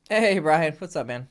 Hey, Brian. What's up, man?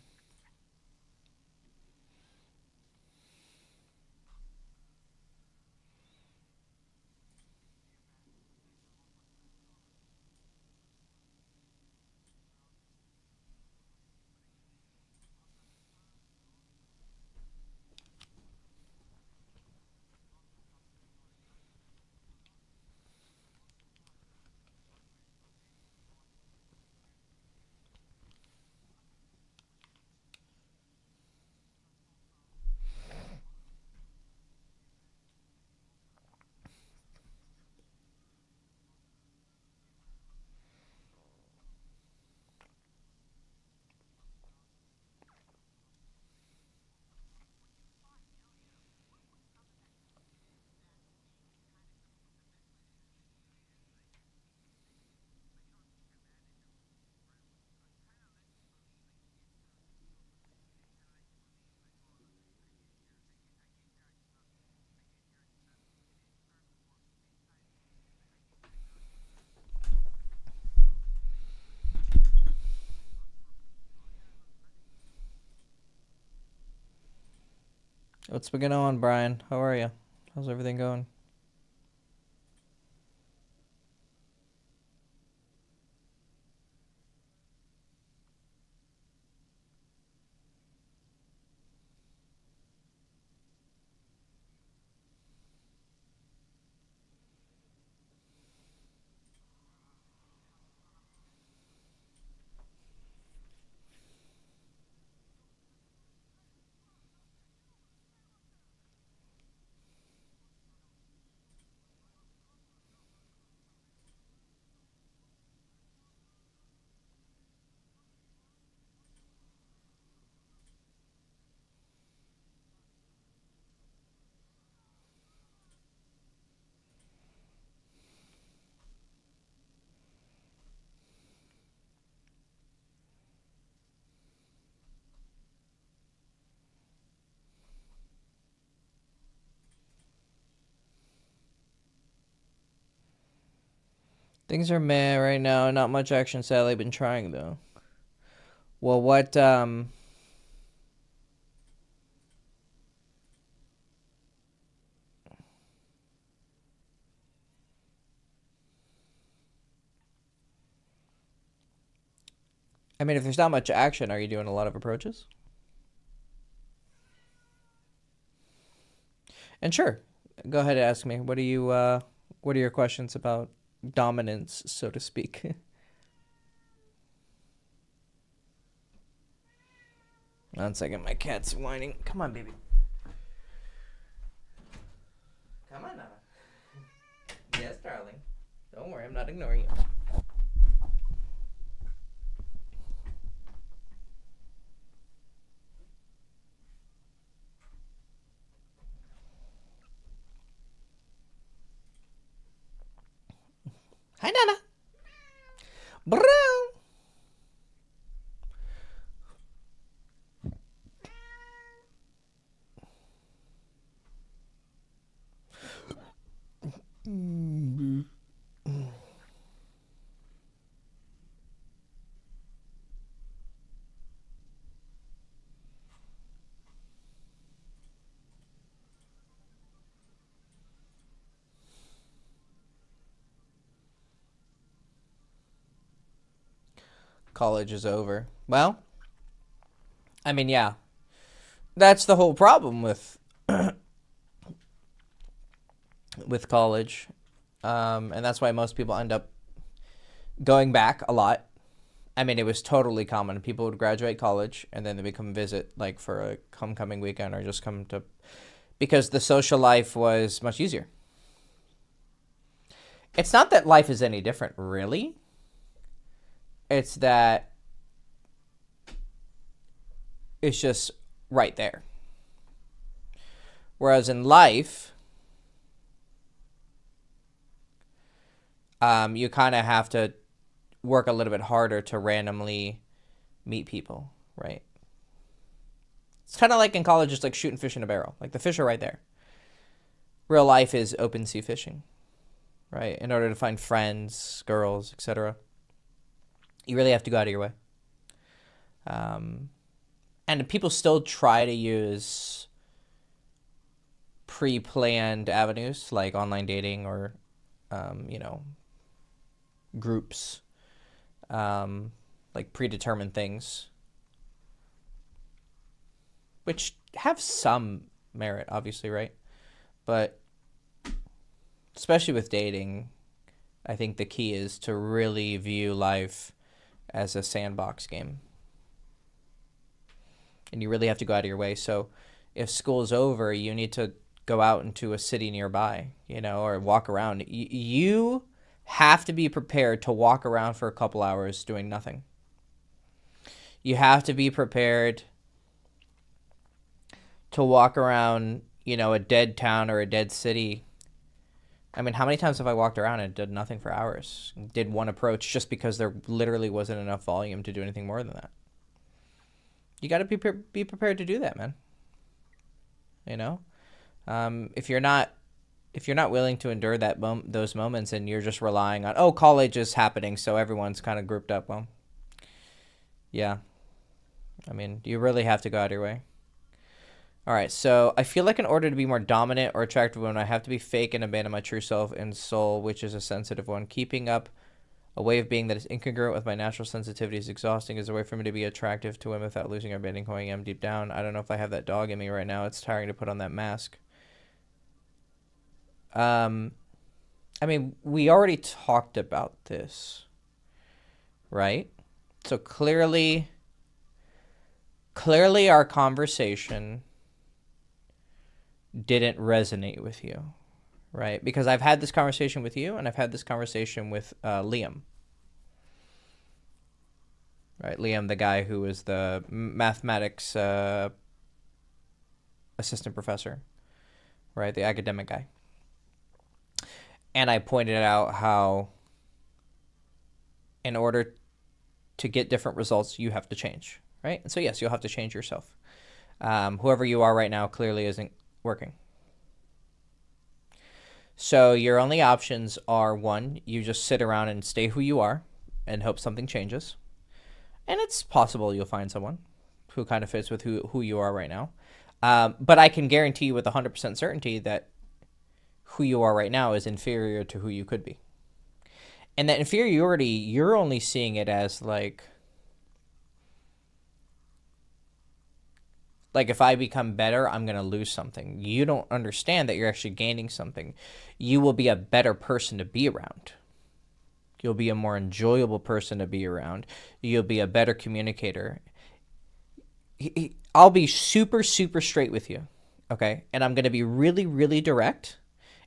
What's been going on, Brian? How are you? How's everything going? Things are meh right now. Not much action, sadly. Been trying though. Well, what? I mean, if there's not much action, are you doing a lot of approaches? And sure, go ahead and ask me. What are you? What are your questions about dominance, so to speak? 1 second, my cat's whining. Come on, baby. Come on, Nana. Yes, darling. Don't worry, I'm not ignoring you. Hi, Nana. Brown. College is over. Well, I mean, yeah, that's the whole problem with college, and that's why most people end up going back a lot. I mean, it was totally common. People would graduate college and then they would come visit, like for a homecoming weekend, or just come to because the social life was much easier. It's not that life is any different, really. It's that it's just right there. Whereas in life, you kind of have to work a little bit harder to randomly meet people, right? It's kind of like in college, just like shooting fish in a barrel. Like the fish are right there. Real life is open sea fishing, right? In order to find friends, girls, etc., you really have to go out of your way. And people still try to use pre-planned avenues like online dating or, groups, like predetermined things, which have some merit, obviously, right? But especially with dating, I think the key is to really view life as a sandbox game. And you really have to go out of your way. So if school's over, you need to go out into a city nearby, or walk around. You have to be prepared to walk around for a couple hours doing nothing. You have to be prepared to walk around, a dead town or a dead city. I mean, how many times have I walked around and did nothing for hours? Did one approach just because there literally wasn't enough volume to do anything more than that. You got to be prepared to do that, man. If you're not willing to endure those moments, and you're just relying on, college is happening, so everyone's kind of grouped up. Well, yeah. I mean, you really have to go out of your way. All right, so I feel like in order to be more dominant or attractive woman, I have to be fake and abandon my true self and soul, which is a sensitive one. Keeping up a way of being that is incongruent with my natural sensitivity is exhausting. Is a way for me to be attractive to women without losing or abandoning who I am deep down. I don't know if I have that dog in me right now. It's tiring to put on that mask. I mean, we already talked about this, right? So clearly our conversation didn't resonate with you, right? Because I've had this conversation with you, and I've had this conversation with Liam, right? Liam, the guy who was the mathematics assistant professor, right? The academic guy. And I pointed out how in order to get different results, you have to change, right? And so, yes, you'll have to change yourself. Whoever you are right now clearly isn't working. So your only options are, one, you just sit around and stay who you are and hope something changes. And it's possible you'll find someone who kind of fits with who you are right now. But I can guarantee you with 100% certainty that who you are right now is inferior to who you could be. And that inferiority, you're only seeing it as like if I become better, I'm going to lose something. You don't understand that you're actually gaining something. You will be a better person to be around. You'll be a more enjoyable person to be around. You'll be a better communicator. I'll be super, super straight with you, okay? And I'm going to be really, really direct,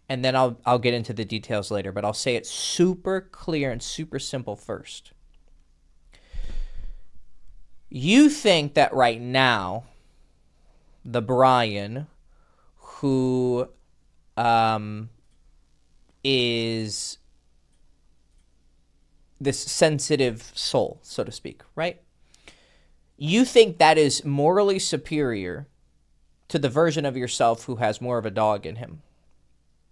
and then I'll get into the details later, but I'll say it super clear and super simple first. You think that right now, the Brian who is this sensitive soul, so to speak, right? You think that is morally superior to the version of yourself who has more of a dog in him.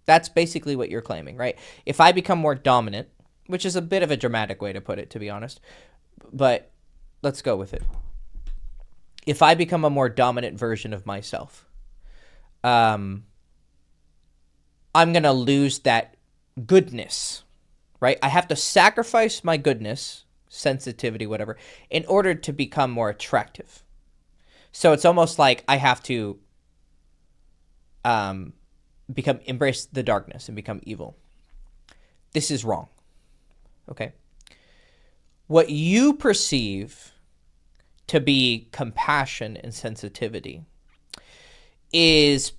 That's basically what you're claiming, right? If I become more dominant, which is a bit of a dramatic way to put it, to be honest, but let's go with it. If I become a more dominant version of myself, I'm going to lose that goodness, right? I have to sacrifice my goodness, sensitivity, whatever, in order to become more attractive. So it's almost like I have to embrace the darkness and become evil. This is wrong, okay? What you perceive to be compassion and sensitivity is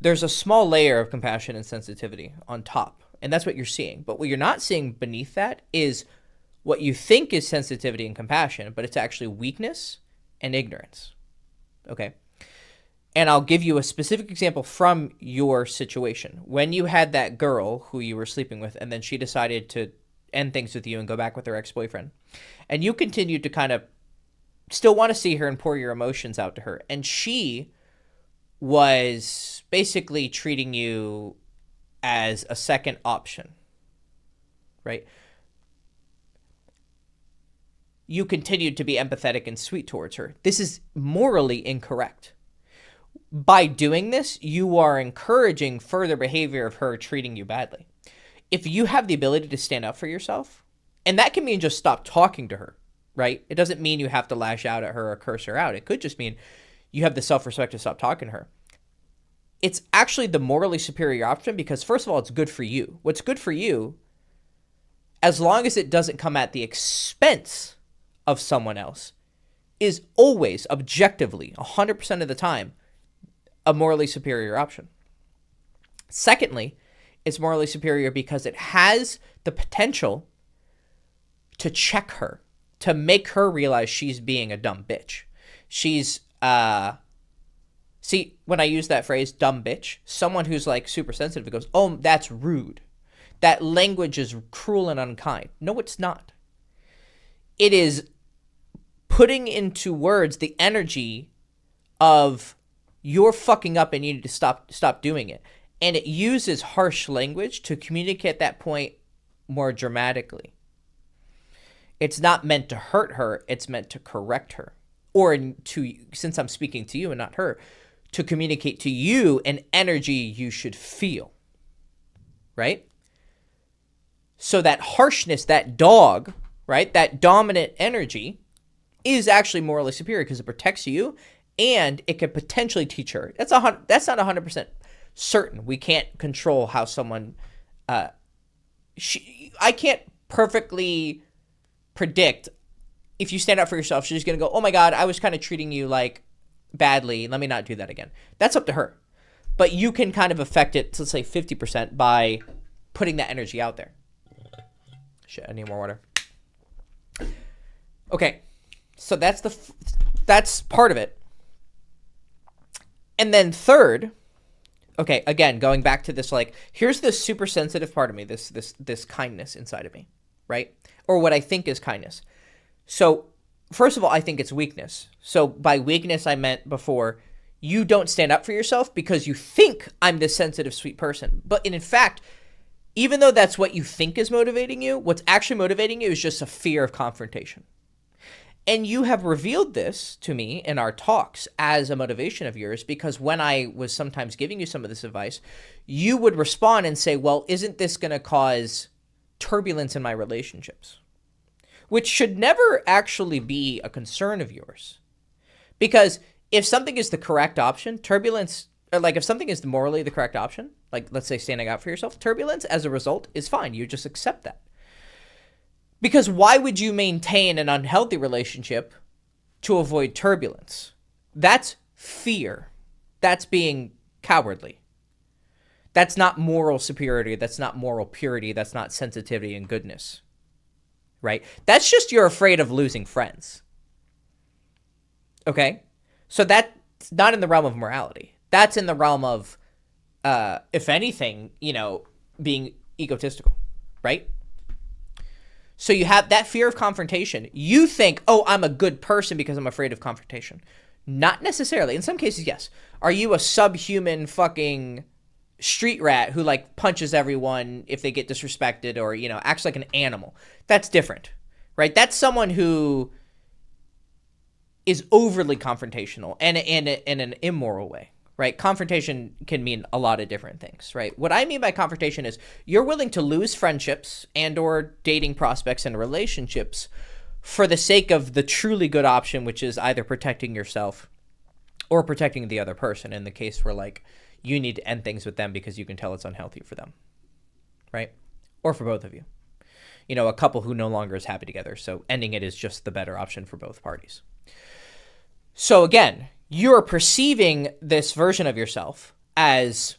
there's a small layer of compassion and sensitivity on top, and that's what you're seeing. But what you're not seeing beneath that is what you think is sensitivity and compassion, but it's actually weakness and ignorance, okay? And I'll give you a specific example from your situation. When you had that girl who you were sleeping with, and then she decided to end things with you and go back with her ex-boyfriend, and you continued to kind of still want to see her and pour your emotions out to her, and she was basically treating you as a second option, right? you continued to be empathetic and sweet towards her. This is morally incorrect. By doing this, you are encouraging further behavior of her treating you badly. If you have the ability to stand up for yourself, and that can mean just stop talking to her, right? It doesn't mean you have to lash out at her or curse her out. It could just mean you have the self-respect to stop talking to her. It's actually the morally superior option because, first of all, it's good for you. What's good for you, as long as it doesn't come at the expense of someone else, is always, objectively, 100% of the time, a morally superior option. Secondly, it's morally superior because it has the potential to check her, to make her realize she's being a dumb bitch. She's, see, when I use that phrase, dumb bitch, someone who's like super sensitive, it goes, oh, that's rude. That language is cruel and unkind. No, it's not. It is putting into words the energy of you're fucking up and you need to stop doing it. And it uses harsh language to communicate that point more dramatically. It's not meant to hurt her. It's meant to correct her. Or to, since I'm speaking to you and not her, to communicate to you an energy you should feel. Right? So that harshness, that dog, right? That dominant energy is actually morally superior because it protects you and it could potentially teach her. That's not 100% certain. We can't control how someone, I can't perfectly predict if you stand up for yourself, she's going to go, oh my God, I was kind of treating you like badly. Let me not do that again. That's up to her. But you can kind of affect it to, let's say, 50% by putting that energy out there. Shit, I need more water. Okay. So that's part of it. And then third, okay, again, going back to this, like, here's this super sensitive part of me, this kindness inside of me, right? Or what I think is kindness. So first of all, I think it's weakness. So by weakness, I meant before, you don't stand up for yourself because you think I'm this sensitive, sweet person. But in fact, even though that's what you think is motivating you, what's actually motivating you is just a fear of confrontation. And you have revealed this to me in our talks as a motivation of yours, because when I was sometimes giving you some of this advice, you would respond and say, well, isn't this going to cause turbulence in my relationships? Which should never actually be a concern of yours. Because if something is the correct option, turbulence, or like if something is morally the correct option, like let's say standing out for yourself, turbulence as a result is fine. You just accept that. Because why would you maintain an unhealthy relationship to avoid turbulence? That's fear. That's being cowardly. That's not moral superiority. That's not moral purity. That's not sensitivity and goodness. Right? That's just you're afraid of losing friends. Okay? So that's not in the realm of morality. That's in the realm of, if anything, being egotistical. Right? So you have that fear of confrontation. You think, oh, I'm a good person because I'm afraid of confrontation. Not necessarily. In some cases, yes. Are you a subhuman fucking street rat who like punches everyone if they get disrespected or, acts like an animal? That's different, right? That's someone who is overly confrontational and in an immoral way. Right? Confrontation can mean a lot of different things, right? What I mean by confrontation is you're willing to lose friendships and or dating prospects and relationships for the sake of the truly good option, which is either protecting yourself or protecting the other person in the case where like you need to end things with them because you can tell it's unhealthy for them, right? Or for both of you. A couple who no longer is happy together, so ending it is just the better option for both parties. So again, you're perceiving this version of yourself as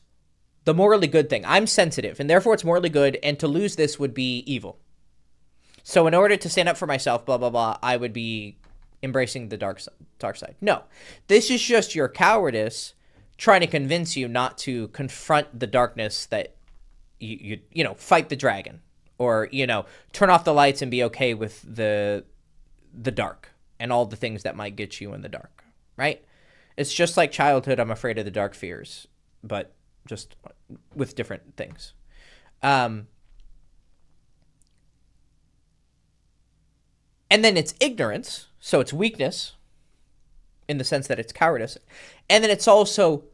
the morally good thing. I'm sensitive, and therefore it's morally good, and to lose this would be evil. So in order to stand up for myself, blah, blah, blah, I would be embracing the dark side. No, this is just your cowardice trying to convince you not to confront the darkness that you fight the dragon, or, turn off the lights and be okay with the dark and all the things that might get you in the dark, right? It's just like childhood, I'm afraid of the dark fears, but just with different things. And then it's ignorance, so it's weakness in the sense that it's cowardice. And then it's also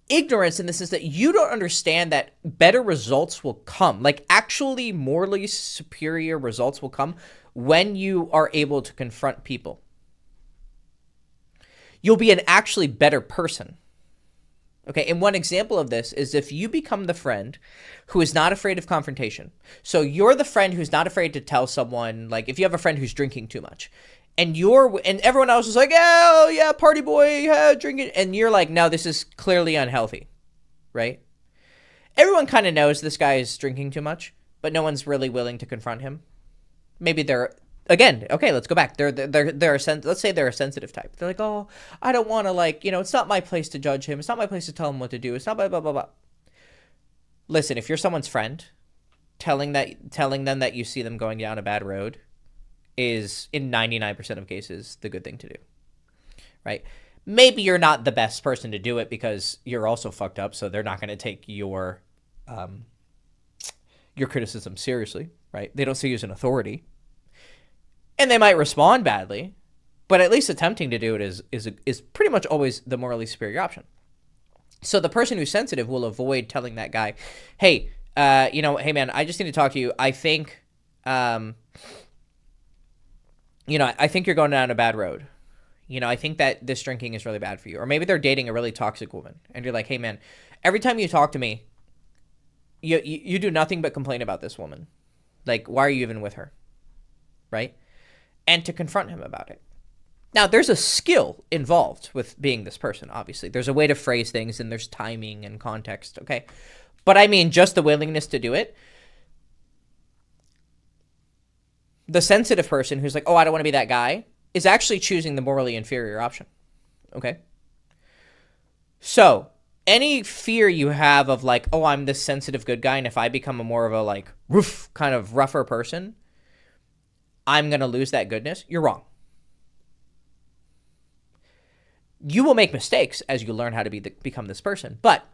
ignorance in the sense that you don't understand that better results will come. Like, actually morally superior results will come when you are able to confront people. You'll be an actually better person. Okay, and one example of this is if you become the friend who is not afraid of confrontation. So you're the friend who's not afraid to tell someone, like if you have a friend who's drinking too much, and everyone else is like, oh yeah, party boy, yeah, drinking, and you're like, no, this is clearly unhealthy, right? Everyone kind of knows this guy is drinking too much, but no one's really willing to confront him. Maybe they're, again, okay, let's go back. Let's say they're a sensitive type. They're like, oh, I don't want to, like, it's not my place to judge him. It's not my place to tell him what to do. It's not blah, blah, blah, blah. Listen, if you're someone's friend, telling them that you see them going down a bad road is, in 99% of cases, the good thing to do, right? Maybe you're not the best person to do it because you're also fucked up, so they're not going to take your criticism seriously, right? They don't see you as an authority. And they might respond badly, but at least attempting to do it is pretty much always the morally superior option. So the person who's sensitive will avoid telling that guy, hey, hey man, I just need to talk to you. I think, I think you're going down a bad road. I think that this drinking is really bad for you. Or maybe they're dating a really toxic woman and you're like, hey man, every time you talk to me, you do nothing but complain about this woman. Like, why are you even with her? Right? And to confront him about it. Now, there's a skill involved with being this person, obviously. There's a way to phrase things, and there's timing and context, okay? But I mean, just the willingness to do it. The sensitive person who's like, oh, I don't want to be that guy, is actually choosing the morally inferior option, okay? So, any fear you have of like, oh, I'm this sensitive good guy, and if I become a more of a like, kind of rougher person, I'm going to lose that goodness, you're wrong. You will make mistakes as you learn how to become this person, but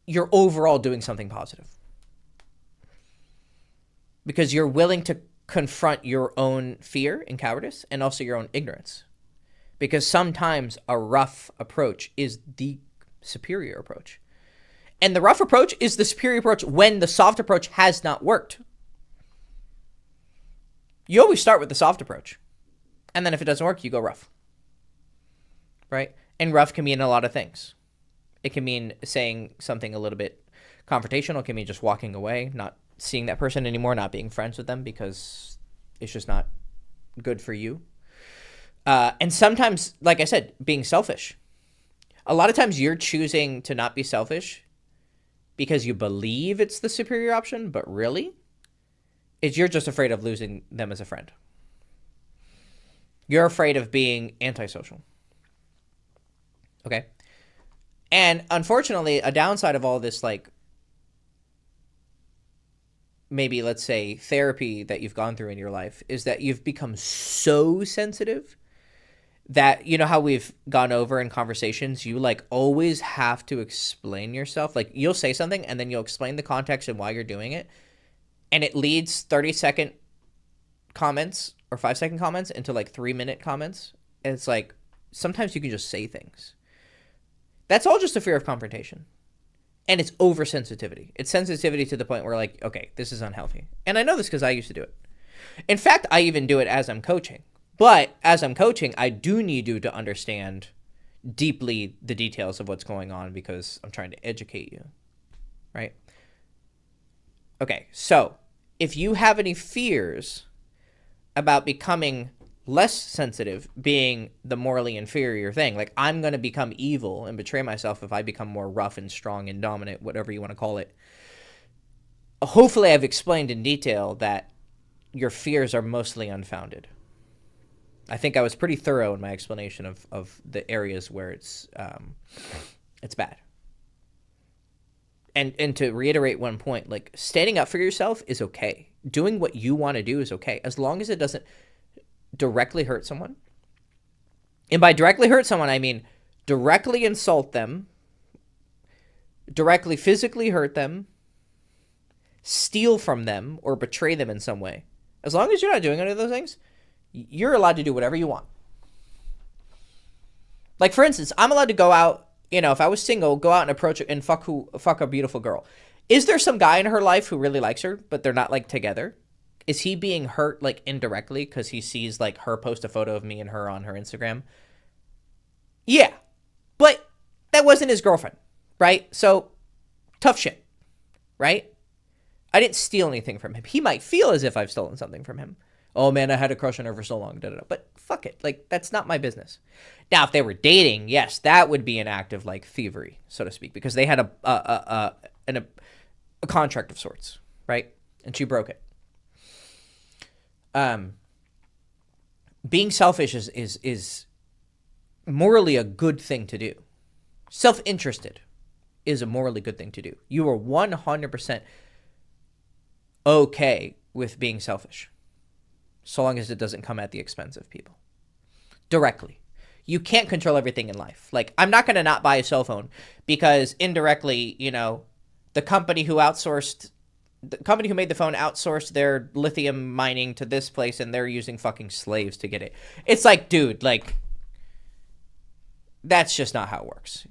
you're overall doing something positive. Because you're willing to confront your own fear and cowardice and also your own ignorance. Because sometimes a rough approach is the superior approach. And the rough approach is the superior approach when the soft approach has not worked. You always start with the soft approach. And then if it doesn't work, you go rough. Right? And rough can mean a lot of things. It can mean saying something a little bit confrontational. It can mean just walking away, not seeing that person anymore, not being friends with them because it's just not good for you. And sometimes, like I said, being selfish. A lot of times you're choosing to not be selfish because you believe it's the superior option, but really, you're just afraid of losing them as a friend. You're afraid of being antisocial. Okay? And unfortunately, a downside of all this, like, maybe, let's say, therapy that you've gone through in your life is that you've become so sensitive that, you know how we've gone over in conversations, you like always have to explain yourself. Like you'll say something and then you'll explain the context and why you're doing it. And it leads 30-second comments or 5-second comments into like 3-minute comments. And it's like, sometimes you can just say things. That's all just a fear of confrontation. And it's oversensitivity. It's sensitivity to the point where like, okay, this is unhealthy. And I know this because I used to do it. In fact, I even do it as I'm coaching. But as I'm coaching, I do need you to understand deeply the details of what's going on because I'm trying to educate you, right? Okay, so if you have any fears about becoming less sensitive, being the morally inferior thing, like I'm going to become evil and betray myself if I become more rough and strong and dominant, whatever you want to call it. Hopefully I've explained in detail that your fears are mostly unfounded. I think I was pretty thorough in my explanation of the areas where it's bad. And to reiterate one point, like standing up for yourself is okay. Doing what you want to do is okay, as long as it doesn't directly hurt someone. And by directly hurt someone, I mean directly insult them, directly physically hurt them, steal from them, or betray them in some way, as long as you're not doing any of those things, you're allowed to do whatever you want. Like, for instance, I'm allowed to go out, if I was single, go out and approach and fuck a beautiful girl. Is there some guy in her life who really likes her, but they're not, like, together? Is he being hurt, like, indirectly because he sees, like, her post a photo of me and her on her Instagram? Yeah. But that wasn't his girlfriend, right? So, tough shit, right? I didn't steal anything from him. He might feel as if I've stolen something from him. Oh, man, I had a crush on her for so long. Da-da-da. But fuck it. Like, that's not my business. Now, if they were dating, yes, that would be an act of, like, thievery, so to speak, because they had a contract of sorts, right? And she broke it. Being selfish is morally a good thing to do. Self-interested is a morally good thing to do. You are 100% okay with being selfish, so long as it doesn't come at the expense of people directly. You can't control everything in life. Like, I'm not going to not buy a cell phone because indirectly, the company who made the phone outsourced their lithium mining to this place, and they're using fucking slaves to get it. It's like, dude, like, that's just not how it works.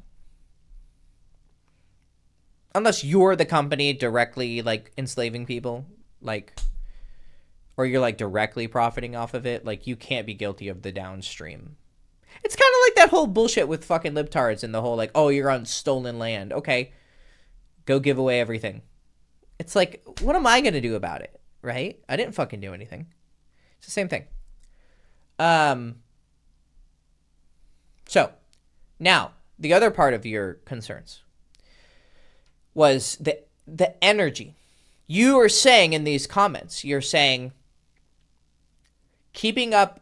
Unless you're the company directly, like, enslaving people, like, or you're, like, directly profiting off of it, like, you can't be guilty of the downstream. It's kind of like that whole bullshit with fucking libtards and the whole, like, oh, you're on stolen land. Okay, go give away everything. It's like, what am I going to do about it, right? I didn't fucking do anything. It's the same thing. So, now, the other part of your concerns was the energy. You were saying in these comments, you're saying, keeping up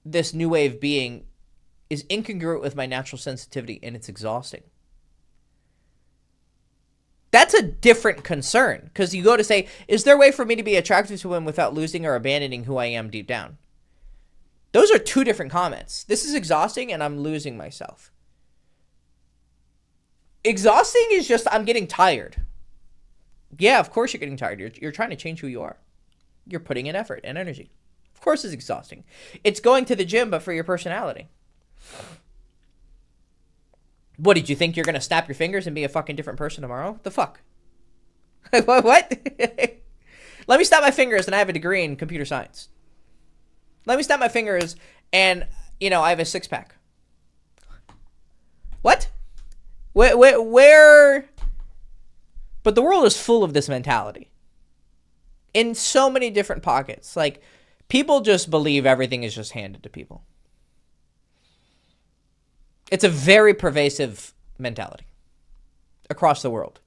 this new way of being is incongruent with my natural sensitivity, and it's exhausting. That's a different concern, because you go to say, is there a way for me to be attracted to women without losing or abandoning who I am deep down? Those are two different comments. This is exhausting, and I'm losing myself. Exhausting is just, I'm getting tired. Yeah, of course you're getting tired. You're trying to change who you are. You're putting in effort and energy. Of course it's exhausting. It's going to the gym, but for your personality. What, did you think you're going to snap your fingers and be a fucking different person tomorrow? The fuck? What? Let me snap my fingers and I have a degree in computer science. Let me snap my fingers and, I have a six-pack. What? Where? But the world is full of this mentality. In so many different pockets. Like, people just believe everything is just handed to people. It's a very pervasive mentality across the world.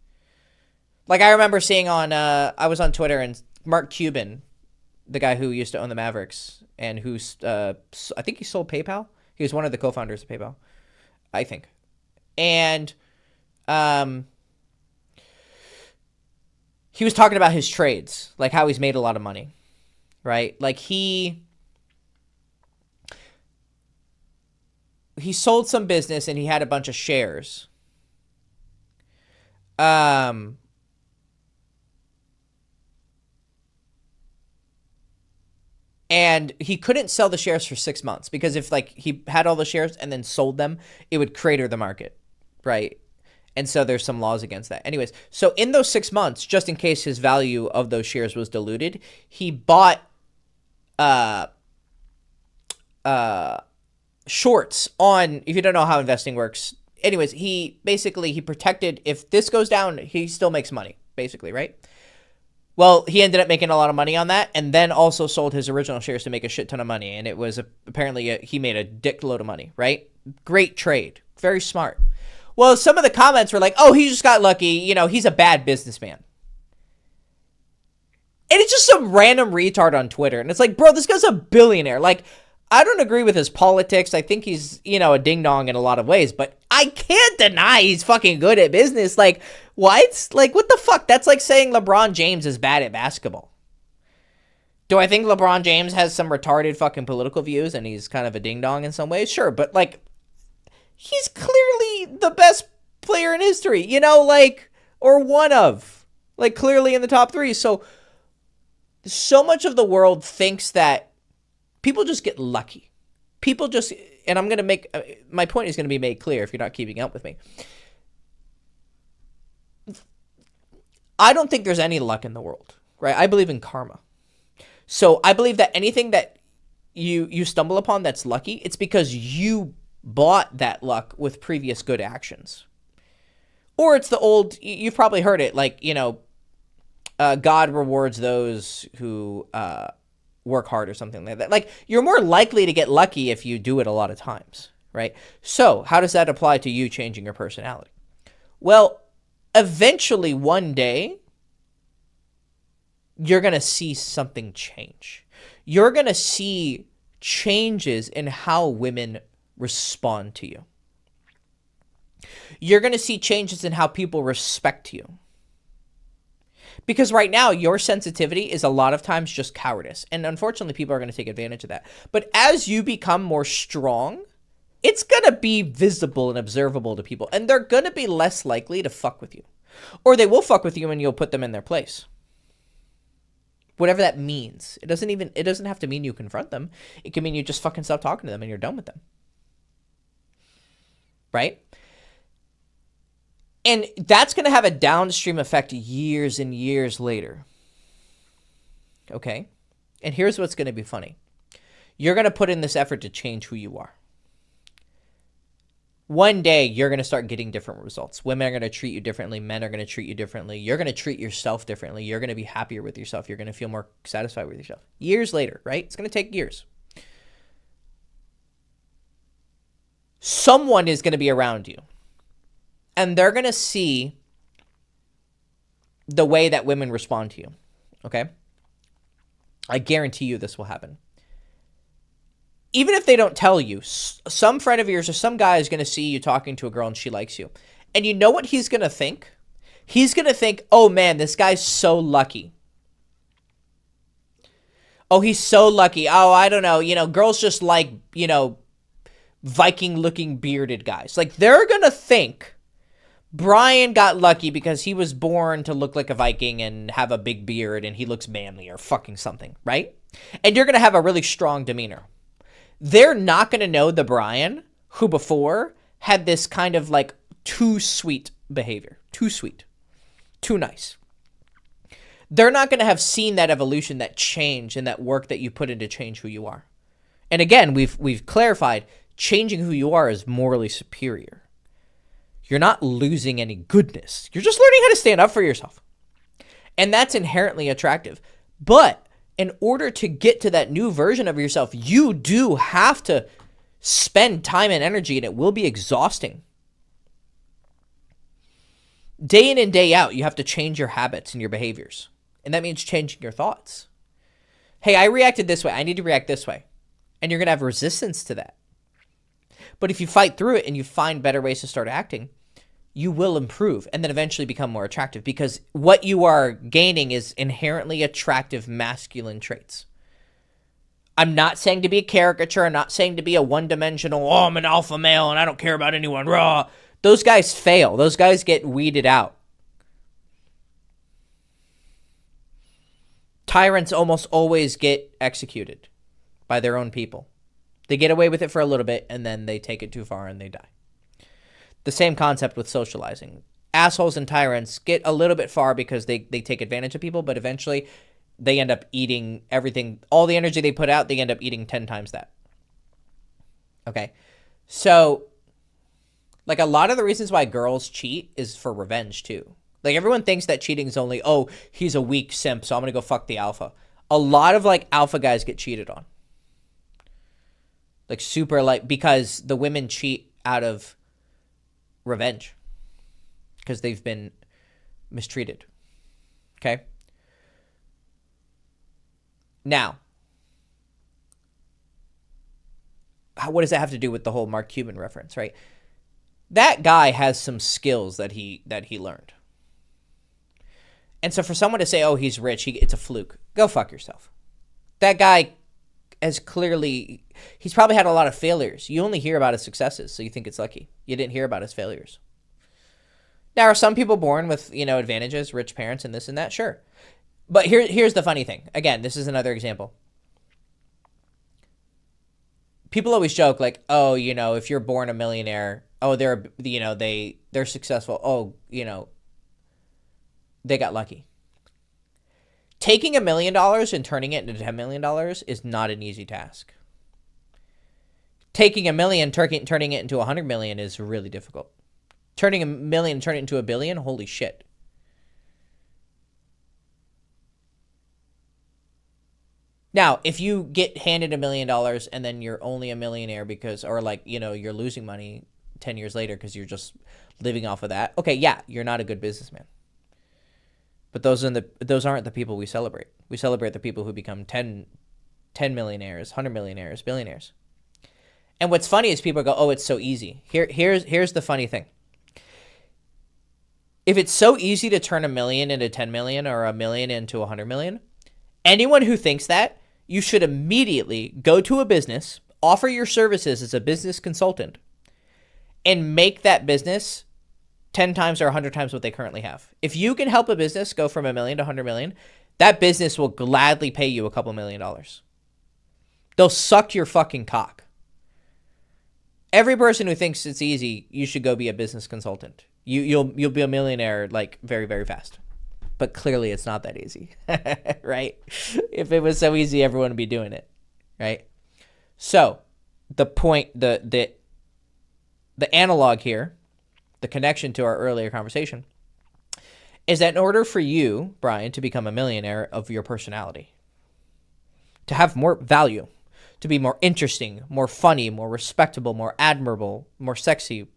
Like, I remember seeing I was on Twitter, and Mark Cuban, the guy who used to own the Mavericks and who's, I think he sold PayPal. He was one of the co-founders of PayPal, I think. And he was talking about his trades, like how he's made a lot of money, right? Like, he sold some business and he had a bunch of shares. And he couldn't sell the shares for 6 months because if, like, he had all the shares and then sold them, it would crater the market, right? And so there's some laws against that. Anyways, so in those 6 months, just in case his value of those shares was diluted, he bought shorts on, if you don't know how investing works. Anyways, he protected, if this goes down, he still makes money, basically, right? Well, he ended up making a lot of money on that, and then also sold his original shares to make a shit ton of money. And it was apparently he made a dick load of money, right? Great trade. Very smart. Well, some of the comments were like, oh, he just got lucky. He's a bad businessman. And it's just some random retard on Twitter. And it's like, bro, this guy's a billionaire. Like, I don't agree with his politics. I think he's, a ding-dong in a lot of ways. But I can't deny he's fucking good at business. Like, what? Like, what the fuck? That's like saying LeBron James is bad at basketball. Do I think LeBron James has some retarded fucking political views and he's kind of a ding-dong in some ways? Sure, but, like, he's clearly the best player in history, or one of. Like, clearly in the top 3. So much of the world thinks that people just get lucky. People just, and I'm going to make, my point is going to be made clear if you're not keeping up with me. I don't think there's any luck in the world, right? I believe in karma. So I believe that anything that you stumble upon that's lucky, it's because you bought that luck with previous good actions. Or it's the old, you've probably heard it, like, God rewards those who work hard or something like that. Like, you're more likely to get lucky if you do it a lot of times, right? So how does that apply to you changing your personality? Well, eventually one day, you're going to see something change. You're going to see changes in how women respond to you. You're going to see changes in how people respect you. Because right now, your sensitivity is a lot of times just cowardice. And unfortunately, people are going to take advantage of that. But as you become more strong, it's going to be visible and observable to people. And they're going to be less likely to fuck with you. Or they will fuck with you and you'll put them in their place. Whatever that means. It doesn't have to mean you confront them. It can mean you just fucking stop talking to them and you're done with them. Right? And that's going to have a downstream effect years and years later. Okay? And here's what's going to be funny. You're going to put in this effort to change who you are. One day, you're going to start getting different results. Women are going to treat you differently. Men are going to treat you differently. You're going to treat yourself differently. You're going to be happier with yourself. You're going to feel more satisfied with yourself. Years later, right? It's going to take years. Someone is going to be around you. And they're going to see the way that women respond to you. Okay? I guarantee you this will happen. Even if they don't tell you, some friend of yours or some guy is going to see you talking to a girl and she likes you. And you know what he's going to think? He's going to think, oh man, this guy's so lucky. Oh, he's so lucky. Oh, I don't know. Girls just like, Viking-looking bearded guys. Like, they're going to think Brian got lucky because he was born to look like a Viking and have a big beard and he looks manly or fucking something, right? And you're going to have a really strong demeanor. They're not going to know the Brian who before had this kind of like too sweet behavior. Too sweet. Too nice. They're not going to have seen that evolution, that change, and that work that you put in to change who you are. And again, we've clarified changing who you are is morally superior. You're not losing any goodness. You're just learning how to stand up for yourself. And that's inherently attractive. But in order to get to that new version of yourself, you do have to spend time and energy, and it will be exhausting. Day in and day out, you have to change your habits and your behaviors. And that means changing your thoughts. Hey, I reacted this way. I need to react this way. And you're going to have resistance to that. But if you fight through it and you find better ways to start acting, you will improve and then eventually become more attractive, because what you are gaining is inherently attractive masculine traits. I'm not saying to be a caricature. I'm not saying to be a one-dimensional, oh, I'm an alpha male and I don't care about anyone, raw. Those guys fail. Those guys get weeded out. Tyrants almost always get executed by their own people. They get away with it for a little bit and then they take it too far and they die. The same concept with socializing. Assholes and tyrants get a little bit far because they take advantage of people, but eventually they end up eating everything. All the energy they put out, they end up eating 10 times that. Okay. So, like, a lot of the reasons why girls cheat is for revenge too. Like, everyone thinks that cheating is only, oh, he's a weak simp, so I'm going to go fuck the alpha. A lot of, like, alpha guys get cheated on. Like, super, like, because the women cheat out of revenge because they've been mistreated. Okay? Now, what does that have to do with the whole Mark Cuban reference, right? That guy has some skills that he learned. And so for someone to say, oh, he's rich, it's a fluke, go fuck yourself. That guy has clearly, he's probably had a lot of failures. You only hear about his successes, so you think it's lucky. You didn't hear about his failures. Now, are some people born with, advantages, rich parents and this and that? Sure. But here's the funny thing. Again, this is another example. People always joke like, oh, if you're born a millionaire, oh, they're successful. Oh, they got lucky. Taking $1 million and turning it into $10 million is not an easy task. Taking $1 million, turning it into $100 million is really difficult. Turning $1 million, turning it into $1 billion, holy shit. Now, if you get handed $1 million and then you're only a millionaire you're losing money 10 years later because you're just living off of that, okay, yeah, you're not a good businessman. But those aren't the people we celebrate. We celebrate the people who become 10 millionaires, 100 millionaires, billionaires. And what's funny is people go, oh, it's so easy. Here's the funny thing. If it's so easy to turn $1 million into 10 million or $1 million into 100 million, anyone who thinks that, you should immediately go to a business, offer your services as a business consultant, and make that business 10 times or 100 times what they currently have. If you can help a business go from $1 million to 100 million, that business will gladly pay you a couple $1 million. They'll suck your fucking cock. Every person who thinks it's easy, you should go be a business consultant. You'll be a millionaire like very, very fast. But clearly it's not that easy, right? If it was so easy, everyone would be doing it, right? So the point, the analog here, the connection to our earlier conversation, is that in order for you, Brian, to become a millionaire of your personality, to have more value, to be more interesting, more funny, more respectable, more admirable, more sexy,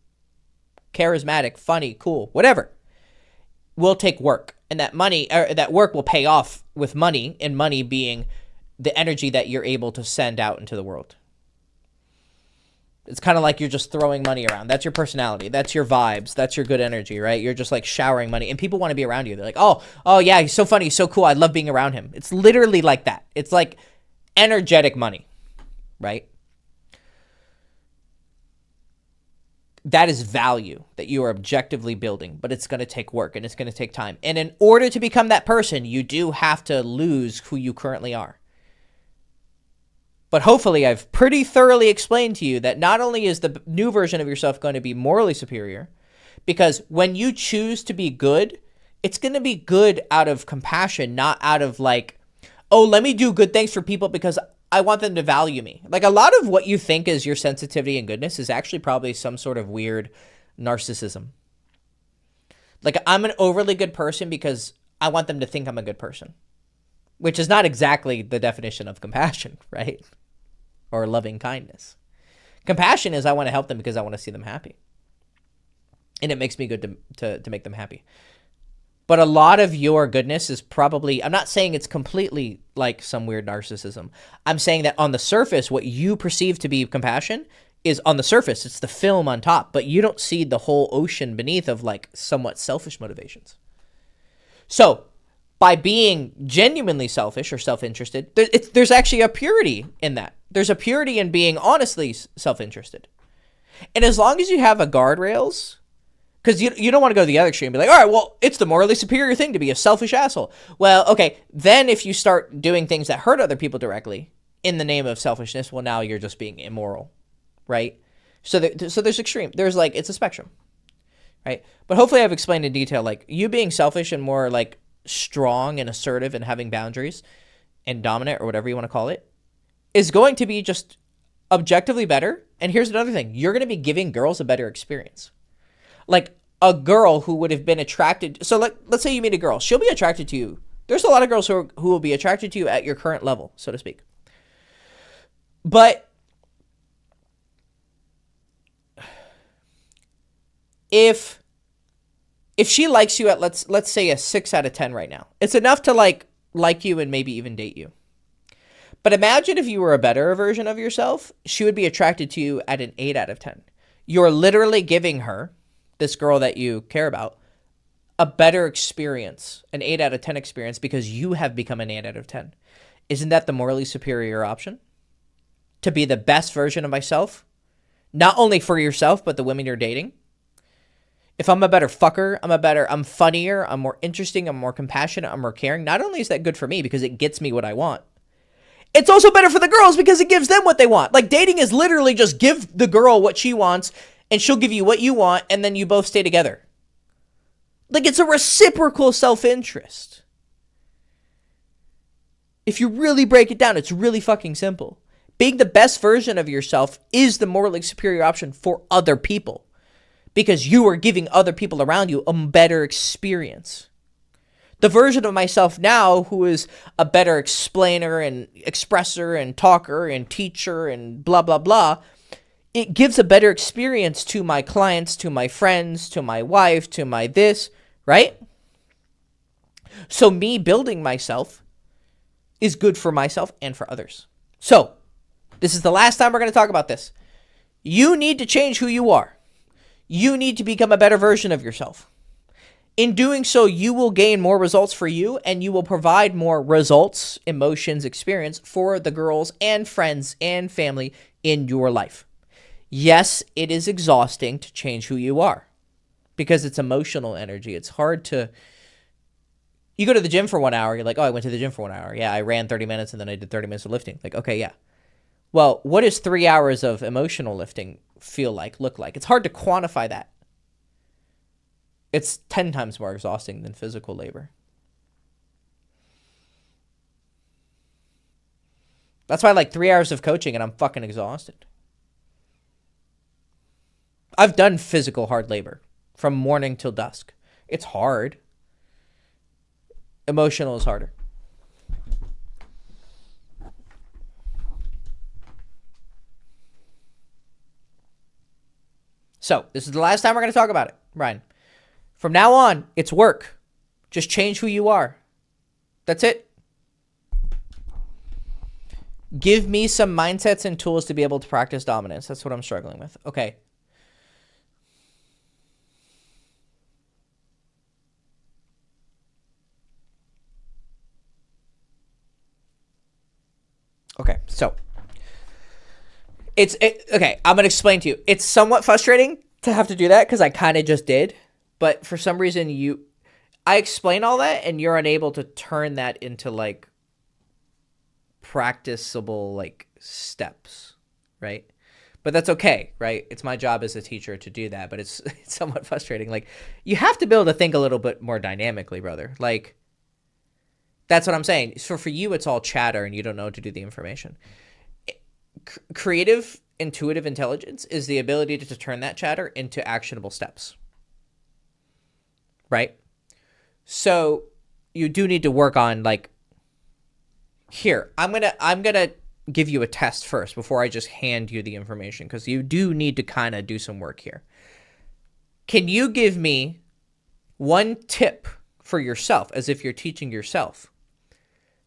charismatic, funny, cool, whatever, will take work. And that that work will pay off with money, and money being the energy that you're able to send out into the world. It's kind of like you're just throwing money around. That's your personality. That's your vibes. That's your good energy, right? You're just like showering money, and people want to be around you. They're like, oh yeah, he's so funny, he's so cool. I love being around him. It's literally like that. It's like energetic money, right? That is value that you are objectively building, but it's going to take work and it's going to take time. And in order to become that person, you do have to lose who you currently are. But hopefully I've pretty thoroughly explained to you that not only is the new version of yourself going to be morally superior, because when you choose to be good, it's going to be good out of compassion, not out of like, oh, let me do good things for people because I want them to value me. Like a lot of what you think is your sensitivity and goodness is actually probably some sort of weird narcissism. Like I'm an overly good person because I want them to think I'm a good person, which is not exactly the definition of compassion, right? Or loving kindness. Compassion is I want to help them because I want to see them happy. And it makes me good to make them happy. But a lot of your goodness is probably, I'm not saying it's completely like some weird narcissism. I'm saying that on the surface, what you perceive to be compassion is on the surface. It's the film on top, but you don't see the whole ocean beneath of like somewhat selfish motivations. So by being genuinely selfish or self-interested, there's actually a purity in that. There's a purity in being honestly self-interested. And as long as you have a guardrails, because you don't want to go to the other extreme and be like, all right, well, it's the morally superior thing to be a selfish asshole. Well, okay, then if you start doing things that hurt other people directly in the name of selfishness, well, now you're just being immoral, right? So there's extreme. There's like, it's a spectrum, right? But hopefully I've explained in detail, like you being selfish and more like strong and assertive and having boundaries and dominant or whatever you want to call it is going to be just objectively better. And here's another thing. You're going to be giving girls a better experience. Like a girl who would have been attracted. So let's say you meet a girl. She'll be attracted to you. There's a lot of girls who will be attracted to you at your current level, so to speak. But if she likes you at let's say a 6 out of 10 right now, it's enough to like you and maybe even date you. But imagine if you were a better version of yourself, she would be attracted to you at an 8 out of 10. You're literally giving her, this girl that you care about, a better experience, an 8 out of 10 experience, because you have become an 8 out of 10. Isn't that the morally superior option? To be the best version of myself, not only for yourself, but the women you're dating? If I'm a better fucker, I'm funnier, I'm more interesting, I'm more compassionate, I'm more caring. Not only is that good for me because it gets me what I want, it's also better for the girls because it gives them what they want. Like, dating is literally just give the girl what she wants and she'll give you what you want and then you both stay together. Like, it's a reciprocal self-interest. If you really break it down, it's really fucking simple. Being the best version of yourself is the morally superior option for other people because you are giving other people around you a better experience. The version of myself now who is a better explainer and expresser and talker and teacher and blah, blah, blah, it gives a better experience to my clients, to my friends, to my wife, to my this, right? So me building myself is good for myself and for others. So this is the last time we're going to talk about this. You need to change who you are. You need to become a better version of yourself. In doing so, you will gain more results for you and you will provide more results, emotions, experience for the girls and friends and family in your life. Yes, it is exhausting to change who you are because it's emotional energy. It's hard to... You go to the gym for 1 hour. You're like, oh, I went to the gym for 1 hour. Yeah, I ran 30 minutes and then I did 30 minutes of lifting. Like, okay, yeah. Well, what does 3 hours of emotional lifting feel like, look like? It's hard to quantify that. It's 10 times more exhausting than physical labor. That's why I like 3 hours of coaching and I'm fucking exhausted. I've done physical hard labor from morning till dusk. It's hard. Emotional is harder. So, this is the last time we're going to talk about it, Ryan. From now on, it's work. Just change who you are. That's it. Give me some mindsets and tools to be able to practice dominance. That's what I'm struggling with. Okay. Okay, so okay, I'm going to explain to you. It's somewhat frustrating to have to do that because I kind of just did. But for some reason, I explain all that and you're unable to turn that into like practicable like steps, right? But that's okay, right? It's my job as a teacher to do that, but it's somewhat frustrating. Like, you have to be able to think a little bit more dynamically, brother. Like, that's what I'm saying. So for you, it's all chatter and you don't know what to do the information. Creative, intuitive intelligence is the ability to turn that chatter into actionable steps. Right? So you do need to work on like, here, I'm gonna give you a test first before I just hand you the information because you do need to kind of do some work here. Can you give me one tip for yourself as if you're teaching yourself?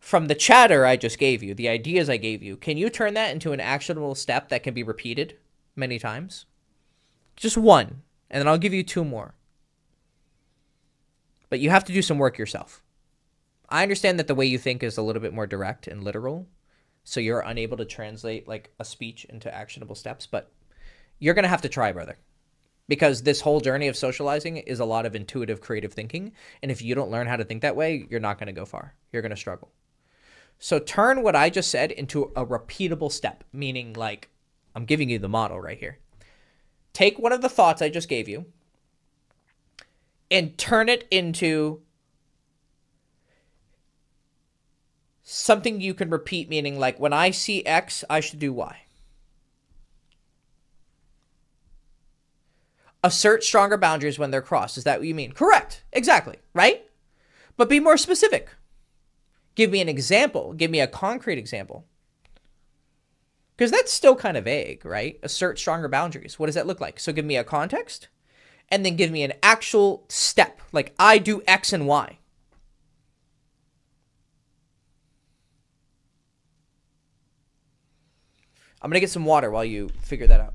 From the chatter I just gave you, the ideas I gave you, can you turn that into an actionable step that can be repeated many times? Just one, and then I'll give you 2 more. But you have to do some work yourself. I understand that the way you think is a little bit more direct and literal, so you're unable to translate like a speech into actionable steps, but you're going to have to try, brother. Because this whole journey of socializing is a lot of intuitive, creative thinking, and if you don't learn how to think that way, you're not going to go far. You're going to struggle. So turn what I just said into a repeatable step, meaning like I'm giving you the model right here. Take one of the thoughts I just gave you and turn it into something you can repeat, meaning like when I see X, I should do Y. Assert stronger boundaries when they're crossed. Is that what you mean? Correct. Exactly. Right? But be more specific. Give me an example. Give me a concrete example. Because that's still kind of vague, right? Assert stronger boundaries. What does that look like? So give me a context and then give me an actual step. Like I do X and Y. I'm going to get some water while you figure that out.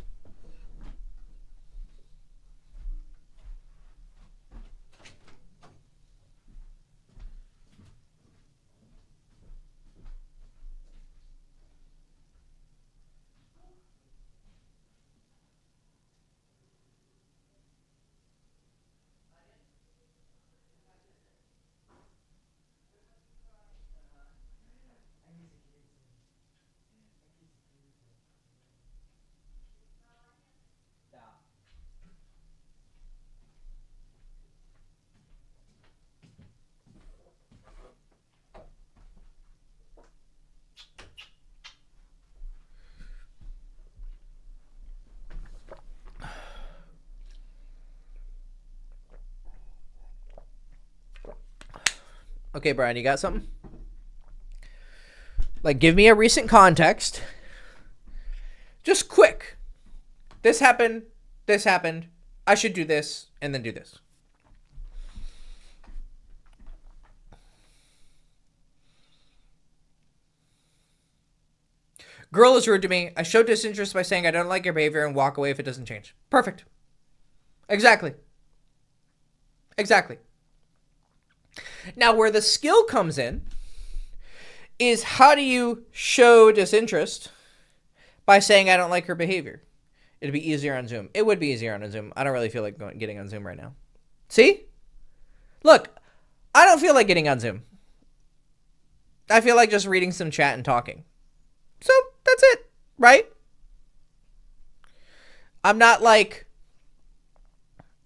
Okay, Brian, you got something? Like, give me a recent context. Just quick. This happened. This happened. I should do this and then do this. Girl is rude to me. I showed disinterest by saying I don't like your behavior and walk away if it doesn't change. Perfect. Exactly. Exactly. Now, where the skill comes in is how do you show disinterest by saying I don't like her behavior? It'd be easier on Zoom. It would be easier on Zoom. I don't really feel like getting on Zoom right now. See? Look, I don't feel like getting on Zoom. I feel like just reading some chat and talking. So that's it, right? I'm not like,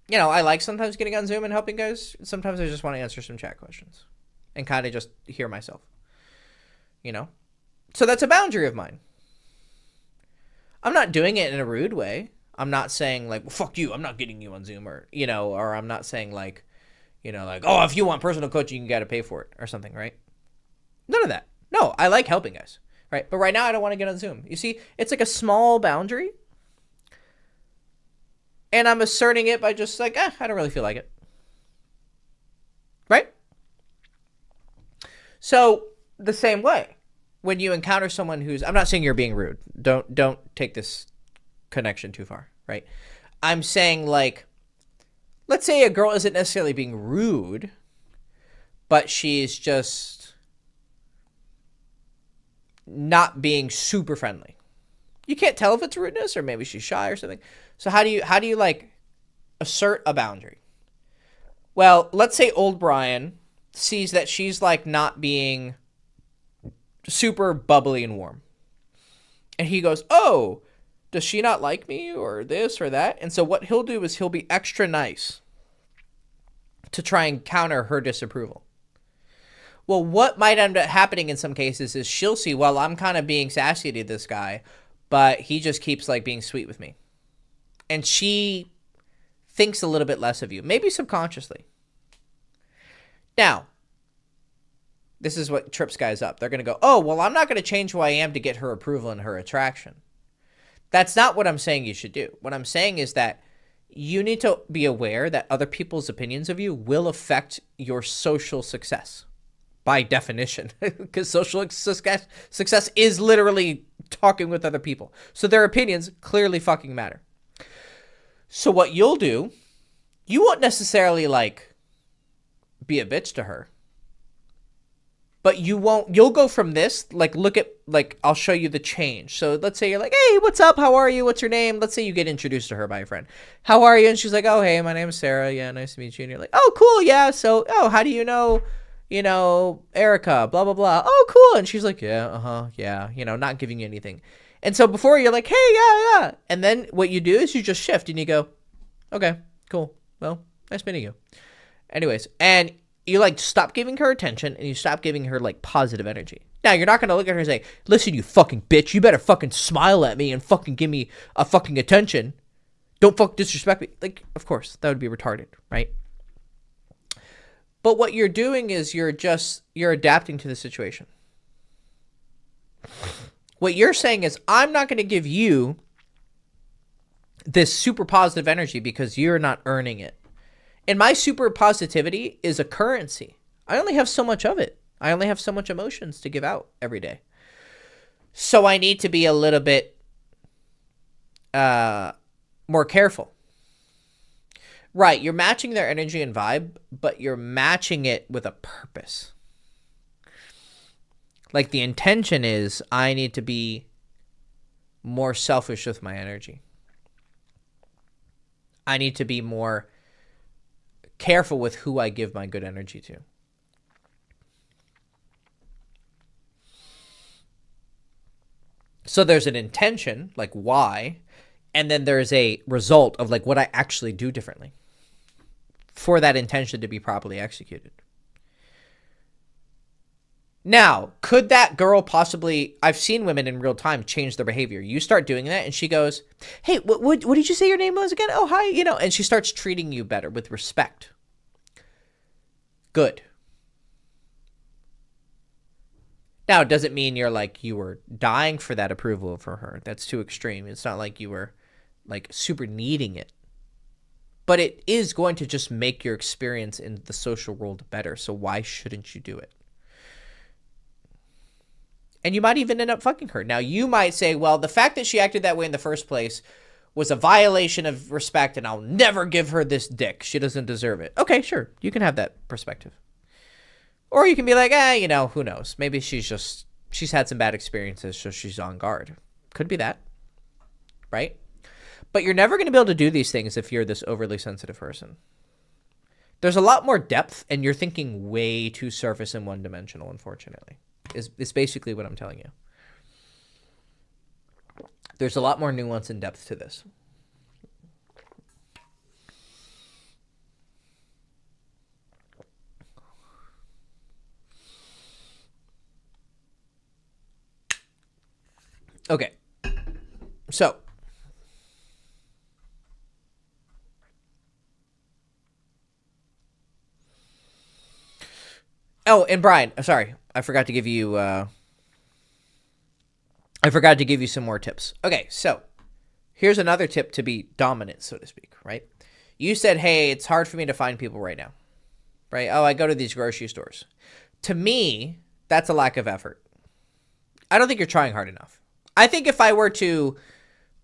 you know, I like sometimes getting on Zoom and helping guys. Sometimes I just want to answer some chat questions and kind of just hear myself, you know? So that's a boundary of mine. I'm not doing it in a rude way. I'm not saying like, well, fuck you, I'm not getting you on Zoom, or, you know, or I'm not saying like, you know, like, oh, if you want personal coaching, you got to pay for it or something, right? None of that. No, I like helping guys, right? But right now I don't want to get on Zoom. You see, it's like a small boundary. And I'm asserting it by just like, I don't really feel like it. Right? So the same way, when you encounter someone who's, I'm not saying you're being rude. Don't take this connection too far, right? I'm saying like, let's say a girl isn't necessarily being rude, but she's just not being super friendly. You can't tell if it's rudeness or maybe she's shy or something. So how do you like assert a boundary? Well, let's say old Brian sees that she's like not being super bubbly and warm. And he goes, oh, does she not like me or this or that? And so what he'll do is he'll be extra nice to try and counter her disapproval. Well, what might end up happening in some cases is she'll see, well, I'm kind of being sassy to this guy, but he just keeps like being sweet with me. And she thinks a little bit less of you, maybe subconsciously. Now, this is what trips guys up. They're going to go, oh, well, I'm not going to change who I am to get her approval and her attraction. That's not what I'm saying you should do. What I'm saying is that you need to be aware that other people's opinions of you will affect your social success by definition, because social success is literally talking with other people. So their opinions clearly fucking matter. So what you'll do, you won't necessarily like be a bitch to her, but you'll go from this, like, look at, like, I'll show you the change. So let's say you're like, hey, what's up? How are you? What's your name? Let's say you get introduced to her by a friend. How are you? And she's like, oh, hey, my name is Sarah. Yeah, nice to meet you. And you're like, oh, cool. Yeah. So, oh, how do you know, Erica, blah, blah, blah. Oh, cool. And she's like, yeah, yeah, not giving you anything. And so before you're like, hey, yeah. And then what you do is you just shift and you go, okay, cool. Well, nice meeting you. Anyways, and you like stop giving her attention and you stop giving her like positive energy. Now, you're not going to look at her and say, listen, you fucking bitch, you better fucking smile at me and fucking give me a fucking attention. Don't fucking disrespect me. Like, of course, that would be retarded, right? But what you're doing is you're adapting to the situation. What you're saying is, I'm not going to give you this super positive energy because you're not earning it. And my super positivity is a currency. I only have so much of it. I only have so much emotions to give out every day. So I need to be a little bit more careful. Right, you're matching their energy and vibe, but you're matching it with a purpose. Like the intention is, I need to be more selfish with my energy. I need to be more careful with who I give my good energy to. So there's an intention, like why, and then there's a result of like what I actually do differently for that intention to be properly executed. Now, could that girl possibly, I've seen women in real time change their behavior. You start doing that and she goes, hey, what did you say your name was again? Oh, hi, and she starts treating you better with respect. Good. Now, it doesn't mean you're like you were dying for that approval for her. That's too extreme. It's not like you were like super needing it. But it is going to just make your experience in the social world better. So why shouldn't you do it? And you might even end up fucking her. Now, you might say, well, the fact that she acted that way in the first place was a violation of respect, and I'll never give her this dick. She doesn't deserve it. Okay, sure. You can have that perspective. Or you can be like, you know, who knows? Maybe she's had some bad experiences, so she's on guard. Could be that. Right? But you're never going to be able to do these things if you're this overly sensitive person. There's a lot more depth, and you're thinking way too surface and one-dimensional, unfortunately. Is basically what I'm telling you. There's a lot more nuance and depth to this. Okay. So. Oh, and Brian, sorry. I forgot to give you some more tips. Okay, so here's another tip to be dominant, so to speak, right? You said, hey, it's hard for me to find people right now, right? Oh, I go to these grocery stores. To me, that's a lack of effort. I don't think you're trying hard enough. I think if I were to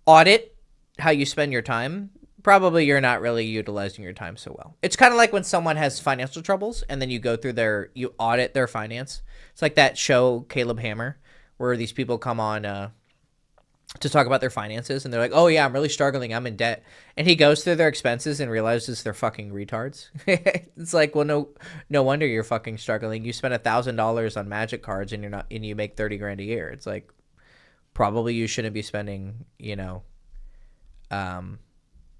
audit how you spend your time, probably you're not really utilizing your time so well. It's kind of like when someone has financial troubles and then you go through you audit their finance. It's like that show, Caleb Hammer, where these people come on to talk about their finances, and they're like, oh yeah, I'm really struggling, I'm in debt. And he goes through their expenses and realizes they're fucking retards. It's like, well, no wonder you're fucking struggling. You spent $1,000 on magic cards and you make 30 grand a year. It's like, probably you shouldn't be spending,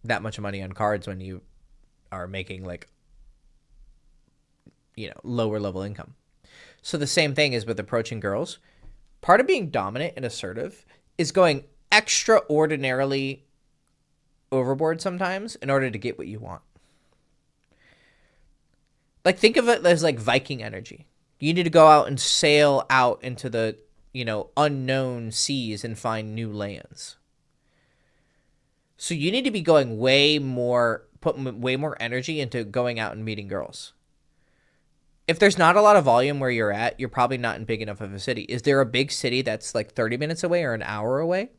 that much money on cards when you are making lower level income. So the same thing is with approaching girls. Part of being dominant and assertive is going extraordinarily overboard sometimes in order to get what you want. Like, think of it as like Viking energy. You need to go out and sail out into the, unknown seas and find new lands. So you need to be going putting way more energy into going out and meeting girls. If there's not a lot of volume where you're at, you're probably not in big enough of a city. Is there a big city that's like 30 minutes away or an hour away?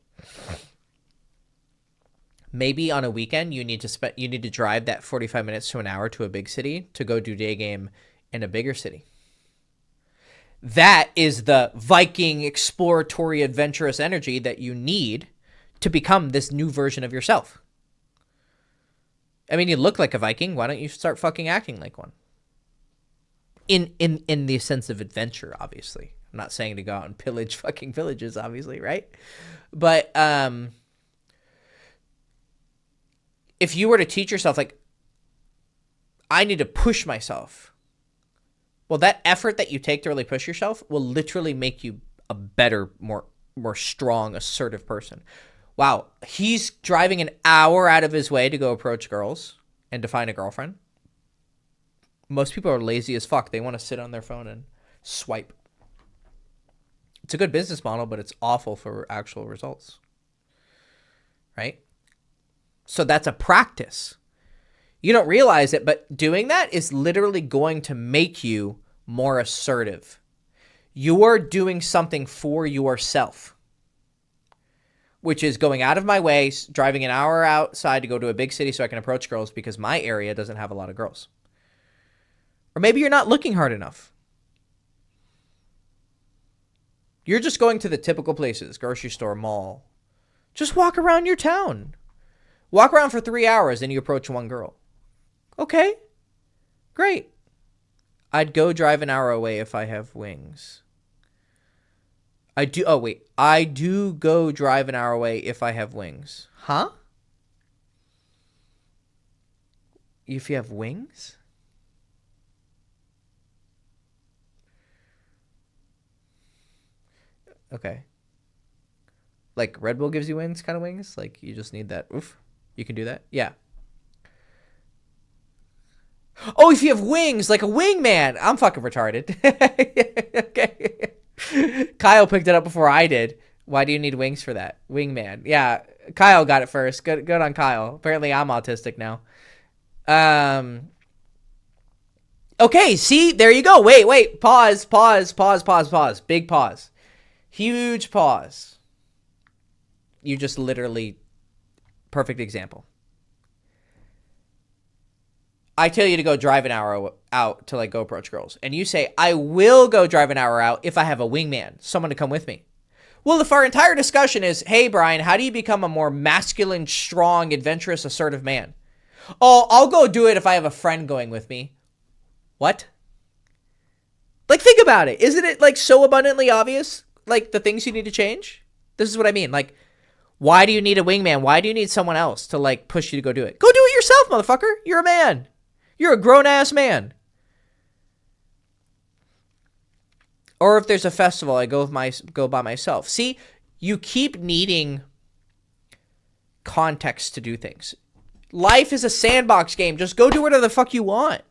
Maybe on a weekend you need to drive that 45 minutes to an hour to a big city to go do day game in a bigger city. That is the Viking exploratory adventurous energy that you need to become this new version of yourself. I mean, you look like a Viking. Why don't you start fucking acting like one? In the sense of adventure, obviously. I'm not saying to go out and pillage fucking villages, obviously, right? But if you were to teach yourself, like, I need to push myself, well, that effort that you take to really push yourself will literally make you a better, more strong, assertive person. Wow, he's driving an hour out of his way to go approach girls and to find a girlfriend. Most people are lazy as fuck. They want to sit on their phone and swipe. It's a good business model, but it's awful for actual results. Right? So that's a practice. You don't realize it, but doing that is literally going to make you more assertive. You are doing something for yourself, which is going out of my way, driving an hour outside to go to a big city so I can approach girls because my area doesn't have a lot of girls. Or maybe you're not looking hard enough. You're just going to the typical places, grocery store, mall. Just walk around your town. Walk around for 3 hours and you approach one girl. Okay, great. I'd go drive an hour away if I have wings. I do go drive an hour away if I have wings. Huh? If you have wings? Okay. Like Red Bull gives you wings, kind of wings? Like you just need that. Oof. You can do that? Yeah. Oh, if you have wings, like a wingman. I'm fucking retarded. Okay. Kyle picked it up before I did. Why do you need wings for that? Wingman. Yeah, Kyle got it first. Good on Kyle. Apparently I'm autistic now. Okay, see? There you go. Wait. Pause. Big pause. Huge pause. You just literally... Perfect example. I tell you to go drive an hour out to like go approach girls. And you say, I will go drive an hour out if I have a wingman, someone to come with me. Well, if our entire discussion is, hey, Brian, how do you become a more masculine, strong, adventurous, assertive man? Oh, I'll go do it if I have a friend going with me. What? Like, think about it. Isn't it like so abundantly obvious? Like the things you need to change? This is what I mean. Like, why do you need a wingman? Why do you need someone else to like push you to go do it? Go do it yourself, motherfucker. You're a man. You're a grown-ass man. Or if there's a festival, I go by myself. See, you keep needing context to do things. Life is a sandbox game. Just go do whatever the fuck you want.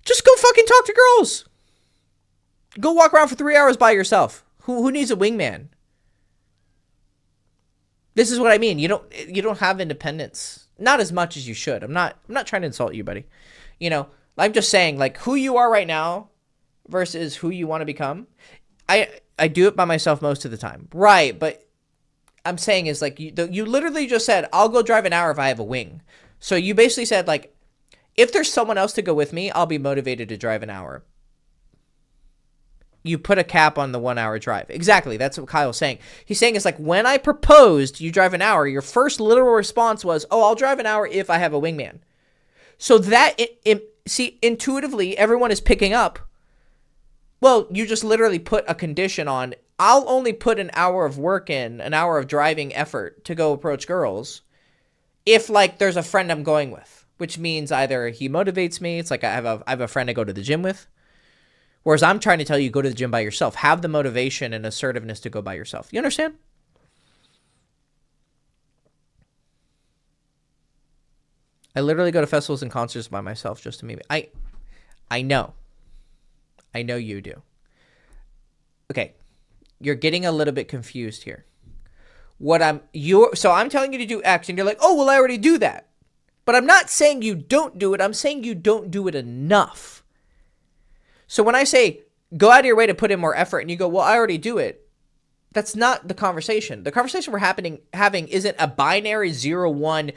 Just go fucking talk to girls. Go walk around for 3 hours by yourself. Who needs a wingman? This is what I mean. You don't have independence. Not as much as you should. I'm not trying to insult you, buddy. You know, I'm just saying like who you are right now versus who you want to become. I do it by myself most of the time. Right, but I'm saying is like you literally just said I'll go drive an hour if I have a wing. So you basically said like if there's someone else to go with me, I'll be motivated to drive an hour. You put a cap on the 1 hour drive. Exactly. That's what Kyle's saying. He's saying it's like when I proposed you drive an hour, your first literal response was, oh, I'll drive an hour if I have a wingman. So that, see, intuitively, everyone is picking up. Well, you just literally put a condition on, I'll only put an hour of work in, an hour of driving effort to go approach girls if like there's a friend I'm going with, which means either he motivates me. It's like I have a friend I go to the gym with. Whereas I'm trying to tell you, go to the gym by yourself. Have the motivation and assertiveness to go by yourself. You understand? I literally go to festivals and concerts by myself just to meet me. I know. I know you do. Okay. You're getting a little bit confused here. So I'm telling you to do X and you're like, oh, well, I already do that. But I'm not saying you don't do it. I'm saying you don't do it enough. So when I say go out of your way to put in more effort and you go, well, I already do it. That's not the conversation. The conversation we're having isn't a binary 0-1.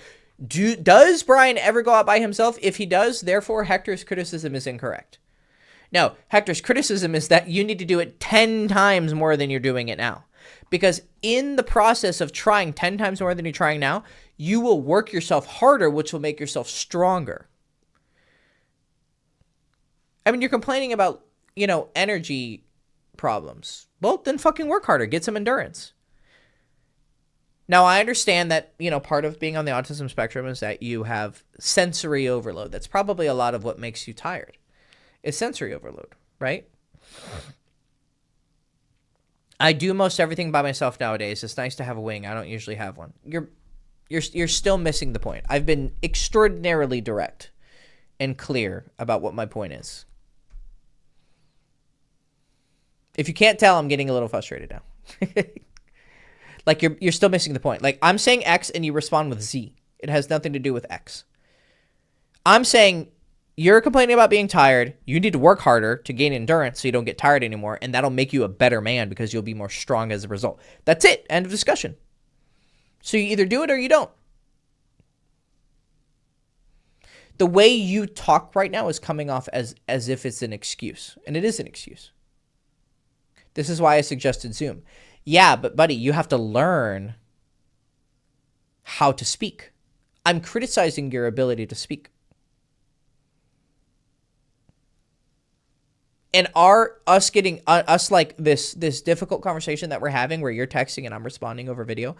Does Brian ever go out by himself? If he does, therefore Hector's criticism is incorrect. No, Hector's criticism is that you need to do it 10 times more than you're doing it now. Because in the process of trying 10 times more than you're trying now, you will work yourself harder, which will make yourself stronger. I mean, you're complaining about, energy problems. Well, then fucking work harder. Get some endurance. Now, I understand that, part of being on the autism spectrum is that you have sensory overload. That's probably a lot of what makes you tired. Is sensory overload, right? I do most everything by myself nowadays. It's nice to have a wing. I don't usually have one. You're still missing the point. I've been extraordinarily direct and clear about what my point is. If you can't tell, I'm getting a little frustrated now. Like you're still missing the point. Like I'm saying X and you respond with Z. It has nothing to do with X. I'm saying you're complaining about being tired. You need to work harder to gain endurance so you don't get tired anymore. And that'll make you a better man because you'll be more strong as a result. That's it. End of discussion. So you either do it or you don't. The way you talk right now is coming off as if it's an excuse. And it is an excuse. This is why I suggested Zoom. Yeah, but buddy, you have to learn how to speak. I'm criticizing your ability to speak. And us like this difficult conversation that we're having where you're texting and I'm responding over video,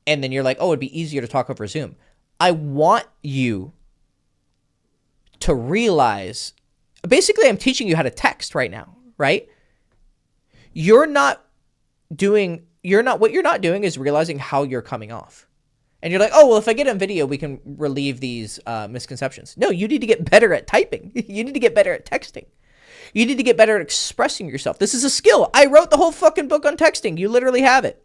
and then you're like, oh, it'd be easier to talk over Zoom. I want you to realize, basically I'm teaching you how to text right now, right? What you're not doing is realizing how you're coming off. And you're like, oh, well, if I get on video, we can relieve these misconceptions. No, you need to get better at typing. You need to get better at texting. You need to get better at expressing yourself. This is a skill. I wrote the whole fucking book on texting. You literally have it.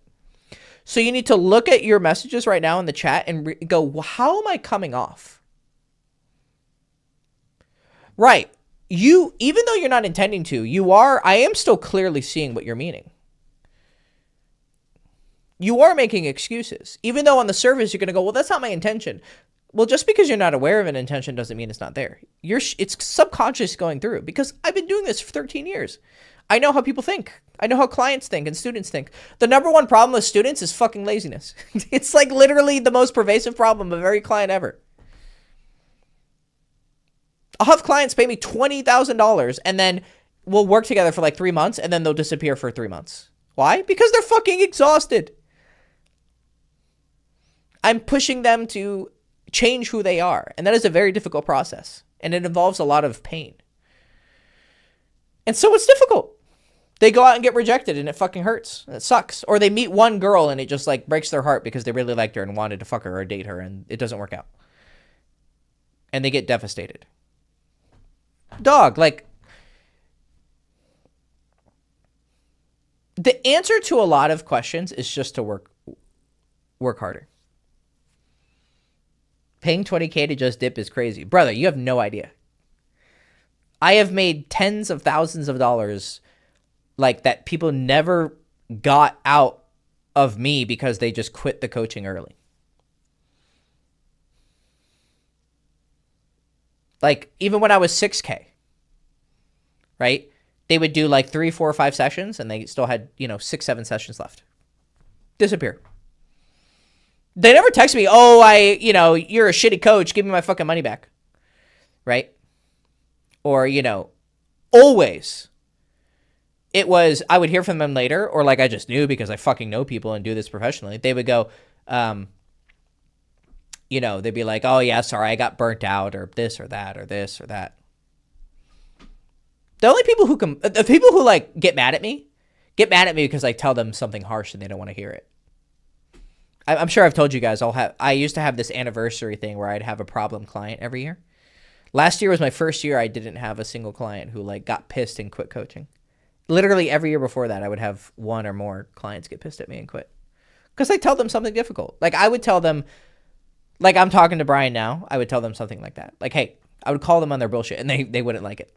So you need to look at your messages right now in the chat and go, well, how am I coming off? Right. You, even though you're not intending to, I am still clearly seeing what you're meaning. You are making excuses. Even though on the surface you're going to go, well, that's not my intention. Well, just because you're not aware of an intention doesn't mean it's not there. It's subconscious going through, because I've been doing this for 13 years. I know how people think. I know how clients think and students think. The number one problem with students is fucking laziness. It's like literally the most pervasive problem of every client ever. I'll have clients pay me $20,000 and then we'll work together for like 3 months and then they'll disappear for 3 months. Why? Because they're fucking exhausted. I'm pushing them to change who they are. And that is a very difficult process. And it involves a lot of pain. And so it's difficult. They go out and get rejected and it fucking hurts. It sucks. Or they meet one girl and it just like breaks their heart because they really liked her and wanted to fuck her or date her and it doesn't work out. And they get devastated. Dog, like, the answer to a lot of questions is just to work harder. Paying $20K to just dip is crazy. Brother, you have no idea. I have made tens of thousands of dollars like that people never got out of me because they just quit the coaching early. Like, even when I was 6K, right? They would do like 3, 4, 5 sessions and they still had, 6, 7 sessions left. Disappear. They never text me, oh, you're a shitty coach. Give me my fucking money back. Right? Or, always it was, I would hear from them later, or like I just knew because I fucking know people and do this professionally. They would go, they'd be like, oh yeah, sorry, I got burnt out or this or that or this or that. The only people the people who like get mad at me because I tell them something harsh and they don't want to hear it. I'm sure I've told you guys, I used to have this anniversary thing where I'd have a problem client every year. Last year was my first year I didn't have a single client who like got pissed and quit coaching. Literally every year before that, I would have one or more clients get pissed at me and quit. Because I tell them something difficult. Like I would tell them, like I'm talking to Brian now, I would tell them something like that. Like, hey, I would call them on their bullshit and they wouldn't like it.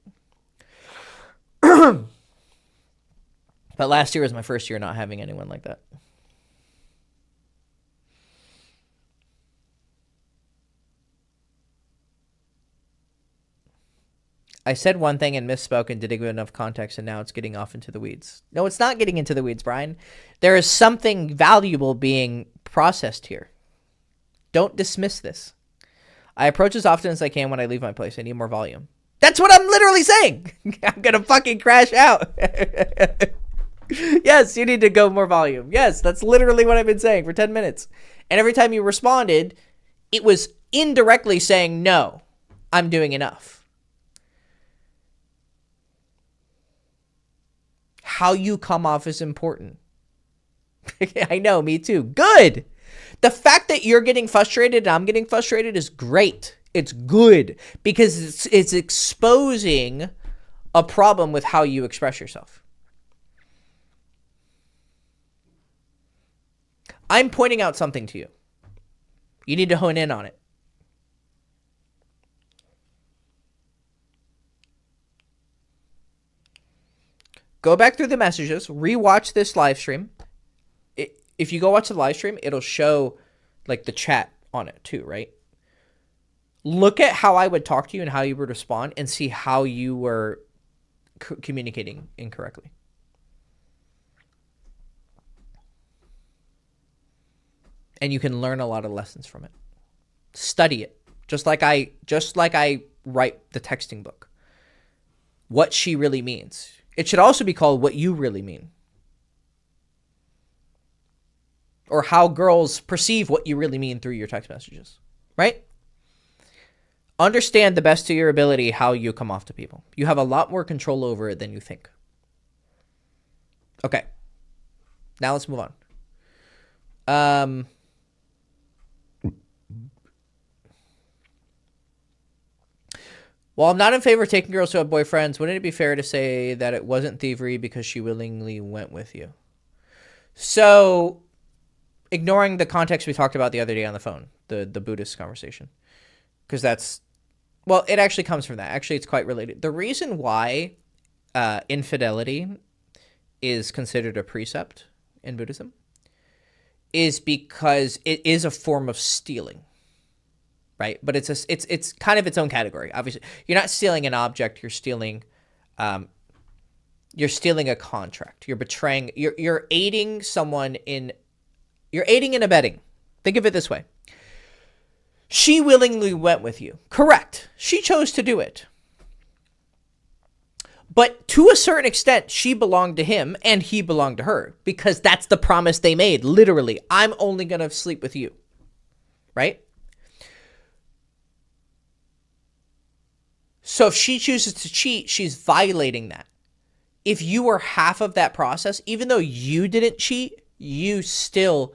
But last year was my first year not having anyone like that. I said one thing and misspoke and didn't give enough context, and now it's getting off into the weeds. No, it's not getting into the weeds, Brian. There is something valuable being processed here. Don't dismiss this. I approach as often as I can when I leave my place. I need more volume. That's what I'm literally saying. I'm going to fucking crash out. Yes, you need to go more volume. Yes, that's literally what I've been saying for 10 minutes. And every time you responded, it was indirectly saying, no, I'm doing enough. How you come off is important. I know, me too. Good. The fact that you're getting frustrated and I'm getting frustrated is great. It's good because it's exposing a problem with how you express yourself. I'm pointing out something to you. You need to hone in on it. Go back through the messages, rewatch this live stream. If you go watch the live stream, it'll show like the chat on it too, right? Look at how I would talk to you and how you would respond and see how you were communicating incorrectly. And you can learn a lot of lessons from it. Study it. Just like I write the texting book. What she really means. It should also be called What You Really Mean. Or how girls perceive what you really mean through your text messages. Right? Understand the best of your ability how you come off to people. You have a lot more control over it than you think. Okay. Now let's move on. While I'm not in favor of taking girls who have boyfriends, wouldn't it be fair to say that it wasn't thievery because she willingly went with you? So, ignoring the context we talked about the other day on the phone, the Buddhist conversation, because that's, well, it actually comes from that. Actually, it's quite related. The reason why infidelity is considered a precept in Buddhism is because it is a form of stealing. Right, but it's kind of its own category. Obviously, you're not stealing an object. You're stealing a contract. You're betraying. You're aiding someone in. You're aiding and abetting. Think of it this way. She willingly went with you. Correct. She chose to do it. But to a certain extent, she belonged to him and he belonged to her because that's the promise they made. Literally, I'm only going to sleep with you. Right? So if she chooses to cheat, she's violating that. If you were half of that process, even though you didn't cheat, you still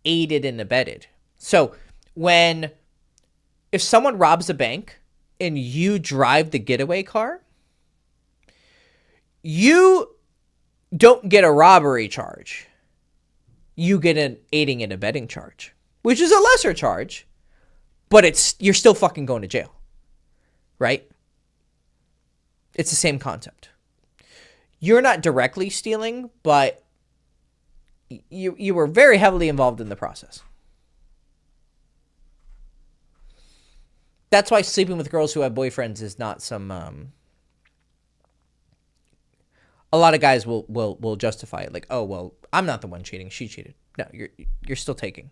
aided and abetted. So if someone robs a bank and you drive the getaway car, you don't get a robbery charge. You get an aiding and abetting charge, which is a lesser charge, but you're still fucking going to jail. Right? It's the same concept. You're not directly stealing, but you were very heavily involved in the process. That's why sleeping with girls who have boyfriends is not some. A lot of guys will justify it, like, oh well, I'm not the one cheating; she cheated. No, you're still taking.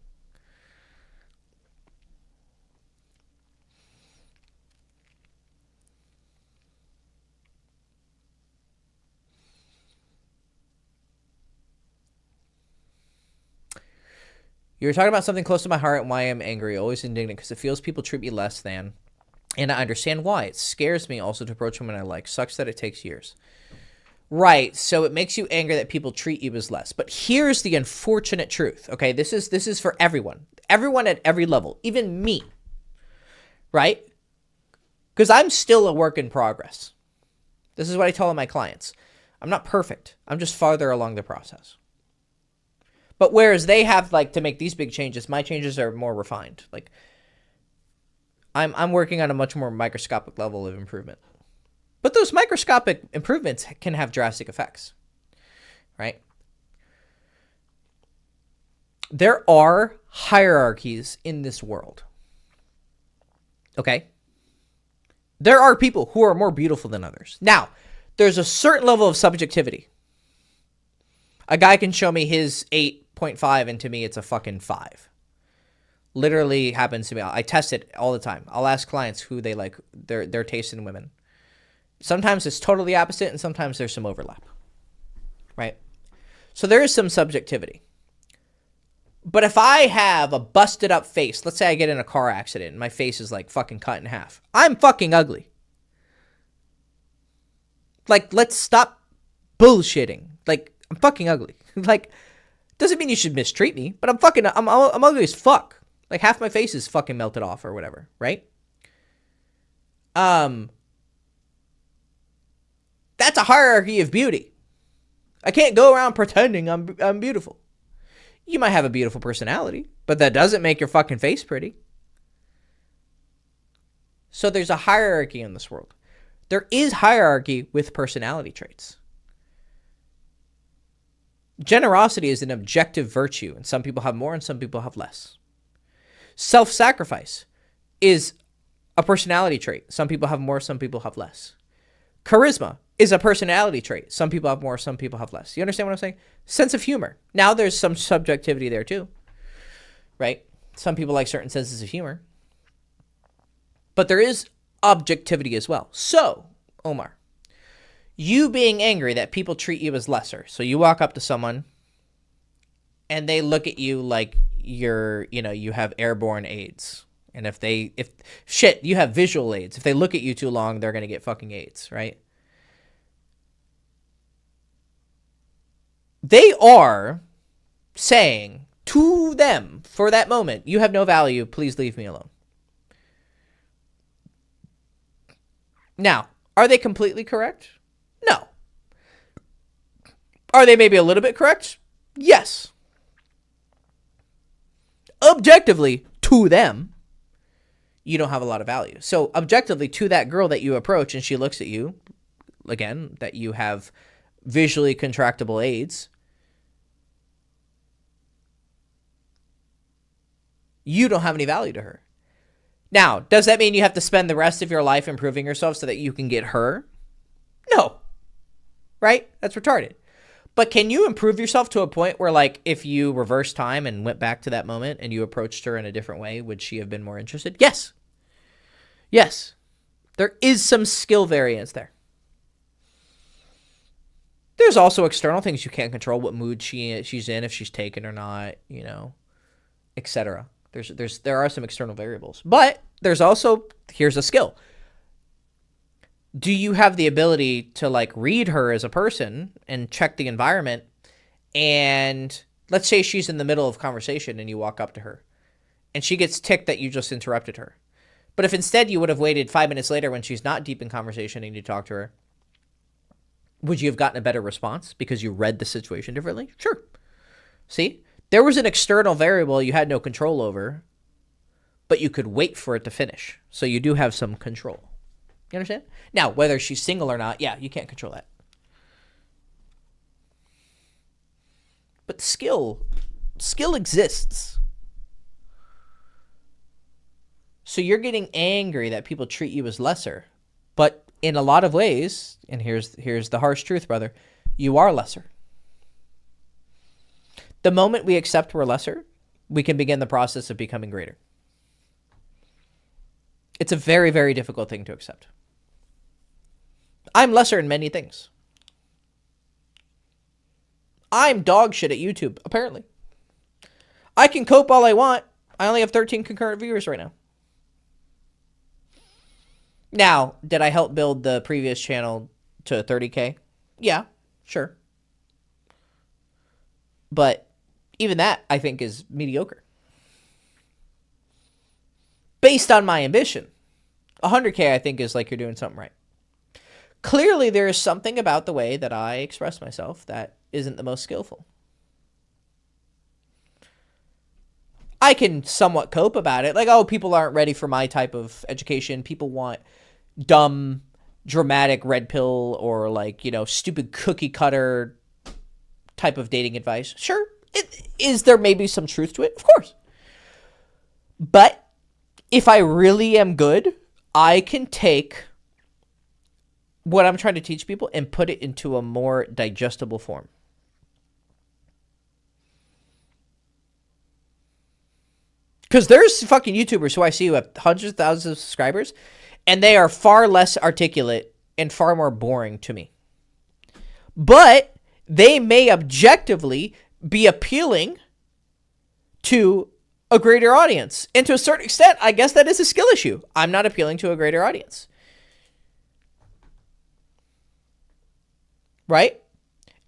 You were talking about something close to my heart and why I'm angry, always indignant, because it feels people treat me less than, and I understand why. It scares me also to approach women I like. Sucks that it takes years. Right, so it makes you angry that people treat you as less. But here's the unfortunate truth, okay? This is for everyone. Everyone at every level, even me. Right? Because I'm still a work in progress. This is what I tell all my clients. I'm not perfect. I'm just farther along the process. But whereas they have like to make these big changes, my changes are more refined. Like I'm working on a much more microscopic level of improvement. But those microscopic improvements can have drastic effects. Right? There are hierarchies in this world. Okay? There are people who are more beautiful than others. Now, there's a certain level of subjectivity. A guy can show me his 8.5 and to me it's a fucking 5. Literally happens to me. I test it all the time. I'll ask clients who they like, their taste in women. Sometimes it's totally opposite and sometimes there's some overlap. Right? So there is some subjectivity. But if I have a busted up face, let's say I get in a car accident and my face is like fucking cut in half. I'm fucking ugly. Like, let's stop bullshitting. Like, I'm fucking ugly. Like, doesn't mean you should mistreat me, but I'm ugly as fuck. Like, half my face is fucking melted off or whatever, right? That's a hierarchy of beauty. I can't go around pretending I'm beautiful. You might have a beautiful personality, but that doesn't make your fucking face pretty. So there's a hierarchy in this world. There is hierarchy with personality traits. Generosity is an objective virtue, and some people have more and some people have less. Self-sacrifice is a personality trait. Some people have more, some people have less. Charisma is a personality trait. Some people have more, some people have less. You understand what I'm saying? Sense of humor. Now there's some subjectivity there too, right? Some people like certain senses of humor. But there is objectivity as well. So, Omar, you being angry that people treat you as lesser. So you walk up to someone and they look at you like you have airborne AIDS. And if you have visual AIDS. If they look at you too long, they're going to get fucking AIDS, right? They are saying to them for that moment, you have no value, please leave me alone. Now, are they completely correct? No. Are they maybe a little bit correct? Yes. Objectively, to them, you don't have a lot of value. So objectively, to that girl that you approach and she looks at you, again, that you have visually contractable aids, you don't have any value to her. Now, does that mean you have to spend the rest of your life improving yourself so that you can get her? No. Right? That's retarded. But can you improve yourself to a point where, like, if you reverse time and went back to that moment and you approached her in a different way, would she have been more interested? Yes. Yes. There is some skill variance there. There's also external things you can't control, what mood she's in, if she's taken or not, you know, etc. There are some external variables. But there's also, here's a skill. Do you have the ability to, like, read her as a person and check the environment? And let's say she's in the middle of conversation and you walk up to her and she gets ticked that you just interrupted her. But if instead you would have waited 5 minutes later when she's not deep in conversation and you talk to her, would you have gotten a better response because you read the situation differently? Sure. See, there was an external variable you had no control over, but you could wait for it to finish. So you do have some control. You understand? Now, whether she's single or not, yeah, you can't control that. But skill exists. So you're getting angry that people treat you as lesser. But in a lot of ways, and here's the harsh truth, brother, you are lesser. The moment we accept we're lesser, we can begin the process of becoming greater. It's a very, very difficult thing to accept. I'm lesser in many things. I'm dog shit at YouTube, apparently. I can cope all I want. I only have 13 concurrent viewers right now. Now, did I help build the previous channel to 30K? Yeah, sure. But even that, I think, is mediocre. Based on my ambition. 100K, I think, is like you're doing something right. Clearly, there is something about the way that I express myself that isn't the most skillful. I can somewhat cope about it. Like, oh, people aren't ready for my type of education. People want dumb, dramatic red pill or, like, you know, stupid cookie cutter type of dating advice. Sure. Is there maybe some truth to it? Of course. But if I really am good, I can take what I'm trying to teach people and put it into a more digestible form. Because there's fucking YouTubers who I see who have hundreds of thousands of subscribers, and they are far less articulate and far more boring to me. But they may objectively be appealing to a greater audience. And to a certain extent, I guess that is a skill issue. I'm not appealing to a greater audience. Right?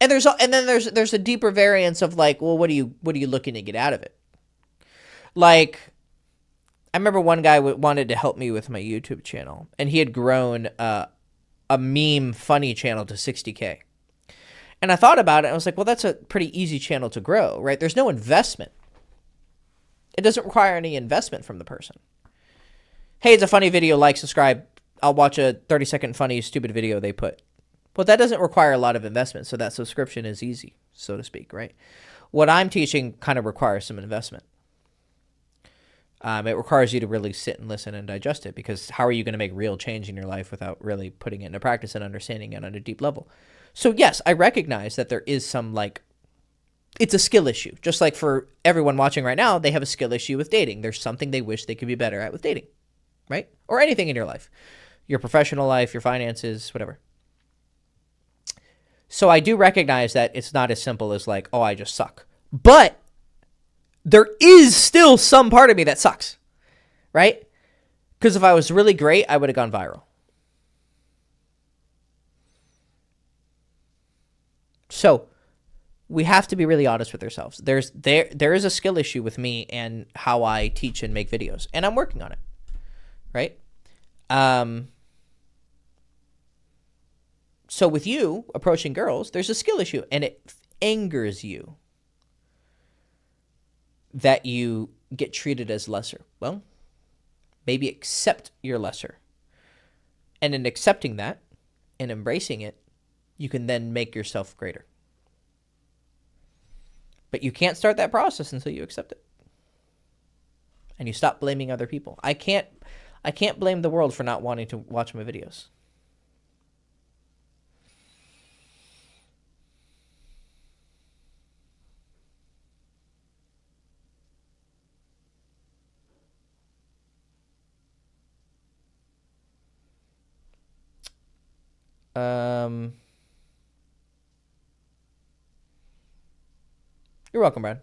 And then there's a deeper variance of, like, well, what are you looking to get out of it? Like, I remember one guy wanted to help me with my YouTube channel, and he had grown a meme funny channel to 60K. And I thought about it, and I was like, well, that's a pretty easy channel to grow, right? There's no investment. It doesn't require any investment from the person. Hey, it's a funny video, like, subscribe. I'll watch a 30-second funny, stupid video they put. But that doesn't require a lot of investment, so that subscription is easy, so to speak, right? What I'm teaching kind of requires some investment. It requires you to really sit and listen and digest it, because how are you going to make real change in your life without really putting it into practice and understanding it on a deep level? So yes, I recognize that there is some, like, it's a skill issue. Just like for everyone watching right now, they have a skill issue with dating. There's something they wish they could be better at with dating, right? Or anything in your life, your professional life, your finances, whatever. So I do recognize that it's not as simple as, like, oh, I just suck. But there is still some part of me that sucks, right? Because if I was really great, I would have gone viral. So we have to be really honest with ourselves. There is a skill issue with me and how I teach and make videos, and I'm working on it, right? So with you approaching girls, there's a skill issue, and it angers you that you get treated as lesser. Well, maybe accept your lesser. And in accepting that and embracing it, you can then make yourself greater. But you can't start that process until you accept it. And you stop blaming other people. I can't blame the world for not wanting to watch my videos. You're welcome, Brad.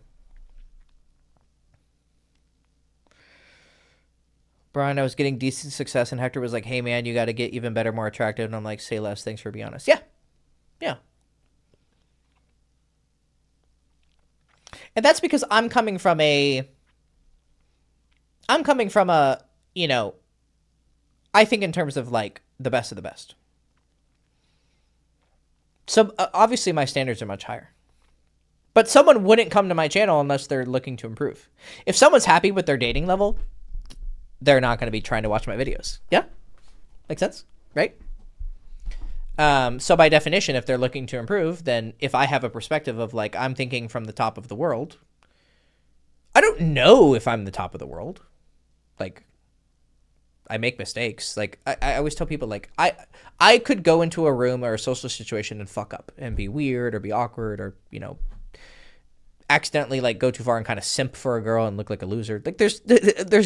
Brian, I was getting decent success, and Hector was like, hey, man, you got to get even better, more attractive. And I'm like, say less. Thanks for being honest. Yeah. Yeah. And that's because I'm coming from a, you know, I think in terms of like the best of the best. So obviously my standards are much higher. But someone wouldn't come to my channel unless they're looking to improve. If someone's happy with their dating level, they're not going to be trying to watch my videos. Yeah? Makes sense? Right? So by definition, if they're looking to improve, then if I have a perspective of like, I'm thinking from the top of the world, I don't know if I'm the top of the world. Like, I make mistakes. Like, I always tell people, like, I could go into a room or a social situation and fuck up and be weird or be awkward or, you know, accidentally like go too far and kind of simp for a girl and look like a loser. Like there's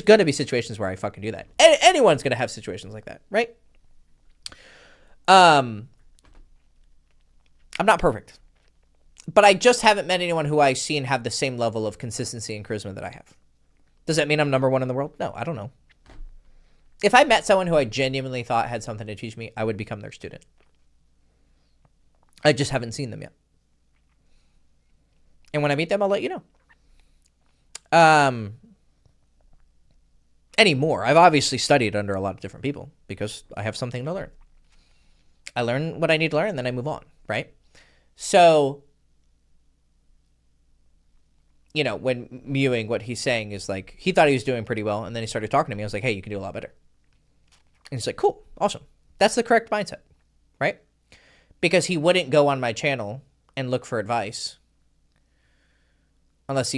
gonna be situations where I fucking do that. Anyone's gonna have situations like that, right? I'm not perfect, but I just haven't met anyone who I've seen have the same level of consistency and charisma that I have. Does that mean I'm number one in the world? No, I don't know. If I met someone who I genuinely thought had something to teach me, I would become their student. I just haven't seen them yet. And when I meet them, I'll let you know. Anymore. I've obviously studied under a lot of different people because I have something to learn. I learn what I need to learn, and then I move on, right? So, you know, when viewing what he's saying is like, he thought he was doing pretty well, and then he started talking to me. I was like, hey, you can do a lot better. And he's like, cool, awesome. That's the correct mindset, right? Because he wouldn't go on my channel and look for advice unless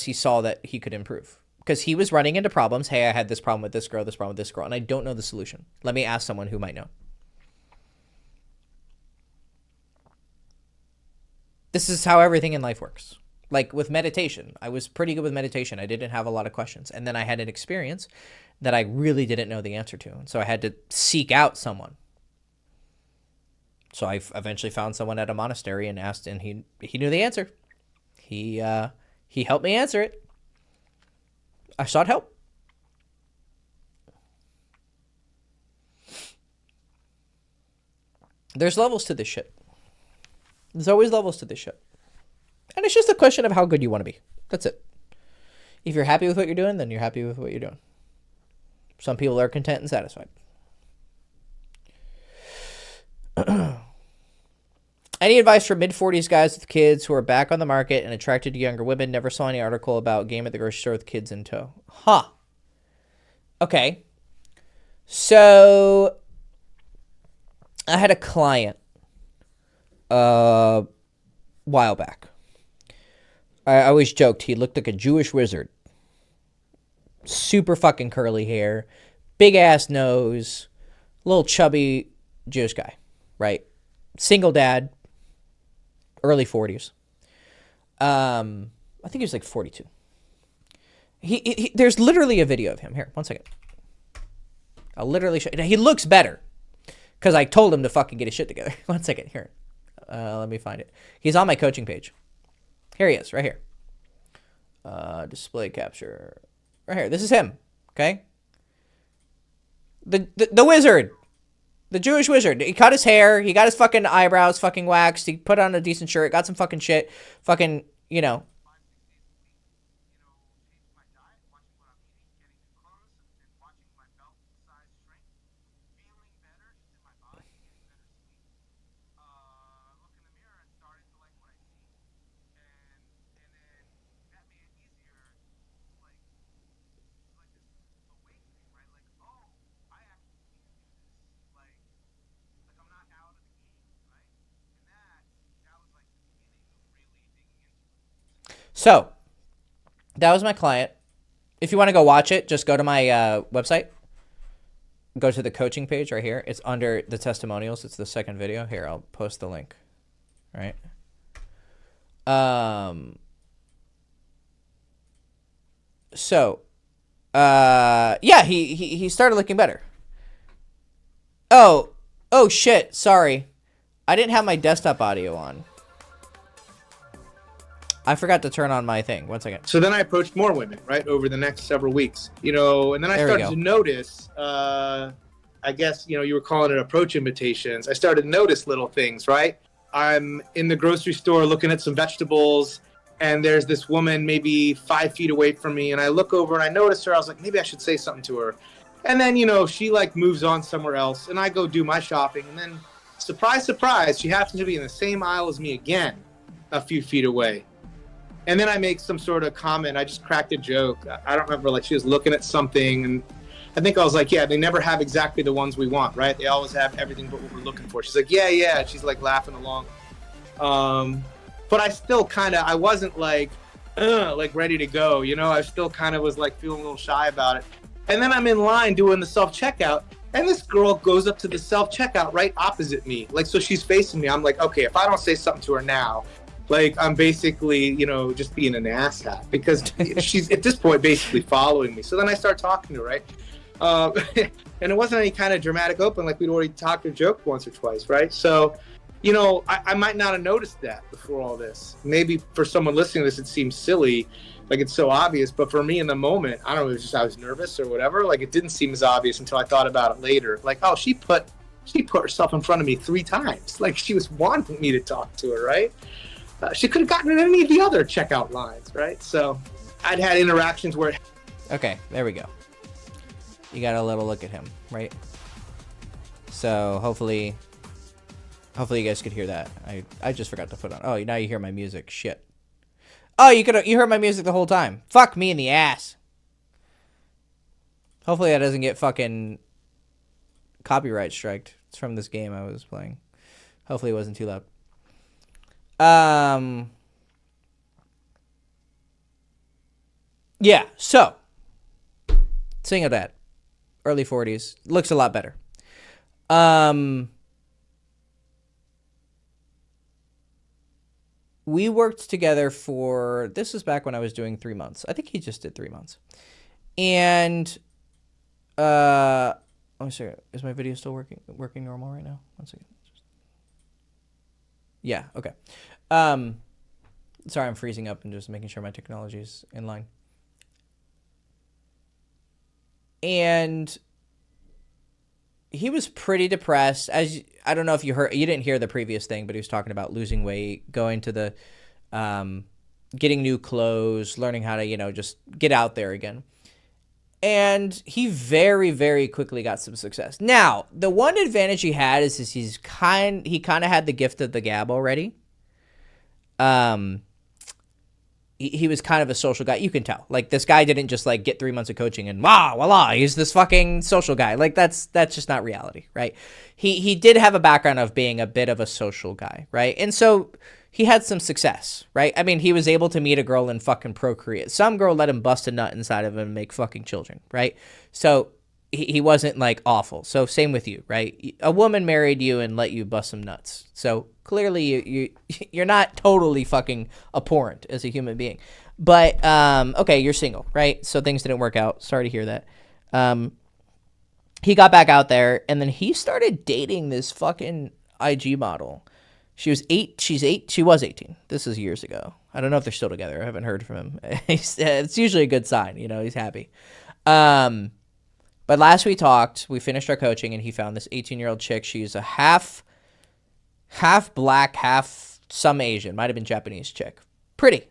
he saw that he could improve. Because he was running into problems. Hey, I had this problem with this girl, and I don't know the solution. Let me ask someone who might know. This is how everything in life works. Like with meditation, I was pretty good with meditation. I didn't have a lot of questions. And then I had an experience that I really didn't know the answer to. And so I had to seek out someone. So I eventually found someone at a monastery and asked, and he knew the answer. He helped me answer it. I sought help. There's levels to this shit. There's always levels to this shit. And it's just a question of how good you want to be. That's it. If you're happy with what you're doing, then you're happy with what you're doing. Some people are content and satisfied. Any advice for mid-40s guys with kids who are back on the market and attracted to younger women? Never saw any article about game at the grocery store with kids in tow. Huh. Okay. So, I had a client a while back. I always joked he looked like a Jewish wizard. Super fucking curly hair, big-ass nose, little chubby Jewish guy, right? Single dad. Early 40s. I think he was like 42. There's literally a video of him. Here, one second. I'll literally show you. He looks better because I told him to fucking get his shit together. One second. Here. Let me find it. He's on my coaching page. Here he is, right here. Display capture. Right here. This is him. Okay? The wizard. The Jewish wizard. He cut his hair. He got his fucking eyebrows fucking waxed. He put on a decent shirt. Got some fucking shit. Fucking, you know. So that was my client. If you want to go watch it, just go to my website. Go to the coaching page right here. It's under the testimonials. It's the second video. Here, I'll post the link. All right. So, yeah, he started looking better. Oh shit. Sorry. I didn't have my desktop audio on. I forgot to turn on my thing. 1 second. So then I approached more women, right, over the next several weeks, and then I started to notice, I guess, you were calling it approach invitations. I started to notice little things, right? I'm in the grocery store looking at some vegetables, and there's this woman maybe 5 feet away from me, and I look over and I notice her. I was like, maybe I should say something to her. And then, she like moves on somewhere else, and I go do my shopping, and then surprise, surprise, she happens to be in the same aisle as me again, a few feet away. And then I make some sort of comment. I just cracked a joke. I don't remember, like she was looking at something, and I think I was like, yeah, they never have exactly the ones we want, right? They always have everything but what we're looking for. She's like, yeah. She's like laughing along. But I still I wasn't like ready to go, I still kind of was like feeling a little shy about it. And then I'm in line doing the self-checkout, and this girl goes up to the self-checkout right opposite me. Like, so she's facing me. I'm like, okay, if I don't say something to her now, like, I'm basically, just being an asshat, because she's at this point basically following me. So then I start talking to her, right? And it wasn't any kind of dramatic open, like we'd already talked or joked once or twice, right? So, I might not have noticed that before all this. Maybe for someone listening to this, it seems silly, like it's so obvious. But for me in the moment, I don't know, it was just I was nervous or whatever. Like, it didn't seem as obvious until I thought about it later. Like, oh, she put herself in front of me 3 times. Like, she was wanting me to talk to her, right? She could have gotten in any of the other checkout lines, right? So I'd had interactions where... Okay, there we go. You got a little look at him, right? So hopefully you guys could hear that. I just forgot to put on... Oh, now you hear my music. Shit. Oh, you heard my music the whole time. Fuck me in the ass. Hopefully that doesn't get fucking copyright striked. It's from this game I was playing. Hopefully it wasn't too loud. Yeah, so single dad, early 40s, looks a lot better. We worked together for, this was back when I was doing 3 months. I think he just did 3 months. And, let me see, is my video still working normal right now? 1 second. Yeah, okay. Sorry, I'm freezing up and just making sure my technology is in line. And he was pretty depressed. I don't know if you didn't hear the previous thing, but he was talking about losing weight, going to the, getting new clothes, learning how to, just get out there again. And he very, very quickly got some success. Now, the one advantage he had is he kind of had the gift of the gab already. He was kind of a social guy. You can tell. Like, this guy didn't just like get 3 months of coaching and voila, he's this fucking social guy. Like, that's just not reality, right? He did have a background of being a bit of a social guy, right? And so he had some success, right? I mean, he was able to meet a girl and fucking procreate. Some girl let him bust a nut inside of him and make fucking children, right? So he wasn't like awful. So same with you, right? A woman married you and let you bust some nuts. So clearly you're not totally fucking abhorrent as a human being. But okay, you're single, right? So things didn't work out. Sorry to hear that. He got back out there and then he started dating this fucking IG model. She was 18. This is years ago. I don't know if they're still together. I haven't heard from him. It's usually a good sign, he's happy. But last we talked, we finished our coaching and he found this 18-year-old chick. She's a half black, half some Asian. Might have been Japanese chick. Pretty.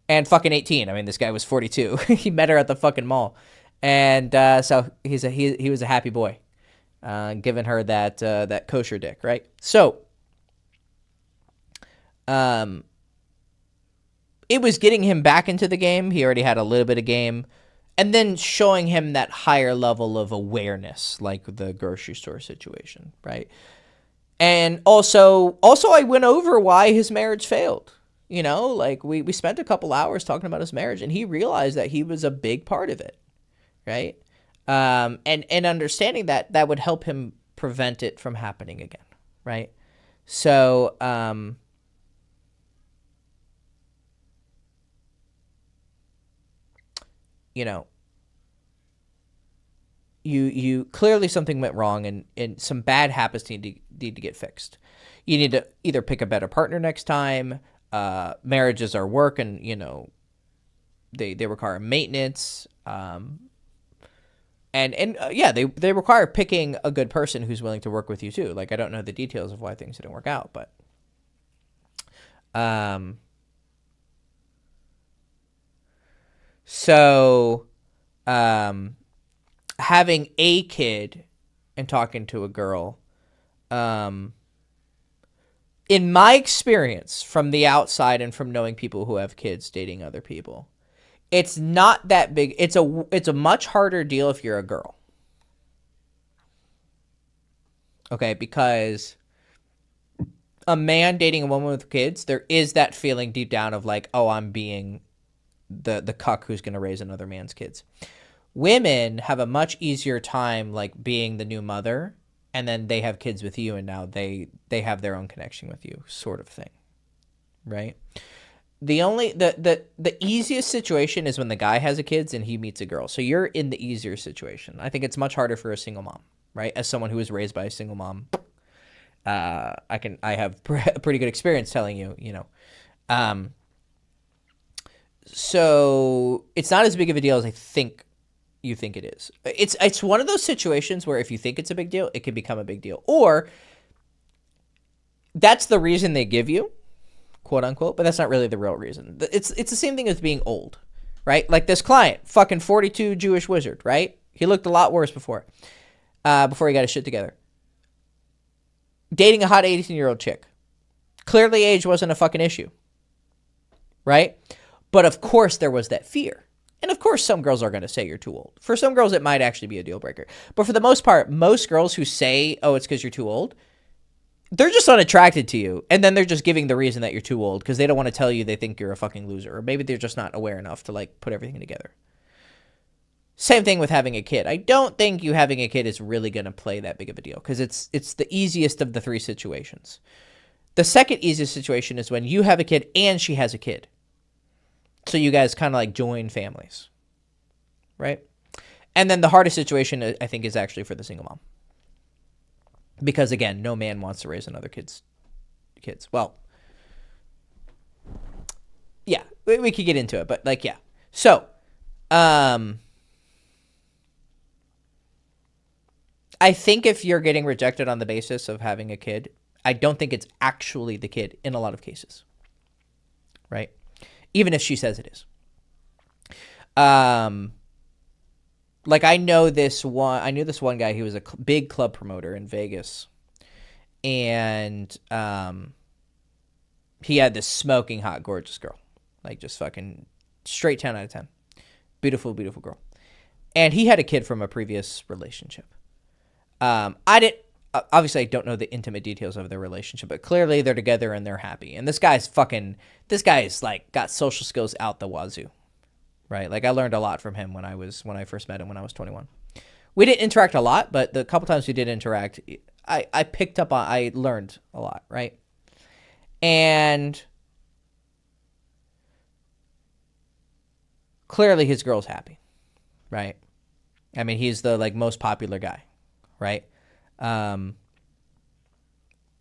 And fucking 18. I mean, this guy was 42. He met her at the fucking mall. And so he was a happy boy, giving her that kosher dick, right? So it was getting him back into the game. He already had a little bit of game. And then showing him that higher level of awareness, like the grocery store situation, right? And also I went over why his marriage failed. You know, like we spent a couple hours talking about his marriage, and he realized that he was a big part of it, right? And understanding that would help him prevent it from happening again, right? So, you know, you clearly something went wrong, and some bad habits need to get fixed. You need to either pick a better partner next time. Marriages are work, and they require maintenance. Yeah, they require picking a good person who's willing to work with you too. Like, I don't know the details of why things didn't work out, but so having a kid and talking to a girl, in my experience from the outside and from knowing people who have kids dating other people, it's not that big. It's a much harder deal if you're a girl. Okay, because a man dating a woman with kids, there is that feeling deep down of like, oh, I'm being the cuck who's going to raise another man's kids. Women have a much easier time like being the new mother, and then they have kids with you, and now they have their own connection with you, sort of thing, right? The easiest situation is when the guy has a kids and he meets a girl. So you're in the easier situation. I think it's much harder for a single mom, right? As someone who was raised by a single mom, I have a pretty good experience telling you, so it's not as big of a deal as I think you think it is. It's one of those situations where if you think it's a big deal, it can become a big deal, or that's the reason they give you, quote unquote, but that's not really the real reason. It's the same thing as being old, right? Like this client, fucking 42 Jewish wizard, right? He looked a lot worse before he got his shit together. Dating a hot 18-year-old chick. Clearly age wasn't a fucking issue, right? But of course there was that fear. And of course some girls are going to say you're too old. For some girls it might actually be a deal breaker. But for the most part, most girls who say, oh, it's because you're too old, they're just unattracted to you. And then they're just giving the reason that you're too old because they don't want to tell you they think you're a fucking loser. Or maybe they're just not aware enough to like put everything together. Same thing with having a kid. I don't think you having a kid is really going to play that big of a deal because it's the easiest of the three situations. The second easiest situation is when you have a kid and she has a kid. So you guys kind of like join families, right? And then the hardest situation, I think, is actually for the single mom. Because, again, no man wants to raise another kid's kids. Well, yeah, we could get into it, but, like, yeah. So, I think if you're getting rejected on the basis of having a kid, I don't think it's actually the kid in a lot of cases, right? Even if she says it is. Like I knew this one guy. He was a big club promoter in Vegas, and he had this smoking hot, gorgeous girl, like just fucking straight 10 out of 10, beautiful, beautiful girl, and he had a kid from a previous relationship. Obviously I don't know the intimate details of their relationship, but clearly they're together and they're happy. And this guy's like got social skills out the wazoo, right? Like I learned a lot from him when I first met him when I was 21. We didn't interact a lot, but the couple times we did interact, I learned a lot, right? And clearly his girl's happy, right? I mean, he's the like most popular guy, right?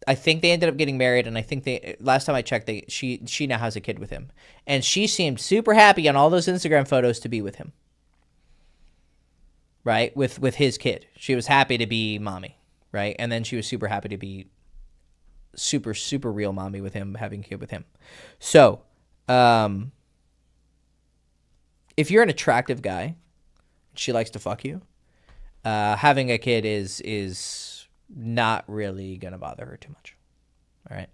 I think they ended up getting married, and I think last time I checked, she now has a kid with him, and she seemed super happy on all those Instagram photos to be with him, right? With his kid, she was happy to be mommy, right? And then she was super happy to be super super real mommy with him, having a kid with him. So, if you're an attractive guy, she likes to fuck you. Having a kid is not really going to bother her too much. All right.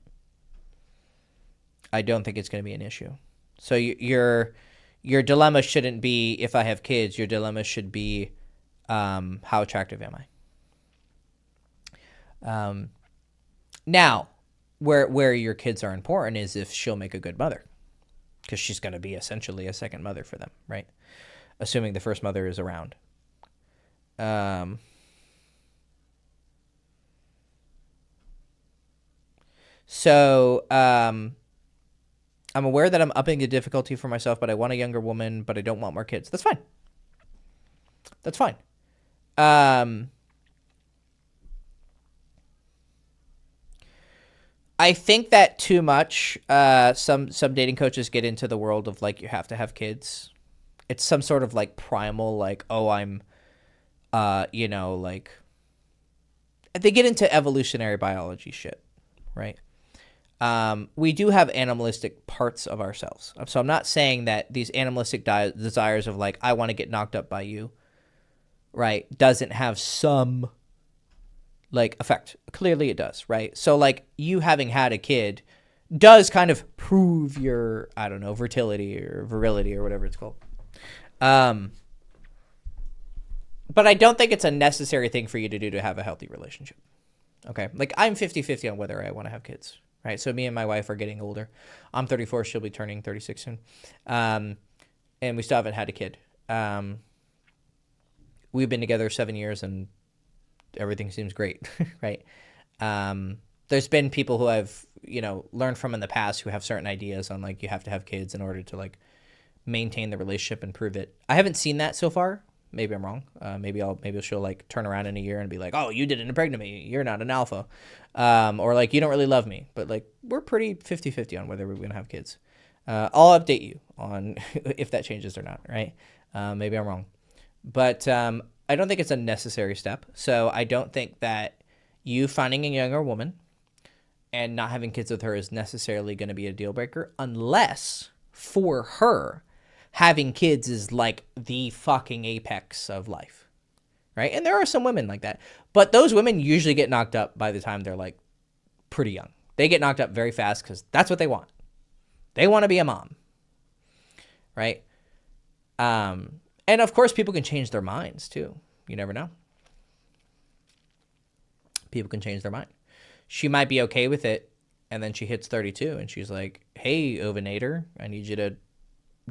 I don't think it's going to be an issue. So your dilemma shouldn't be if I have kids. Your dilemma should be how attractive am I? Now, where your kids are important is if she'll make a good mother, because she's going to be essentially a second mother for them, right? Assuming the first mother is around. So I'm aware that I'm upping the difficulty for myself, but I want a younger woman, but I don't want more kids. That's fine. That's fine. I think that too much, some dating coaches get into the world of like, you have to have kids. It's some sort of like primal, like, oh, I'm, like, they get into evolutionary biology shit, right? We do have animalistic parts of ourselves. So I'm not saying that these animalistic desires of like, I want to get knocked up by you, right, doesn't have some like effect. Clearly it does, right? So like, you having had a kid does kind of prove your, I don't know, fertility or virility or whatever it's called. But I don't think it's a necessary thing for you to do to have a healthy relationship. Okay. Like, I'm 50-50 on whether I want to have kids, right? So me and my wife are getting older. I'm 34. She'll be turning 36 soon. And we still haven't had a kid. We've been together 7 years and everything seems great, right? There's been people who I've, learned from in the past who have certain ideas on like, you have to have kids in order to like maintain the relationship and prove it. I haven't seen that so far. Maybe I'm wrong. Maybe she'll like turn around in a year and be like, oh, you didn't impregnate me. You're not an alpha. Or like, you don't really love me. But like, we're pretty 50-50 on whether we're going to have kids. I'll update you on if that changes or not, right? Maybe I'm wrong. But I don't think it's a necessary step. So I don't think that you finding a younger woman and not having kids with her is necessarily going to be a deal breaker, unless for her, having kids is like the fucking apex of life, right? And there are some women like that. But those women usually get knocked up by the time they're like pretty young. They get knocked up very fast because that's what they want. They want to be a mom, right? And of course, people can change their minds too. You never know. People can change their mind. She might be okay with it, and then she hits 32, and she's like, hey, ovinator, I need you to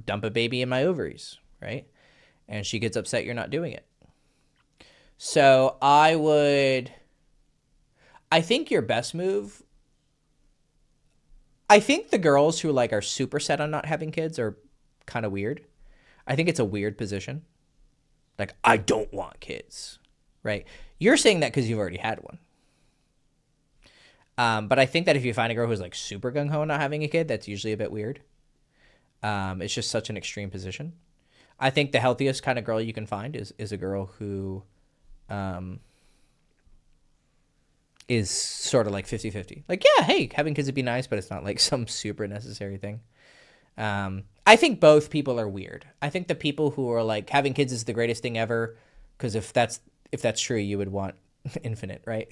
dump a baby in my ovaries, right? And she gets upset you're not doing it. So I think your best move, I think the girls who like are super set on not having kids are kind of weird. I think it's a weird position. Like, I don't want kids, right? You're saying that because you've already had one. But I think that if you find a girl who's like super gung-ho not having a kid, that's usually a bit weird. It's just such an extreme position. I think the healthiest kind of girl you can find is a girl who is sort of like 50-50. Like, yeah, hey, having kids would be nice, but it's not like some super necessary thing. I think both people are weird. I think the people who are like, having kids is the greatest thing ever, because if that's true, you would want infinite, right?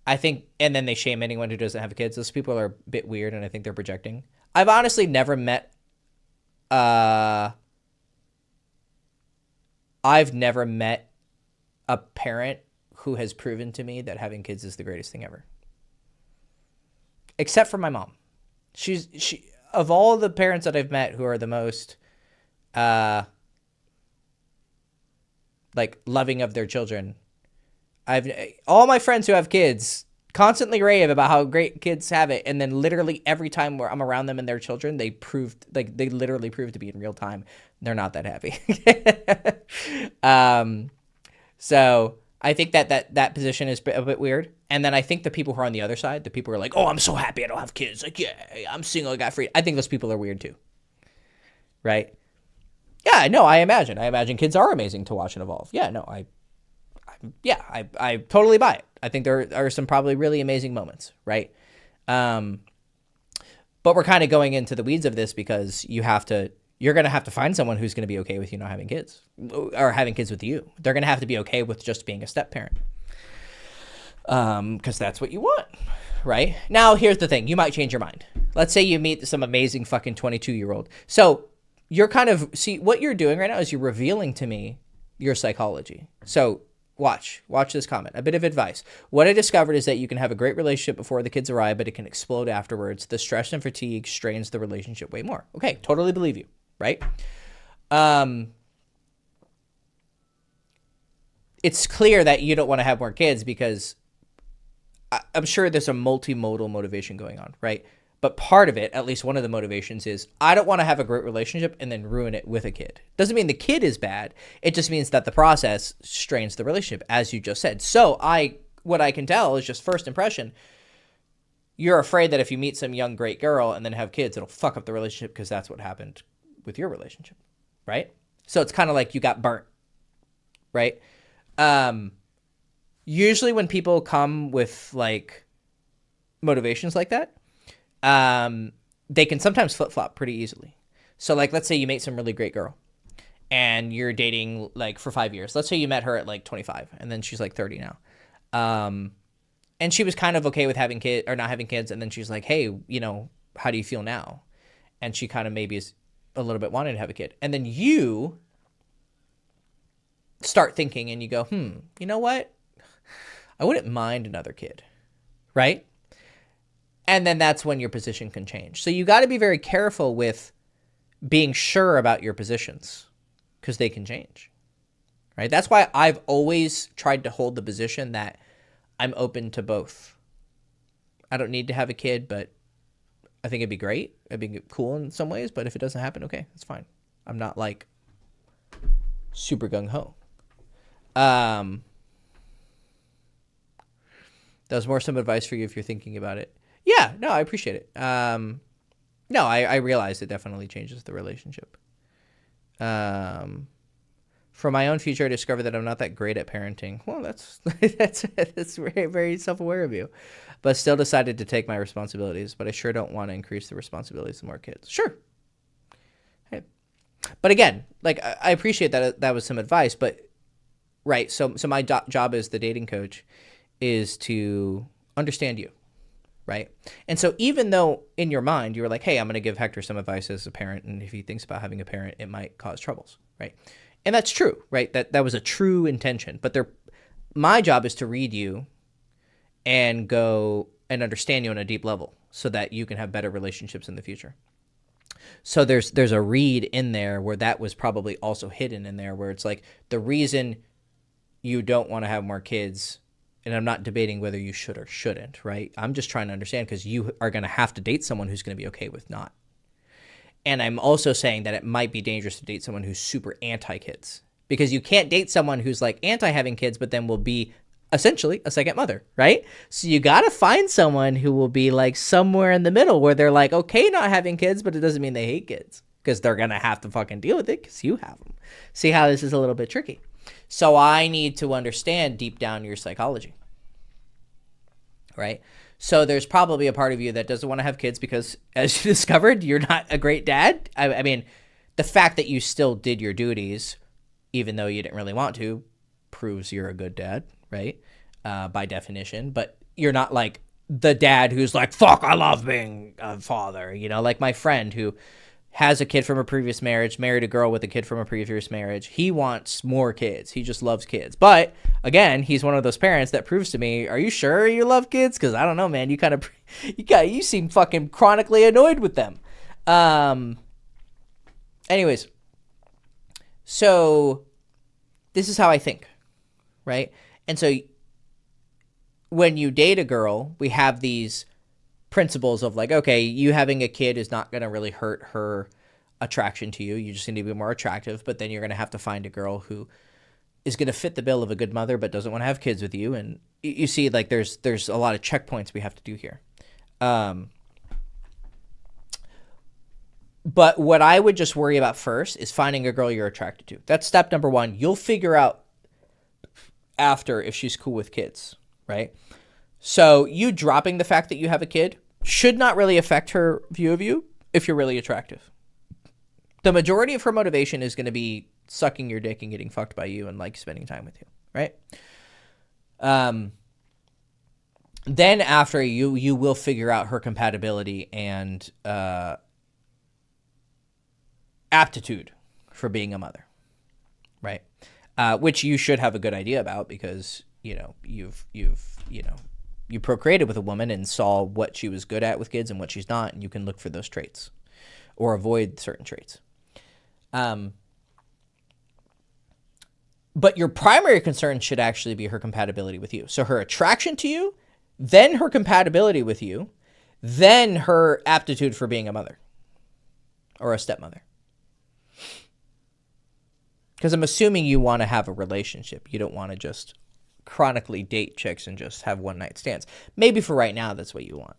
I think, and then they shame anyone who doesn't have kids. Those people are a bit weird, and I think they're projecting. I've honestly never met a parent who has proven to me that having kids is the greatest thing ever. Except for my mom. She of all the parents that I've met who are the most like loving of their children, all my friends who have kids constantly rave about how great kids have it, and then literally every time where I'm around them and their children, they literally proved to be in real time they're not that happy. So I think that position is a bit weird. And then I think the people who are on the other side, the people who are like, oh, I'm so happy I don't have kids, like, yeah, I'm single, I got free. I think those people are weird too, right? Yeah, no, I imagine kids are amazing to watch and evolve. Yeah, no, I totally buy it. I think there are some probably really amazing moments, right? But we're kind of going into the weeds of this because you're going to have to find someone who's going to be okay with you not having kids, or having kids with you. They're going to have to be okay with just being a step parent. Because that's what you want, right? Now, here's the thing. You might change your mind. Let's say you meet some amazing fucking 22-year-old. So you're kind of, see, what you're doing right now is you're revealing to me your psychology. So Watch this comment. A bit of advice. What I discovered is that you can have a great relationship before the kids arrive, but it can explode afterwards. The stress and fatigue strains the relationship way more. Okay, totally believe you, right? It's clear that you don't want to have more kids because I'm sure there's a multimodal motivation going on, right? But part of it, at least one of the motivations, is I don't want to have a great relationship and then ruin it with a kid. Doesn't mean the kid is bad. It just means that the process strains the relationship, as you just said. So what I can tell is just first impression. You're afraid that if you meet some young, great girl and then have kids, it'll fuck up the relationship because that's what happened with your relationship, right? So it's kind of like you got burnt, right? Usually when people come with like motivations like that, they can sometimes flip-flop pretty easily. So like, let's say you meet some really great girl and you're dating like for 5 years. Let's say you met her at like 25 and then she's like 30 now. And she was kind of okay with having kids or not having kids. And then she's like, hey, you know, how do you feel now? And she kind of maybe is a little bit wanting to have a kid. And then you start thinking and you go, you know what? I wouldn't mind another kid, right? And then that's when your position can change. So you got to be very careful with being sure about your positions because they can change, right? That's why I've always tried to hold the position that I'm open to both. I don't need to have a kid, but I think it'd be great. It'd be cool in some ways, but if it doesn't happen, okay, that's fine. I'm not like super gung-ho. That was more some advice for you if you're thinking about it. Yeah, no, I appreciate it. No, I realize it definitely changes the relationship. For my own future, I discovered that I'm not that great at parenting. Well, that's very, very self-aware of you. But still decided to take my responsibilities. But I sure don't want to increase the responsibilities of more kids. Sure. Hey. But again, like I appreciate that was some advice. But right, so my job as the dating coach is to understand you. Right. And so even though in your mind you were like, hey, I'm going to give Hector some advice as a parent. And if he thinks about having a parent, it might cause troubles. Right. And that's true. Right. That was a true intention. But my job is to read you and go and understand you on a deep level so that you can have better relationships in the future. So there's a read in there where that was probably also hidden in there where it's like the reason you don't want to have more kids. And I'm not debating whether you should or shouldn't, right? I'm just trying to understand because you are going to have to date someone who's going to be okay with not. And I'm also saying that it might be dangerous to date someone who's super anti-kids because you can't date someone who's like anti-having kids but then will be essentially a second mother, right? So you got to find someone who will be like somewhere in the middle where they're like, okay, not having kids, but it doesn't mean they hate kids because they're going to have to fucking deal with it because you have them. See how this is a little bit tricky. So I need to understand deep down your psychology, right? So there's probably a part of you that doesn't want to have kids because, as you discovered, you're not a great dad. I mean, the fact that you still did your duties, even though you didn't really want to, proves you're a good dad, right? By definition. But you're not like the dad who's like, fuck, I love being a father. You know, like my friend who has a kid from a previous marriage, married a girl with a kid from a previous marriage. He wants more kids. He just loves kids. But again, he's one of those parents that proves to me, are you sure you love kids? Because I don't know, man. You seem fucking chronically annoyed with them. Anyways, so this is how I think, right? And so when you date a girl, we have these principles of like, okay, you having a kid is not going to really hurt her attraction to you. You just need to be more attractive, but then you're going to have to find a girl who is going to fit the bill of a good mother but doesn't want to have kids with you. And you see, like, there's a lot of checkpoints we have to do here. But what I would just worry about first is finding a girl you're attracted to. That's step number one. You'll figure out after if she's cool with kids, right? So you dropping the fact that you have a kid should not really affect her view of you if you're really attractive. The majority of her motivation is going to be sucking your dick and getting fucked by you and like spending time with you, right? Then after you will figure out her compatibility and aptitude for being a mother, right? which you should have a good idea about because, you procreated with a woman and saw what she was good at with kids and what she's not, and you can look for those traits or avoid certain traits. But your primary concern should actually be her compatibility with you. So her attraction to you, then her compatibility with you, then her aptitude for being a mother or a stepmother. Because I'm assuming you want to have a relationship. You don't want to just chronically date chicks and just have one night stands. Maybe for right now, that's what you want.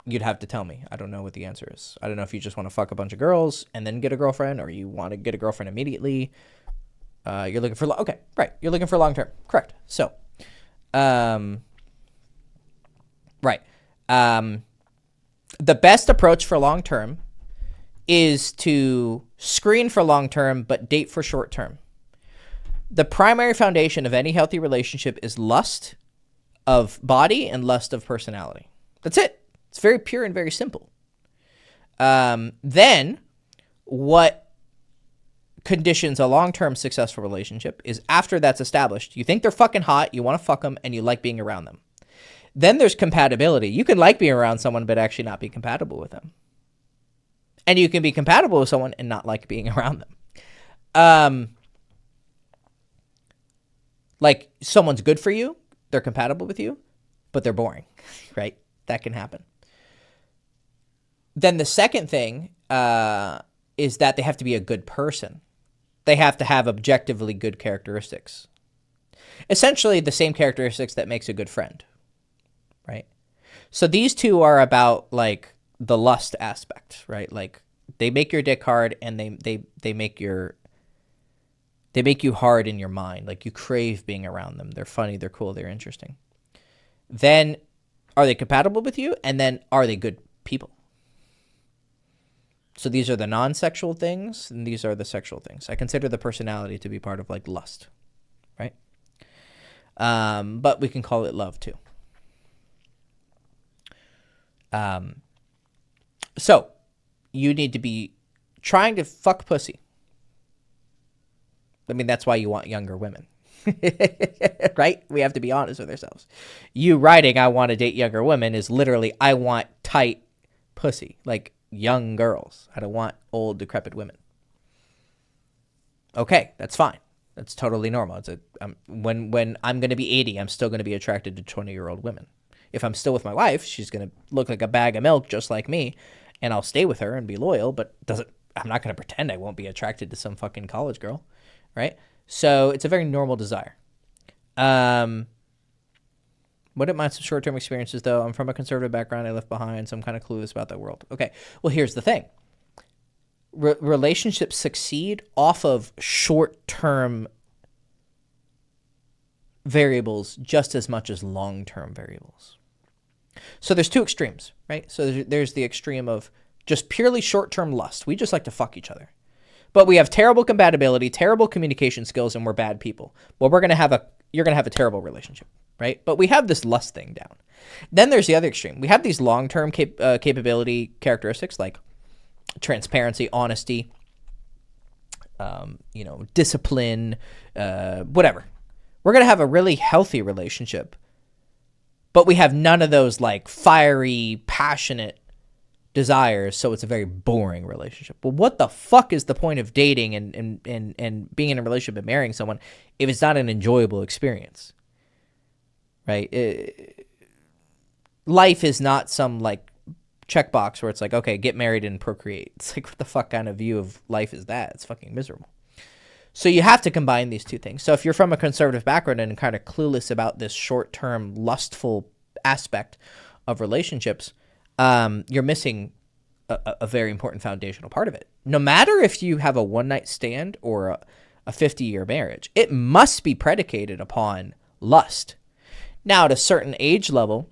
You'd have to tell me. I don't know what the answer is. I don't know if you just want to fuck a bunch of girls and then get a girlfriend, or you want to get a girlfriend immediately. You're looking for okay, right? You're looking for long term, correct? So, right. The best approach for long term is to screen for long term, but date for short term. The primary foundation of any healthy relationship is lust of body and lust of personality. That's it. It's very pure and very simple. Then what conditions a long-term successful relationship is after that's established, you think they're fucking hot, you want to fuck them, and you like being around them. Then there's compatibility. You can like being around someone but actually not be compatible with them. And you can be compatible with someone and not like being around them. Like someone's good for you, they're compatible with you, but they're boring, right? That can happen. Then the second thing is that they have to be a good person. They have to have objectively good characteristics. Essentially the same characteristics that makes a good friend, right? So these two are about like the lust aspect, right? Like they make your dick hard and they make you hard in your mind. Like you crave being around them. They're funny, they're cool, they're interesting. Then are they compatible with you? And then are they good people? So these are the non-sexual things, and these are the sexual things. I consider the personality to be part of like lust, right? But we can call it love too. So you need to be trying to fuck pussy. I mean, that's why you want younger women, right? We have to be honest with ourselves. You writing, I want to date younger women is literally, I want tight pussy, like young girls. I don't want old, decrepit women. Okay, that's fine. That's totally normal. When I'm going to be 80, I'm still going to be attracted to 20-year-old women. If I'm still with my wife, she's going to look like a bag of milk just like me, and I'll stay with her and be loyal, but I'm not going to pretend I won't be attracted to some fucking college girl, right? So it's a very normal desire. Wouldn't mind some short-term experiences, though. I'm from a conservative background I left behind, so I'm kind of clueless about that world. Okay, well, here's the thing. Relationships succeed off of short-term variables just as much as long-term variables. So there's two extremes, right? So there's the extreme of just purely short-term lust. We just like to fuck each other. But we have terrible compatibility, terrible communication skills, and we're bad people. Well, you're going to have a terrible relationship, right? But we have this lust thing down. Then there's the other extreme. We have these long-term capability characteristics like transparency, honesty, discipline, whatever. We're going to have a really healthy relationship, but we have none of those like fiery, passionate desires, so it's a very boring relationship. Well, what the fuck is the point of dating and being in a relationship and marrying someone if it's not an enjoyable experience, right? Life is not some like checkbox where it's like, okay, get married and procreate. It's like, what the fuck kind of view of life is that? It's fucking miserable. So you have to combine these two things. So if you're from a conservative background and kind of clueless about this short-term lustful aspect of relationships, you're missing a very important foundational part of it. No matter if you have a one-night stand or a 50-year marriage, it must be predicated upon lust. Now, at a certain age level,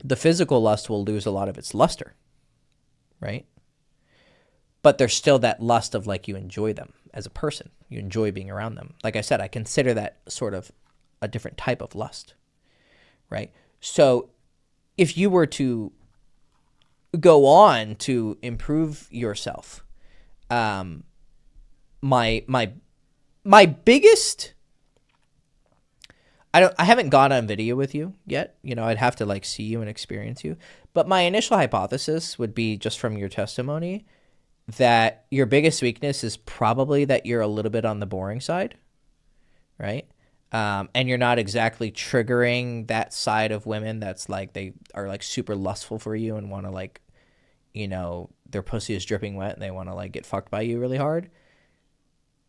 the physical lust will lose a lot of its luster, right? But there's still that lust of like you enjoy them as a person. You enjoy being around them. Like I said, I consider that sort of a different type of lust, right? So if you were to go on to improve yourself, my my biggest, I haven't gone on video with you yet. You know, I'd have to like see you and experience you. But my initial hypothesis would be, just from your testimony, that your biggest weakness is probably that you're a little bit on the boring side, right? And you're not exactly triggering that side of women that's like, they are like super lustful for you and want to like, you know, their pussy is dripping wet and they want to like get fucked by you really hard.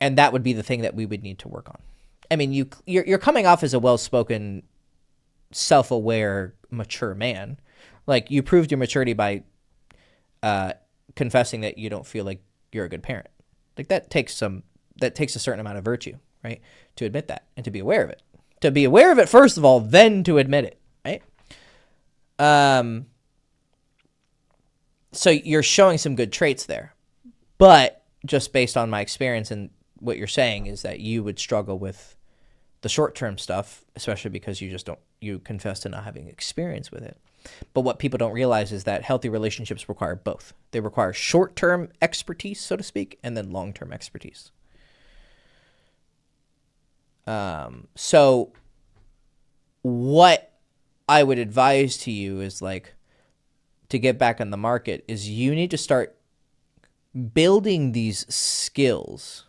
And that would be the thing that we would need to work on. I mean, you're coming off as a well-spoken, self-aware, mature man. Like, you proved your maturity by confessing that you don't feel like you're a good parent. Like, that takes a certain amount of virtue, right? To admit that and to be aware of it. To be aware of it, first of all, then to admit it, right? So you're showing some good traits there. But just based on my experience and what you're saying is that you would struggle with the short-term stuff, especially because you confess to not having experience with it. But what people don't realize is that healthy relationships require both. They require short-term expertise, so to speak, and then long-term expertise. So what I would advise to you is, like, to get back on the market is you need to start building these skills.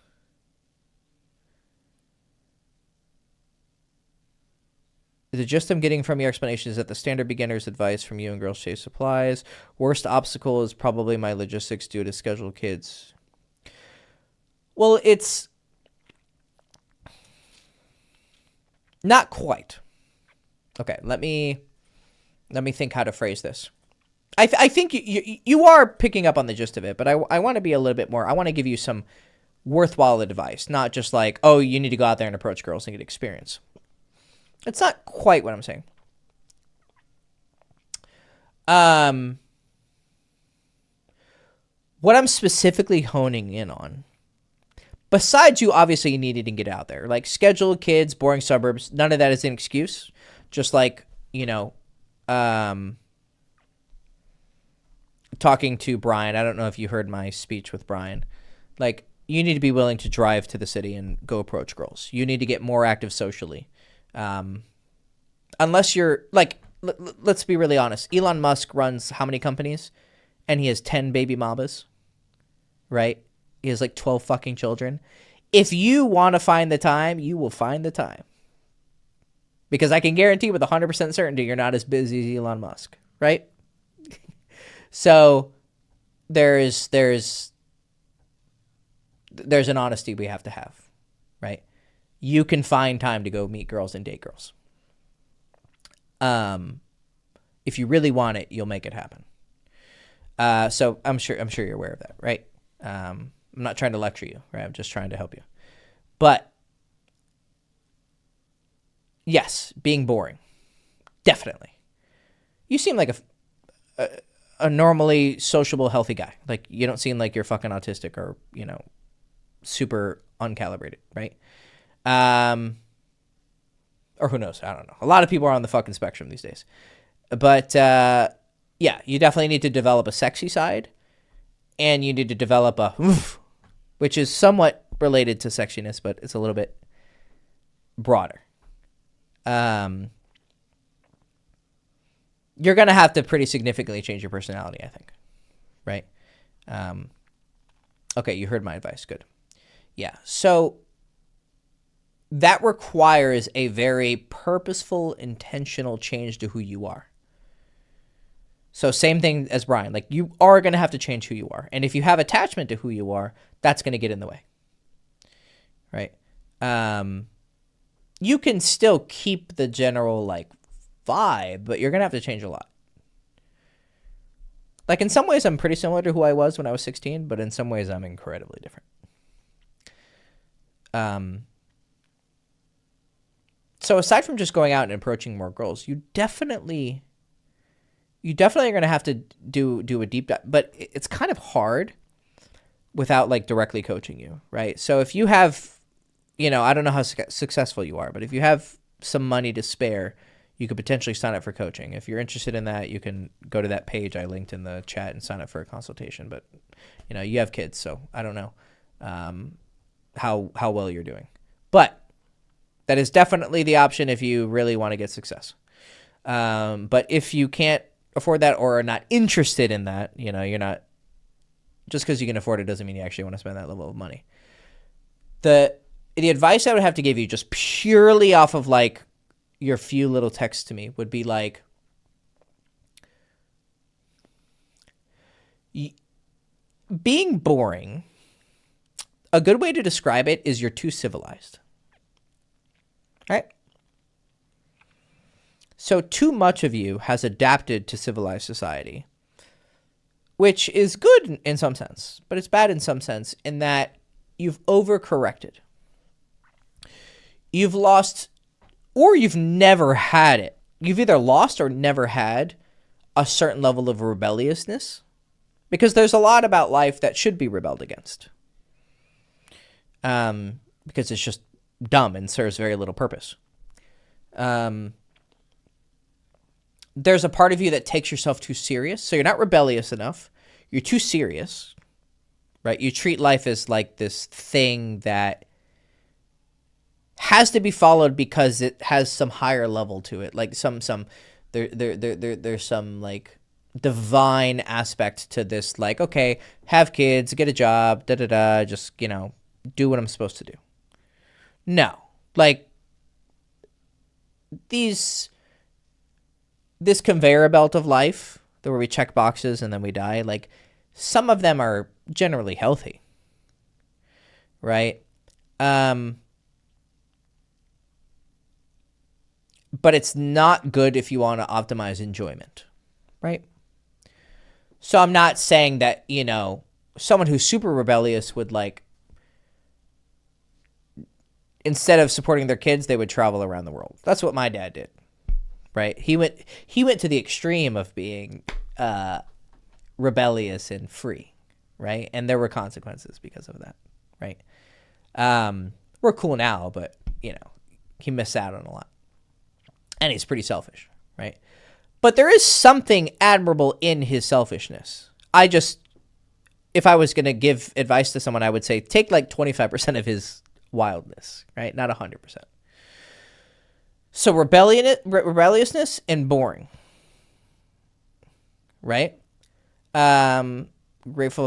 The gist I'm getting from your explanation is that the standard beginner's advice from you and Girls Chase applies. Worst obstacle is probably my logistics due to scheduled kids. Well, it's not quite. Okay, let me think how to phrase this. I think you are picking up on the gist of it, but I want to be a little bit more. I want to give you some worthwhile advice, not just like, oh, you need to go out there and approach girls and get experience. It's not quite what I'm saying. What I'm specifically honing in on, besides you obviously needing to get out there, like scheduled kids, boring suburbs, none of that is an excuse. Just like, you know, talking to Brian, I don't know if you heard my speech with Brian. Like, you need to be willing to drive to the city and go approach girls. You need to get more active socially. Unless you're like, let's be really honest. Elon Musk runs how many companies? And he has 10 baby mamas, right? He has like 12 fucking children. If you want to find the time, you will find the time. Because I can guarantee with 100% certainty you're not as busy as Elon Musk, right? So there's an honesty we have to have, right? You can find time to go meet girls and date girls. If you really want it, you'll make it happen. So I'm sure you're aware of that, right? I'm not trying to lecture you, right? I'm just trying to help you. But yes, being boring, definitely. You seem like a normally sociable, healthy guy. Like, you don't seem like you're fucking autistic or, you know, super uncalibrated, right? Or who knows? I don't know. A lot of people are on the fucking spectrum these days. But, yeah, you definitely need to develop a sexy side. And you need to develop a oof, which is somewhat related to sexiness, but it's a little bit broader. You're going to have to pretty significantly change your personality, I think. Right? Okay, you heard my advice. Good. Yeah. So that requires a very purposeful, intentional change to who you are. So same thing as Brian. Like, you are going to have to change who you are. And if you have attachment to who you are, that's going to get in the way. Right? You can still keep the general, like, vibe, but you're going to have to change a lot. Like, in some ways, I'm pretty similar to who I was when I was 16, but in some ways, I'm incredibly different. So aside from just going out and approaching more girls, you definitely are going to have to do a deep dive, but it's kind of hard without like directly coaching you, right? So if you have, you know, I don't know how successful you are, but if you have some money to spare, you could potentially sign up for coaching. If you're interested in that, you can go to that page I linked in the chat and sign up for a consultation. But, you know, you have kids, so I don't know. how well you're doing. But that is definitely the option if you really want to get success. But if you can't afford that or are not interested in that, you're not, just because you can afford it doesn't mean you actually want to spend that level of money. The advice I would have to give you, just purely off of like your few little texts to me, would be like, being boring, a good way to describe it is you're too civilized. Right? So too much of you has adapted to civilized society, which is good in some sense, but it's bad in some sense in that you've overcorrected. You've lost, or you've never had it. You've either lost or never had a certain level of rebelliousness, because there's a lot about life that should be rebelled against. Because it's just dumb and serves very little purpose. There's a part of you that takes yourself too serious. So you're not rebellious enough. You're too serious, right? You treat life as like this thing that has to be followed because it has some higher level to it. Like there's some like divine aspect to this. Like, okay, have kids, get a job, just, do what I'm supposed to do. No, like this conveyor belt of life, where we check boxes and then we die, like some of them are generally healthy, right? But it's not good if you want to optimize enjoyment, right? So I'm not saying that, someone who's super rebellious would like, instead of supporting their kids, they would travel around the world. That's what my dad did. Right, he went to the extreme of being rebellious and free, right? And there were consequences because of that, right? We're cool now, but he missed out on a lot, and he's pretty selfish, right? But there is something admirable in his selfishness. If I was going to give advice to someone, I would say take like 25% of his wildness, right? Not 100%. So rebelliousness and boring, right? Grateful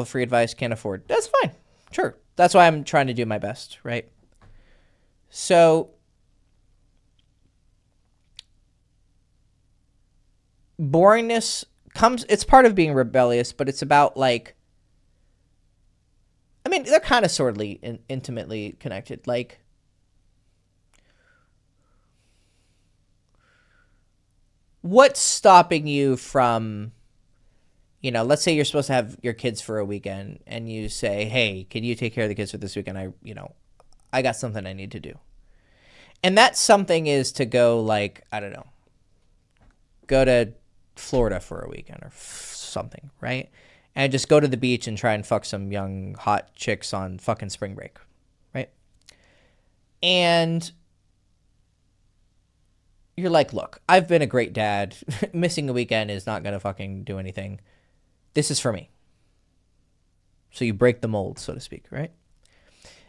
for free advice, can't afford. That's fine. Sure. That's why I'm trying to do my best, right? So boringness it's part of being rebellious, but it's about like, they're kind of sort of intimately connected. Like, what's stopping you from, let's say you're supposed to have your kids for a weekend and you say, hey, can you take care of the kids for this weekend? I got something I need to do. And that something is to go like, I don't know, go to Florida for a weekend or something, right? And just go to the beach and try and fuck some young hot chicks on fucking spring break, right? And you're like, look, I've been a great dad. Missing a weekend is not going to fucking do anything. This is for me. So you break the mold, so to speak, right?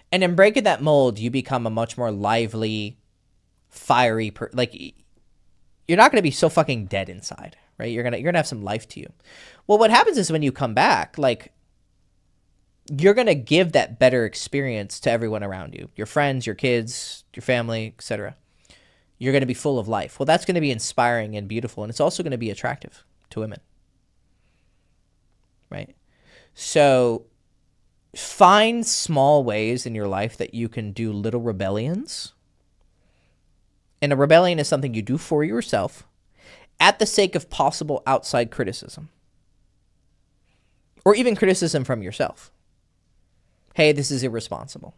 And in breaking that mold, you become a much more lively, fiery, you're not going to be so fucking dead inside, right? You're going to have some life to you. Well, what happens is when you come back, like, you're going to give that better experience to everyone around you, your friends, your kids, your family, etc. You're going to be full of life. Well, that's going to be inspiring and beautiful, and it's also going to be attractive to women, right? So find small ways in your life that you can do little rebellions. And a rebellion is something you do for yourself at the sake of possible outside criticism, or even criticism from yourself. Hey, this is irresponsible,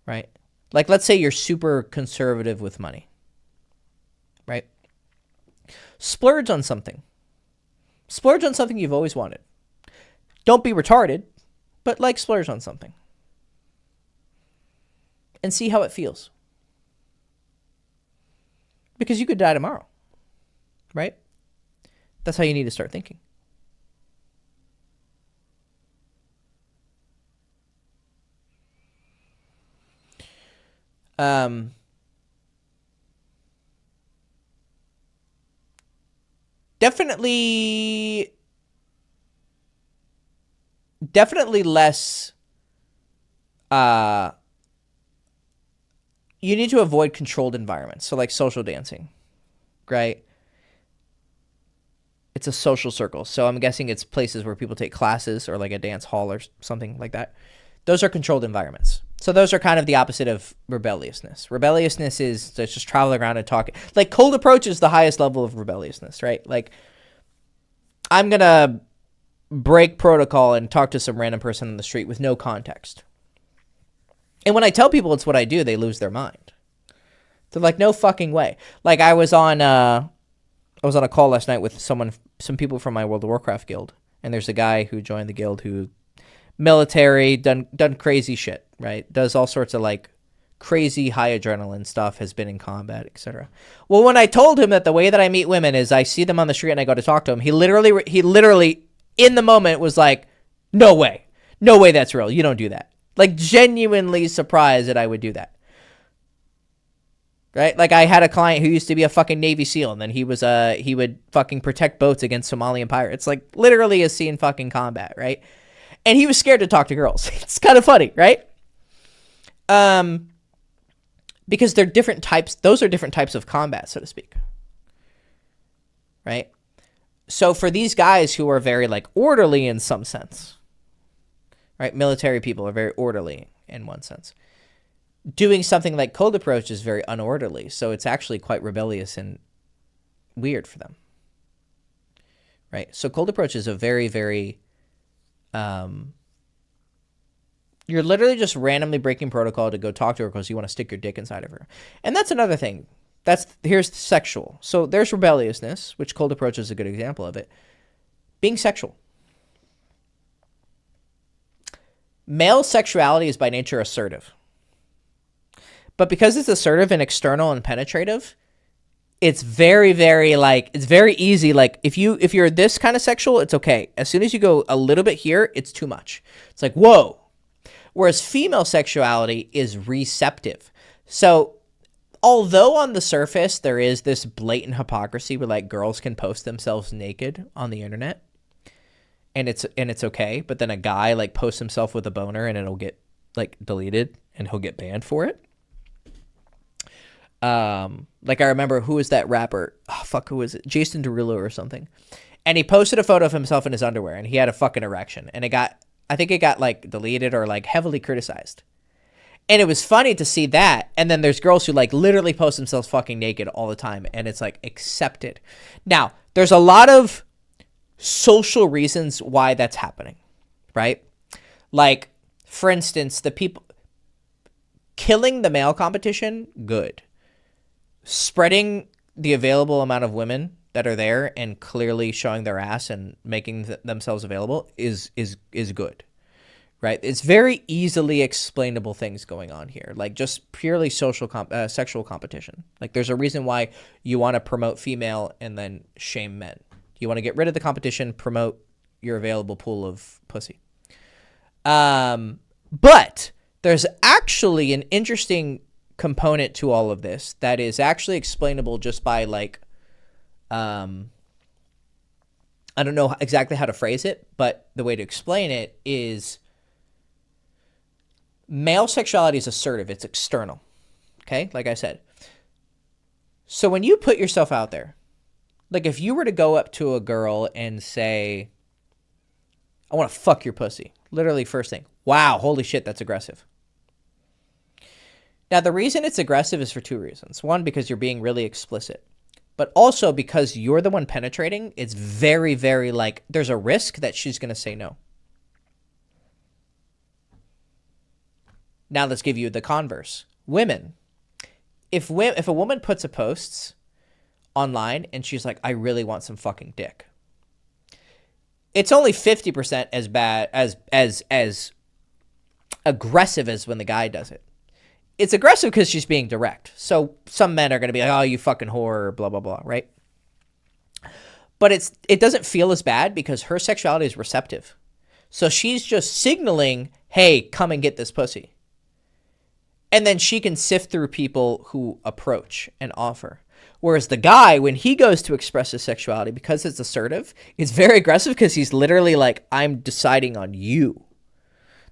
right? Like, let's say you're super conservative with money, right? Splurge on something. Splurge on something you've always wanted. Don't be retarded, but like splurge on something. And see how it feels. Because you could die tomorrow, right? That's how you need to start thinking. Um, definitely less. You need to avoid controlled environments. So like social dancing, right? It's a social circle. So I'm guessing it's places where people take classes or like a dance hall or something like that. Those are controlled environments. So those are kind of the opposite of rebelliousness. Rebelliousness is just traveling around and talking. Like cold approach is the highest level of rebelliousness, right? Like I'm going to break protocol and talk to some random person on the street with no context. And when I tell people it's what I do, they lose their mind. They're like, no fucking way. Like I was on a call last night with some people from my World of Warcraft guild. And there's a guy who joined the guild who military, done crazy shit, right? Does all sorts of like crazy high adrenaline stuff, has been in combat, etc. Well, when I told him that the way that I meet women is I see them on the street and I go to talk to them, he literally in the moment was like, no way that's real. You don't do that. Like genuinely surprised that I would do that. Right? Like I had a client who used to be a fucking Navy SEAL and then he would fucking protect boats against Somalian pirates. Like literally has seen fucking combat, right? And he was scared to talk to girls. It's kind of funny, right? Because they're different types. Those are different types of combat, so to speak. Right? So for these guys who are very like orderly in some sense, right? Military people are very orderly in one sense. Doing something like cold approach is very unorderly. So it's actually quite rebellious and weird for them. Right? So cold approach is a very, very, you're literally just randomly breaking protocol to go talk to her because you want to stick your dick inside of her. And that's another thing. Here's sexual. So there's rebelliousness, which cold approach is a good example of it. Being sexual. Male sexuality is by nature assertive. But because it's assertive and external and penetrative, it's very, very like, it's very easy. Like if you're this kind of sexual, it's okay. As soon as you go a little bit here, it's too much. It's like, whoa. Whereas female sexuality is receptive. So although on the surface there is this blatant hypocrisy where like girls can post themselves naked on the internet and it's okay, but then a guy like posts himself with a boner and it'll get like deleted and he'll get banned for it. Like I remember, who was that rapper? Oh, fuck, who was it? Jason Derulo or something. And he posted a photo of himself in his underwear and he had a fucking erection and I think it got like deleted or like heavily criticized. And it was funny to see that. And then there's girls who like literally post themselves fucking naked all the time. And it's like accepted. Now, there's a lot of social reasons why that's happening, right? Like, for instance, the people killing the male competition, good. Spreading the available amount of women that are there and clearly showing their ass and making themselves available is good. Right? It's very easily explainable things going on here, like just purely sexual competition. Like there's a reason why you want to promote female and then shame men. You want to get rid of the competition, promote your available pool of pussy. But there's actually an interesting component to all of this that is actually explainable just by like, I don't know exactly how to phrase it, but the way to explain it is male sexuality is assertive. It's external. Okay? Like I said. So when you put yourself out there, like if you were to go up to a girl and say, I want to fuck your pussy. Literally first thing. Wow, holy shit, that's aggressive. Now, the reason it's aggressive is for two reasons. One, because you're being really explicit. But also because you're the one penetrating, it's very, very like, there's a risk that she's going to say no. Now let's give you the converse. Women. If a woman puts a post online and she's like, I really want some fucking dick, it's only 50% as bad as aggressive as when the guy does it. It's aggressive because she's being direct. So some men are going to be like, oh, you fucking whore, blah, blah, blah, right? But it doesn't feel as bad because her sexuality is receptive. So she's just signaling, hey, come and get this pussy. And then she can sift through people who approach and offer. Whereas the guy, when he goes to express his sexuality, because it's assertive, it's very aggressive because he's literally like, I'm deciding on you.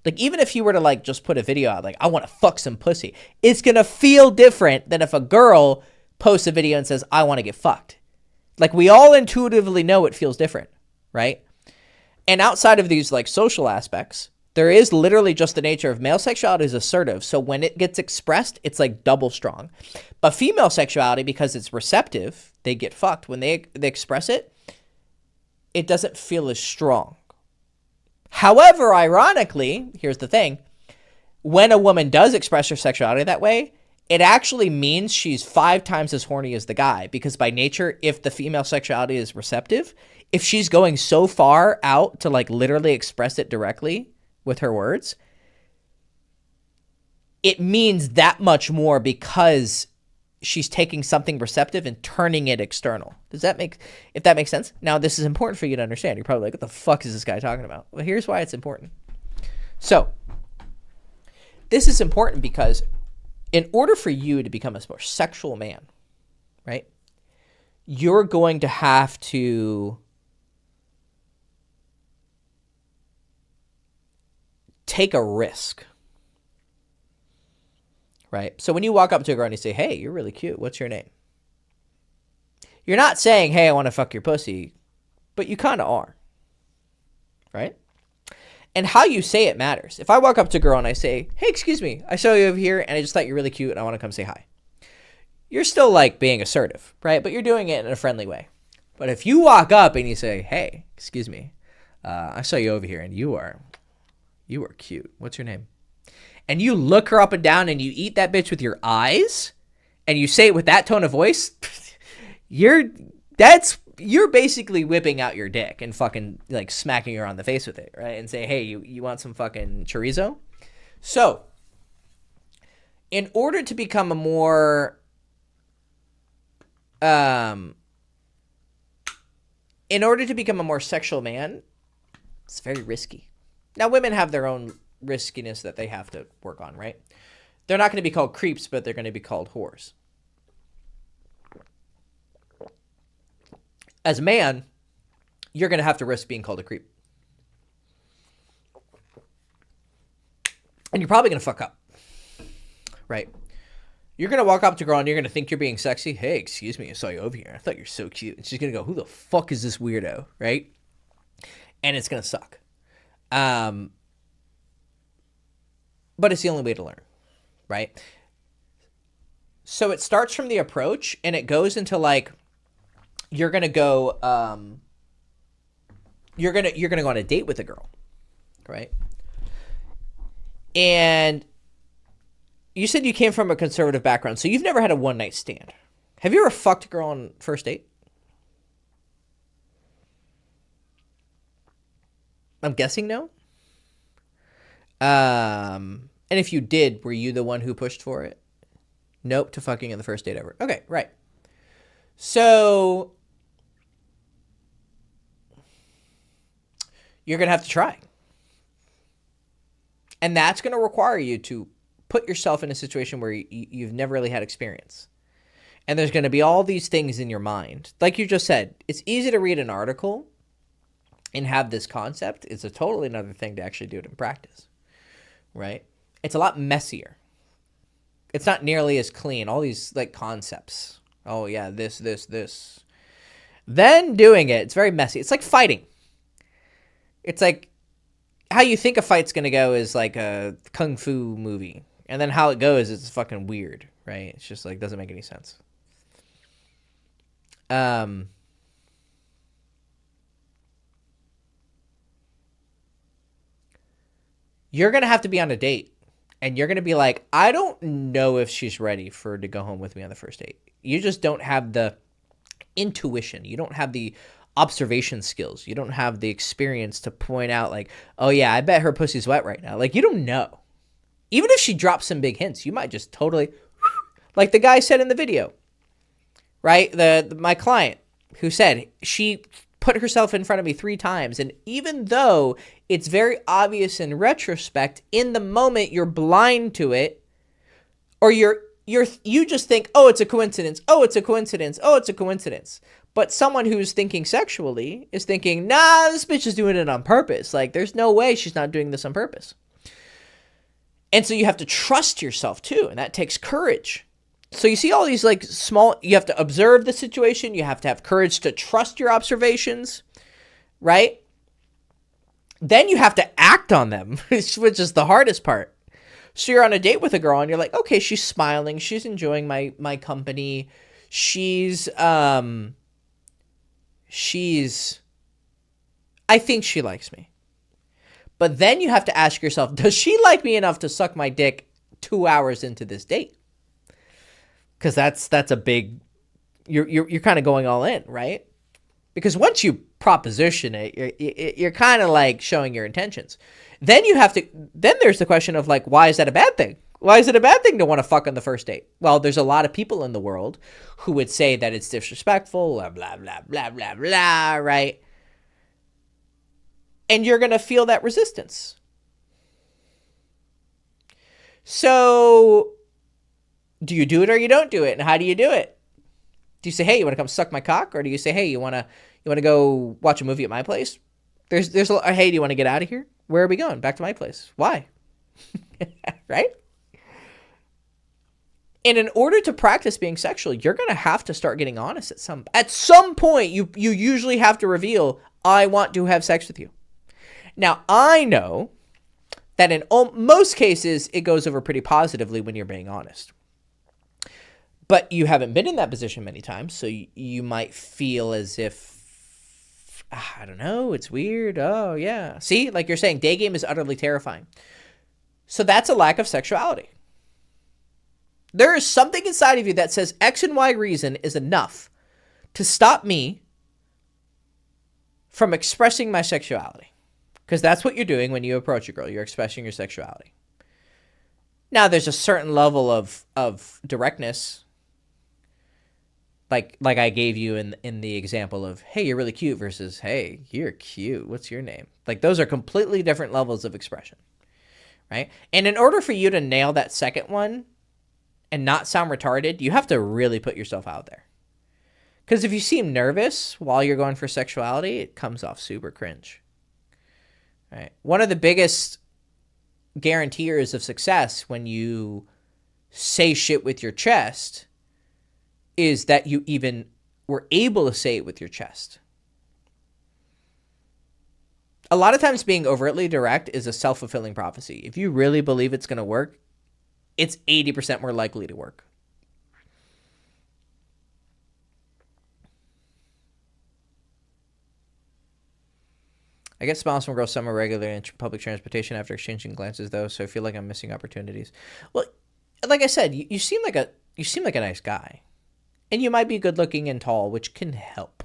Like, even if you were to, like, just put a video out, like, I want to fuck some pussy, it's going to feel different than if a girl posts a video and says, I want to get fucked. Like, we all intuitively know it feels different, right? And outside of these, like, social aspects, there is literally just the nature of male sexuality is assertive. So when it gets expressed, it's, like, double strong. But female sexuality, because it's receptive, they get fucked. When they express it, it doesn't feel as strong. However, ironically, here's the thing. When a woman does express her sexuality that way, it actually means she's 5 times as horny as the guy. Because by nature, if the female sexuality is receptive, if she's going so far out to, like, literally express it directly with her words, it means that much more because she's taking something receptive and turning it external. If that makes sense? Now, this is important for you to understand. You're probably like, what the fuck is this guy talking about? Well, here's why it's important. So, this is important because in order for you to become a more sexual man, right, you're going to have to take a risk. Right? So when you walk up to a girl and you say, hey, you're really cute. What's your name? You're not saying, hey, I want to fuck your pussy, but you kind of are. Right? And how you say it matters. If I walk up to a girl and I say, hey, excuse me, I saw you over here and I just thought you're really cute and I want to come say hi. You're still like being assertive, right? But you're doing it in a friendly way. But if you walk up and you say, hey, excuse me, I saw you over here and you are cute. What's your name? And you look her up and down and you eat that bitch with your eyes and you say it with that tone of voice, you're basically whipping out your dick and fucking like smacking her on the face with it, right? And say, hey, you want some fucking chorizo? So, in order to become a more sexual man, it's very risky. Now, women have their own riskiness that they have to work on, right? They're not going to be called creeps, but they're going to be called whores. As a man, you're going to have to risk being called a creep. And you're probably going to fuck up, right? You're going to walk up to a girl and you're going to think you're being sexy. Hey, excuse me, I saw you over here. I thought you're so cute. And she's going to go, who the fuck is this weirdo, right? And it's going to suck. But it's the only way to learn, right? So it starts from the approach and it goes into like, you're going to go, you're going to go on a date with a girl, right? And you said you came from a conservative background, so you've never had a one night stand. Have you ever fucked a girl on first date? I'm guessing no. And if you did, were you the one who pushed for it? Nope, to fucking on the first date ever. Okay, right. So you're going to have to try. And that's going to require you to put yourself in a situation where you've never really had experience. And there's going to be all these things in your mind. Like you just said, it's easy to read an article and have this concept. It's a totally another thing to actually do it in practice. Right? It's a lot messier. It's not nearly as clean. All these like concepts. Oh yeah, this. Then doing it, it's very messy. It's like fighting. It's like how you think a fight's going to go is like a kung fu movie. And then how it goes is fucking weird, right? It's just like doesn't make any sense. You're going to have to be on a date and you're going to be like, I don't know if she's ready to go home with me on the first date. You just don't have the intuition. You don't have the observation skills. You don't have the experience to point out like, oh yeah, I bet her pussy's wet right now. Like you don't know. Even if she drops some big hints, you might just totally, like the guy said in the video, right? My client who said she put herself in front of me 3 times. And even though it's very obvious in retrospect, in the moment you're blind to it, Or you just think, oh, it's a coincidence. Oh, it's a coincidence. Oh, it's a coincidence. But someone who's thinking sexually is thinking, nah, this bitch is doing it on purpose. Like, there's no way she's not doing this on purpose. And so you have to trust yourself too, and that takes courage. So you see all these like small, you have to observe the situation. You have to have courage to trust your observations, right? Then you have to act on them, which is the hardest part. So you're on a date with a girl and you're like, okay, she's smiling. She's enjoying my company. I think she likes me. But then you have to ask yourself, does she like me enough to suck my dick 2 hours into this date? Because that's a big, you're kind of going all in, right? Because once you proposition it, you're kind of like showing your intentions. Then there's the question of like, why is that a bad thing? Why is it a bad thing to want to fuck on the first date? Well, there's a lot of people in the world who would say that it's disrespectful, blah, blah, blah, blah, blah, blah, right? And you're going to feel that resistance. So do you do it or you don't do it? And how do you do it? Do you say, hey, you want to come suck my cock? Or do you say, hey, you want to go watch a movie at my place? There's a, hey, do you want to get out of here? Where are we going? Back to my place. Why? Right? And in order to practice being sexual, you're going to have to start getting honest at some point. You usually have to reveal, I want to have sex with you. Now, I know that in most cases, it goes over pretty positively when you're being honest. But you haven't been in that position many times, so you might feel as if, I don't know, it's weird. Oh, yeah. See, like you're saying, day game is utterly terrifying. So that's a lack of sexuality. There is something inside of you that says X and Y reason is enough to stop me from expressing my sexuality. Because that's what you're doing when you approach a girl. You're expressing your sexuality. Now, there's a certain level of directness. Like I gave you in the example of, hey, you're really cute versus, hey, you're cute. What's your name? Like, those are completely different levels of expression. Right? And in order for you to nail that second one and not sound retarded, you have to really put yourself out there. Because if you seem nervous while you're going for sexuality, it comes off super cringe. Right? One of the biggest guarantors of success when you say shit with your chest is that you even were able to say it with your chest. A lot of times being overtly direct is a self-fulfilling prophecy. If you really believe it's going to work, it's 80% more likely to work. I get smiles from girls summer regularly in public transportation after exchanging glances, though, so I feel like I'm missing opportunities. Well, like I said, you seem like a nice guy, and you might be good looking and tall, which can help,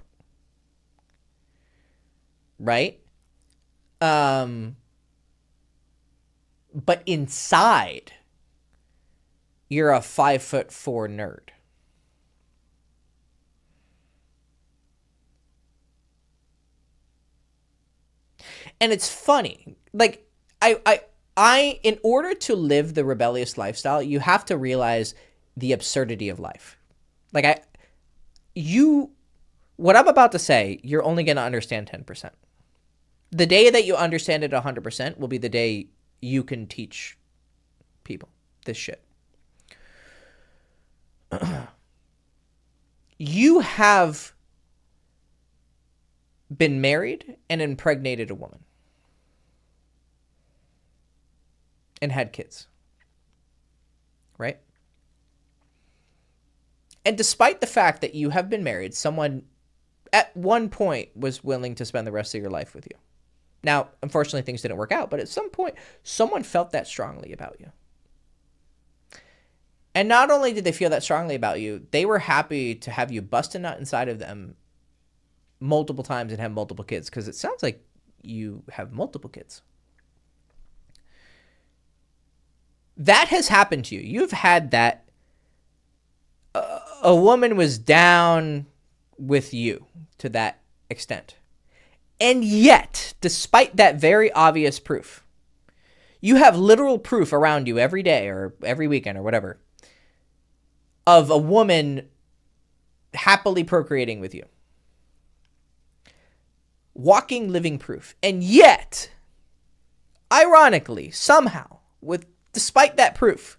right? But inside, you're a 5'4" nerd. And it's funny, like I in order to live the rebellious lifestyle, you have to realize the absurdity of life. Like what I'm about to say, you're only going to understand 10%. The day that you understand it 100% will be the day you can teach people this shit. You have been married and impregnated a woman and had kids, right? And despite the fact that you have been married, someone at one point was willing to spend the rest of your life with you. Now, unfortunately, things didn't work out, but at some point, someone felt that strongly about you. And not only did they feel that strongly about you, they were happy to have you bust a nut inside of them multiple times and have multiple kids, because it sounds like you have multiple kids. That has happened to you. You've had that. A woman was down with you to that extent. And yet, despite that very obvious proof, you have literal proof around you every day or every weekend or whatever of a woman happily procreating with you. Walking, living proof. And yet, ironically, somehow, despite that proof,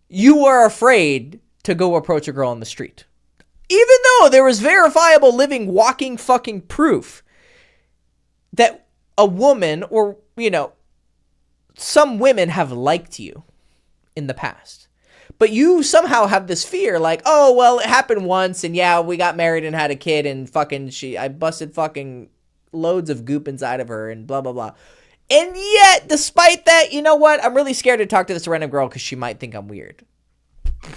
you are afraid to go approach a girl on the street. Even though there was verifiable, living, walking fucking proof that a woman or, some women have liked you in the past. But you somehow have this fear like, oh, well, it happened once and yeah, we got married and had a kid and I busted fucking loads of goop inside of her and blah, blah, blah. And yet, despite that, you know what? I'm really scared to talk to this random girl because she might think I'm weird.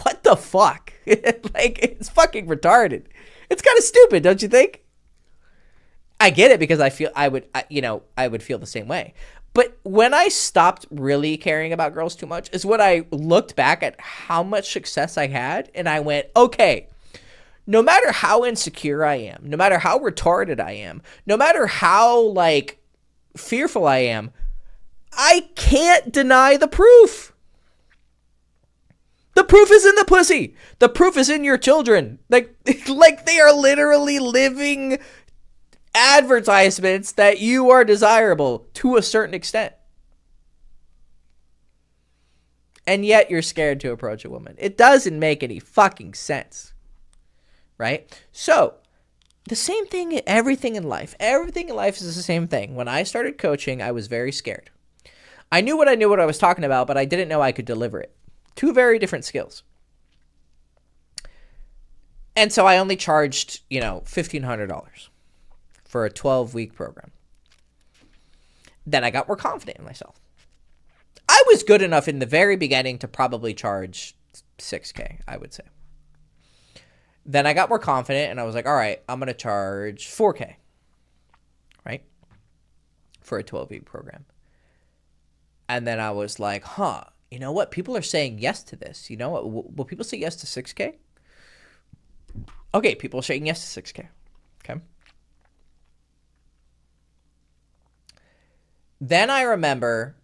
What the fuck? It's fucking retarded. It's kind of stupid, don't you think? I get it because I would feel the same way. But when I stopped really caring about girls too much is when I looked back at how much success I had and I went, okay, no matter how insecure I am, no matter how retarded I am, no matter how fearful I am, I can't deny the proof. The proof is in the pussy. The proof is in your children. Like they are literally living advertisements that you are desirable to a certain extent. And yet you're scared to approach a woman. It doesn't make any fucking sense. Right? So, the same thing, everything in life. Everything in life is the same thing. When I started coaching, I was very scared. I knew what I was talking about, but I didn't know I could deliver it. Two very different skills. And so I only charged, $1,500 for a 12-week program. Then I got more confident in myself. I was good enough in the very beginning to probably charge $6,000, I would say. Then I got more confident and I was like, all right, I'm going to charge $4,000, right? For a 12-week program. And then I was like, you know what? People are saying yes to this. You know what? Will people say yes to $6,000? Okay, people are saying yes to $6,000. Okay. Then I remember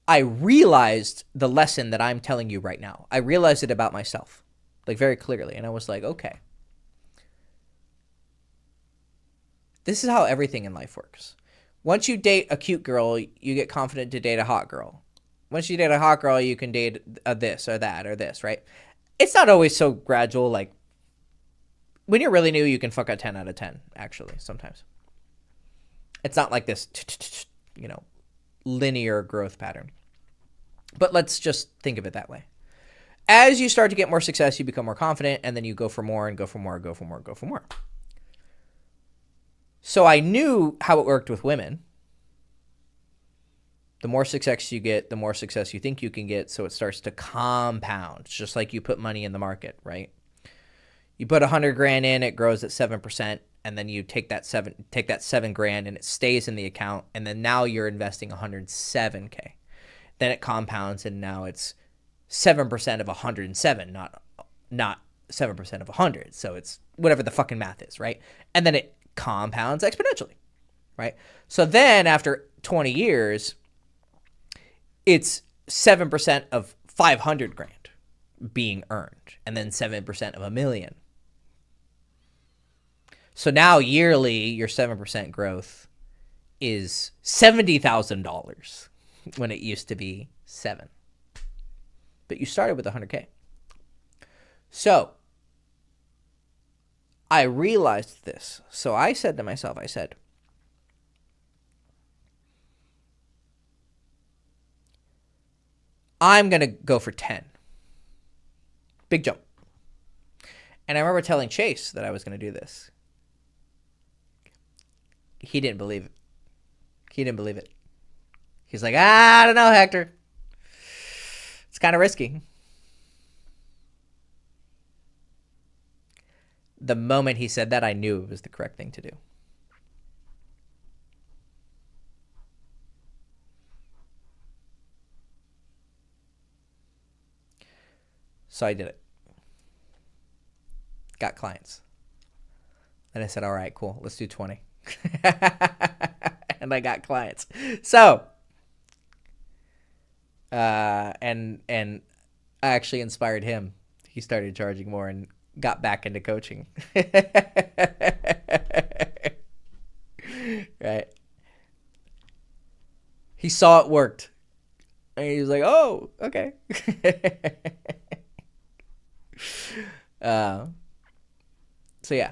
I realized the lesson that I'm telling you right now. I realized it about myself, very clearly. And I was like, okay. This is how everything in life works. Once you date a cute girl, you get confident to date a hot girl. Once you date a hot girl, you can date this or that or this, right? It's not always so gradual. When you're really new, you can fuck a 10 out of 10, actually, sometimes. It's not like this, linear growth pattern. But let's just think of it that way. As you start to get more success, you become more confident, and then you go for more and go for more, and go for more, and go for more. So I knew how it worked with women. The more success you get, the more success you think you can get, so it starts to compound. It's just like you put money in the market, right? You put $100,000 in, it grows at 7%, and then you take that $7,000 and it stays in the account, and then now you're investing $107,000. Then it compounds, and now it's 7% of 107, not 7% of 100. So it's whatever the fucking math is, right? And then it compounds exponentially, right? So then after 20 years, it's 7% of 500 grand being earned, and then 7% of $1 million. So now yearly, your 7% growth is $70,000 when it used to be 7. But you started with $100,000. So I realized this. So I said to myself, I'm going to go for 10. Big jump. And I remember telling Chase that I was going to do this. He didn't believe it. He's like, I don't know, Hector. It's kind of risky. The moment he said that, I knew it was the correct thing to do. So I did it. Got clients. Then I said, all right, cool. Let's do 20. And I got clients. So, and I actually inspired him. He started charging more and got back into coaching. Right. He saw it worked. And he was like, oh, okay. So, yeah.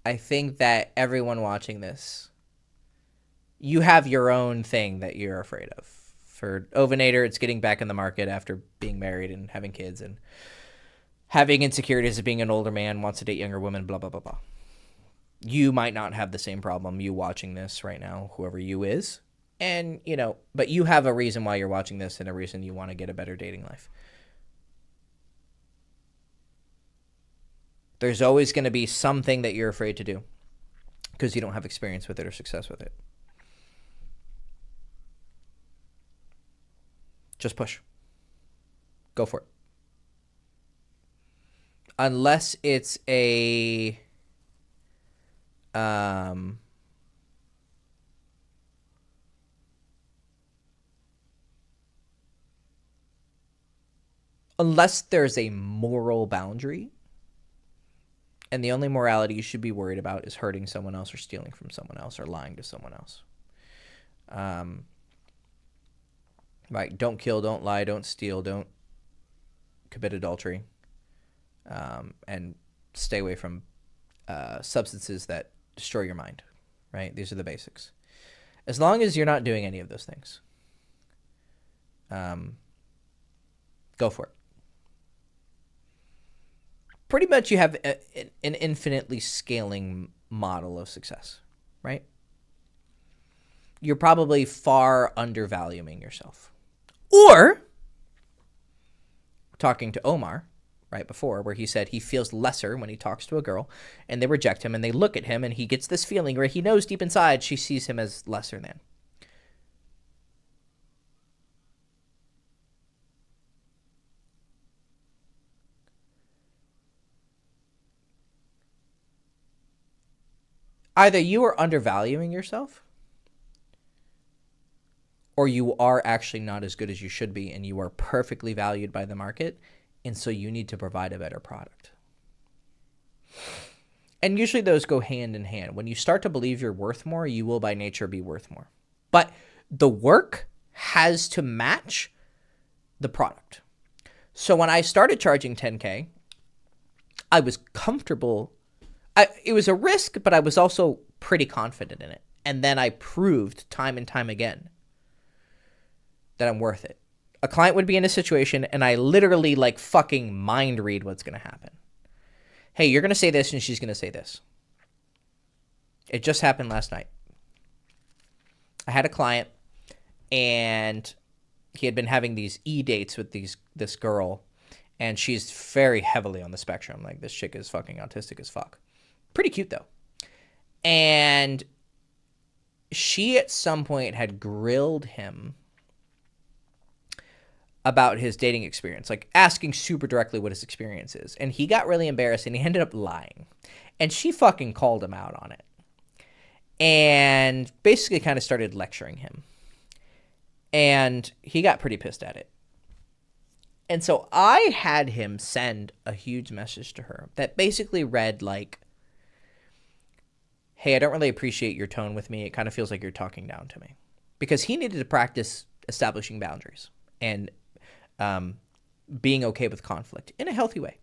I think that everyone watching this, you have your own thing that you're afraid of. For Ovinator, it's getting back in the market after being married and having kids and having insecurities of being an older man, wants to date younger women, blah, blah, blah, blah. You might not have the same problem, you watching this right now, whoever you is. And, you know, but you have a reason why you're watching this and a reason you want to get a better dating life. There's always going to be something that you're afraid to do because you don't have experience with it or success with it. Just push. Go for it. Unless it's a unless there's a moral boundary, and the only morality you should be worried about is hurting someone else or stealing from someone else or lying to someone else. Right? Don't kill, don't lie, don't steal, don't commit adultery, and stay away from substances that destroy your mind. Right? These are the basics. As long as you're not doing any of those things, go for it. Pretty much you have an infinitely scaling model of success, right? You're probably far undervaluing yourself. Or, talking to Omar right before, where he said he feels lesser when he talks to a girl and they reject him and they look at him and he gets this feeling where he knows deep inside she sees him as lesser than. Either you are undervaluing yourself or you are actually not as good as you should be and you are perfectly valued by the market, and so you need to provide a better product. And usually those go hand in hand. When you start to believe you're worth more, you will by nature be worth more. But the work has to match the product. So when I started charging $10K, I was comfortable. It was a risk, but I was also pretty confident in it. And then I proved time and time again that I'm worth it. A client would be in a situation and I literally like fucking mind read what's going to happen. Hey, you're going to say this and she's going to say this. It just happened last night. I had a client and he had been having these e-dates with this girl, and she's very heavily on the spectrum. Like, this chick is fucking autistic as fuck. Pretty cute though. And she at some point had grilled him about his dating experience, like asking super directly what his experience is. And he got really embarrassed and he ended up lying. And she fucking called him out on it. And basically kind of started lecturing him. And he got pretty pissed at it. And so I had him send a huge message to her that basically read like, hey, I don't really appreciate your tone with me. It kind of feels like you're talking down to me. Because he needed to practice establishing boundaries and being okay with conflict in a healthy way.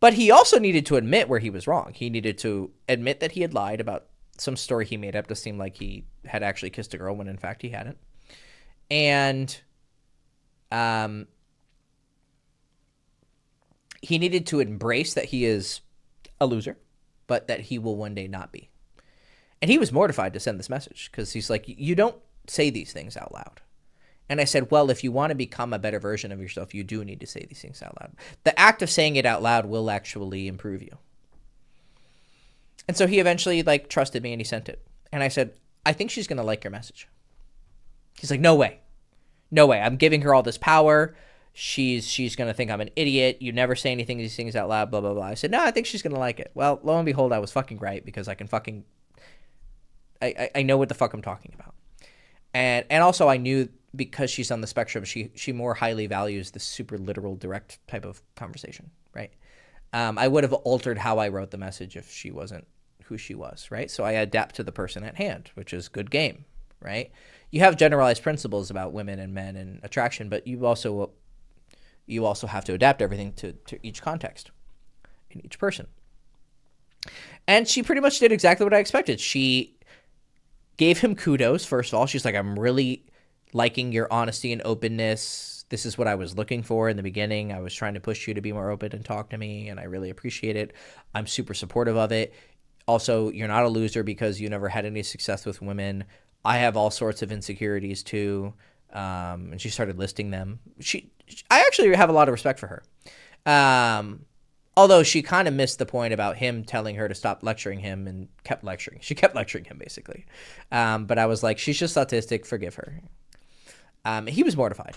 But he also needed to admit where he was wrong. He needed to admit that he had lied about some story he made up to seem like he had actually kissed a girl when in fact he hadn't. And he needed to embrace that he is a loser, but that he will one day not be. And he was mortified to send this message because he's like, you don't say these things out loud. And I said, well, if you want to become a better version of yourself, you do need to say these things out loud. The act of saying it out loud will actually improve you. And so he eventually like trusted me and he sent it. And I said, I think she's going to like your message. He's like, no way. No way. I'm giving her all this power. She's going to think I'm an idiot. You never say anything, these things out loud, blah, blah, blah. I said, no, I think she's going to like it. Well, lo and behold, I was fucking right because I can fucking, I know what the fuck I'm talking about. And also I knew because she's on the spectrum, she more highly values the super literal, direct type of conversation, right? I would have altered how I wrote the message if she wasn't who she was, right? So I adapt to the person at hand, which is good game, right? You have generalized principles about women and men and attraction, but you also have to adapt everything to each context in each person. And she pretty much did exactly what I expected. She gave him kudos. First of all, she's like, I'm really liking your honesty and openness. This is what I was looking for in the beginning. I was trying to push you to be more open and talk to me, and I really appreciate it. I'm super supportive of it. Also, you're not a loser because you never had any success with women. I have all sorts of insecurities too. And she started listing them. I actually have a lot of respect for her. Although she kind of missed the point about him telling her to stop lecturing him and kept lecturing. She kept lecturing him basically. But I was like, she's just autistic. Forgive her. He was mortified.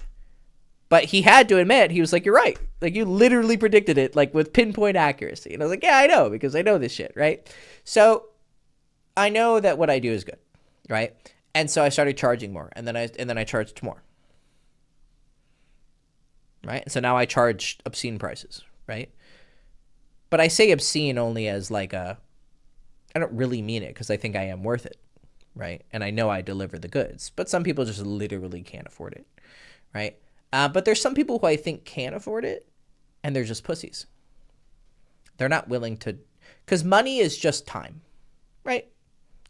But he had to admit, he was like, you're right. Like, you literally predicted it, like, with pinpoint accuracy. And I was like, yeah, I know, because I know this shit, right? So I know that what I do is good, right? And so I started charging more, and then I charged more, right? And so now I charge obscene prices, right? But I say obscene only as like I don't really mean it because I think I am worth it, right? And I know I deliver the goods, but some people just literally can't afford it, right? But there's some people who I think can afford it, and they're just pussies. They're not willing to, because money is just time, right?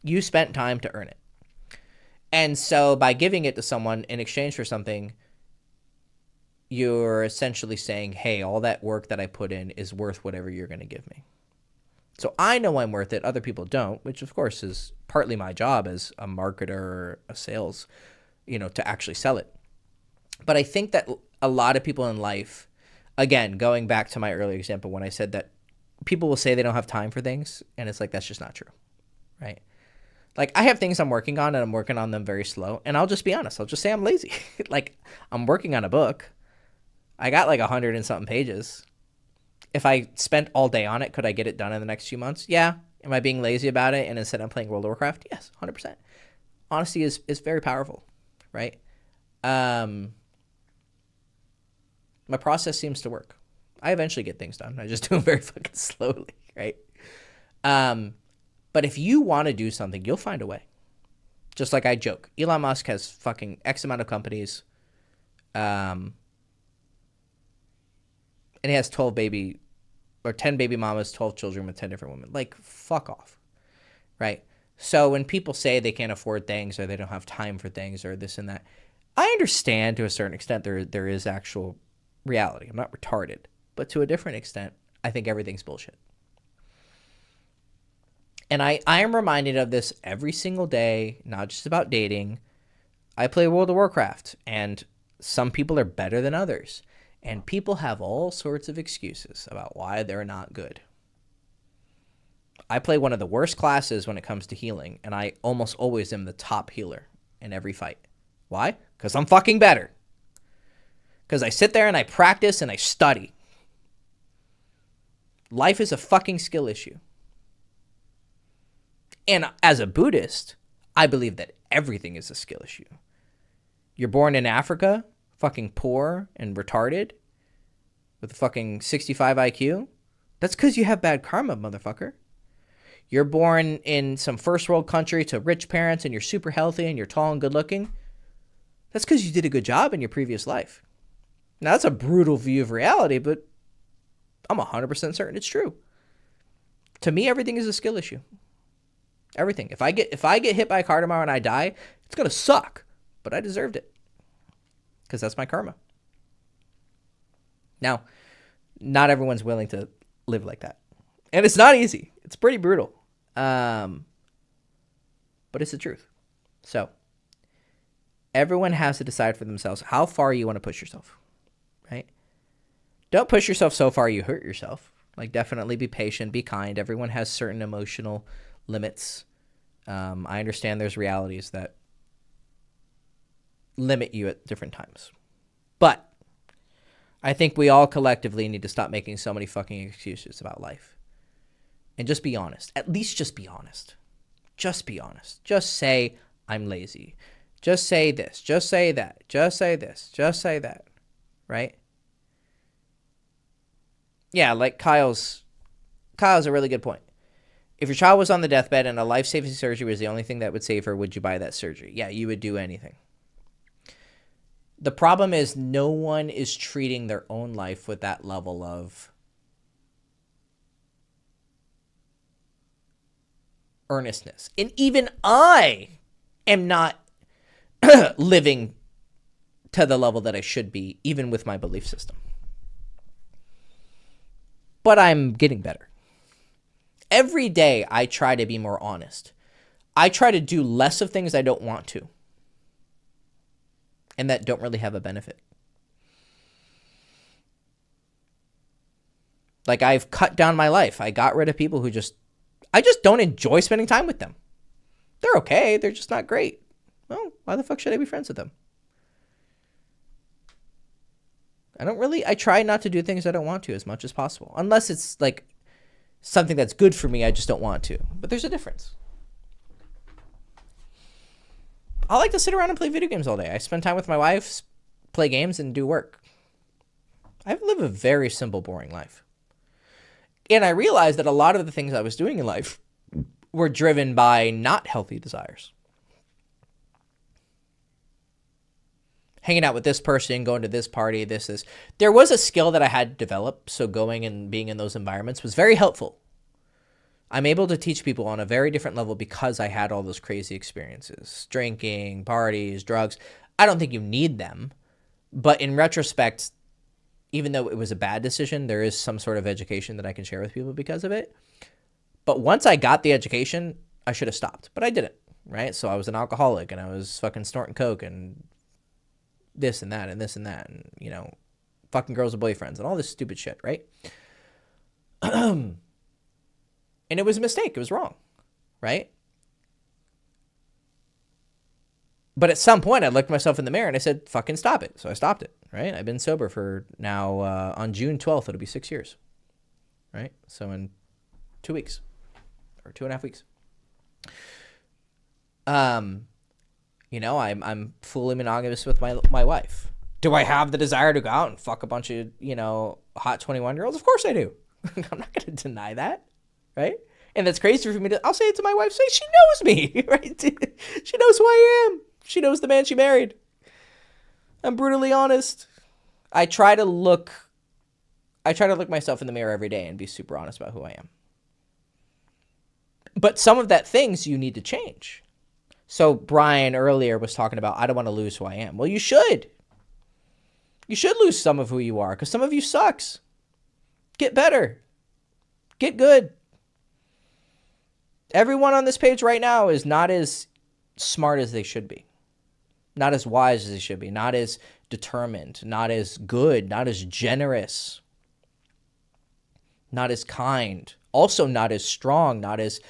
You spent time to earn it. And so by giving it to someone in exchange for something, you're essentially saying, hey, all that work that I put in is worth whatever you're going to give me. So I know I'm worth it. Other people don't, which of course is partly my job as a marketer or a sales, to actually sell it. But I think that a lot of people in life, again, going back to my earlier example when I said that people will say they don't have time for things, and it's like, that's just not true, right? Like, I have things I'm working on, and I'm working on them very slow, and I'll just be honest. I'll just say I'm lazy. Like, I'm working on a book. I got like 100 and something pages. If I spent all day on it, could I get it done in the next few months? Yeah. Am I being lazy about it? And instead I'm playing World of Warcraft? Yes, 100%. Honesty is very powerful, right? My process seems to work. I eventually get things done. I just do them very fucking slowly, right? But if you want to do something, you'll find a way. Just like I joke. Elon Musk has fucking X amount of companies. And he has 10 baby mamas, 12 children with 10 different women. Like, fuck off, right? So when people say they can't afford things or they don't have time for things or this and that, I understand to a certain extent there is actual reality. I'm not retarded. But to a different extent, I think everything's bullshit. And I am reminded of this every single day, not just about dating. I play World of Warcraft, and some people are better than others. And people have all sorts of excuses about why they're not good. I play one of the worst classes when it comes to healing, and I almost always am the top healer in every fight. Why? Because I'm fucking better. Because I sit there and I practice and I study. Life is a fucking skill issue. And as a Buddhist, I believe that everything is a skill issue. You're born in Africa, fucking poor and retarded, with a fucking 65 IQ. That's because you have bad karma, motherfucker. You're born in some first world country to rich parents and you're super healthy and you're tall and good looking. That's because you did a good job in your previous life. Now, that's a brutal view of reality, but I'm 100% certain it's true. To me, everything is a skill issue. Everything. If I get hit by a car tomorrow and I die, it's going to suck, but I deserved it because that's my karma. Now, not everyone's willing to live like that. And it's not easy. It's pretty brutal. But it's the truth. So, everyone has to decide for themselves how far you want to push yourself, right? Don't push yourself so far you hurt yourself. Like, definitely be patient, be kind. Everyone has certain emotional limits. I understand there's realities that limit you at different times. But I think we all collectively need to stop making so many fucking excuses about life. And just be honest. At least just be honest. Just be honest. Just say, I'm lazy. Just say this. Just say that. Just say this. Just say that. Right? Yeah, like Kyle's a really good point. If your child was on the deathbed and a life-saving surgery was the only thing that would save her, would you buy that surgery? Yeah, you would do anything. The problem is no one is treating their own life with that level of earnestness. And even I am not living to the level that I should be, even with my belief system. But I'm getting better. Every day I try to be more honest. I try to do less of things I don't want to and that don't really have a benefit. Like, I've cut down my life. I got rid of people who I just don't enjoy spending time with them. They're okay. They're just not great. Well, why the fuck should I be friends with them? I try not to do things I don't want to as much as possible. Unless it's like something that's good for me, I just don't want to. But there's a difference. I like to sit around and play video games all day. I spend time with my wife, play games, and do work. I live a very simple, boring life. And I realized that a lot of the things I was doing in life were driven by not healthy desires. Hanging out with this person, going to this party, this. There was a skill that I had to develop, so going and being in those environments was very helpful. I'm able to teach people on a very different level because I had all those crazy experiences. Drinking, parties, drugs. I don't think you need them. But in retrospect, even though it was a bad decision, there is some sort of education that I can share with people because of it. But once I got the education, I should have stopped. But I didn't, right? So I was an alcoholic, and I was fucking snorting coke and this and that and this and that, and, you know, fucking girls with boyfriends and all this stupid shit, right? And it was a mistake. It was wrong, right? But at some point, I looked myself in the mirror and I said, fucking stop it. So I stopped it, right? I've been sober for now, on June 12th, it'll be 6 years, right? So in 2 weeks, or 2.5 weeks. You know, I'm fully monogamous with my wife. Do I have the desire to go out and fuck a bunch of, you know, hot 21-year-olds? Of course I do. I'm not going to deny that, right? And that's crazy for me I'll say it to my wife, say she knows me, right? She knows who I am. She knows the man she married. I'm brutally honest. I try to look myself in the mirror every day and be super honest about who I am. But some of that things you need to change. So Brian earlier was talking about, I don't want to lose who I am. Well, you should. You should lose some of who you are, because some of you sucks. Get better. Get good. Everyone on this page right now is not as smart as they should be. Not as wise as they should be. Not as determined. Not as good. Not as generous. Not as kind. Also not as strong. Not as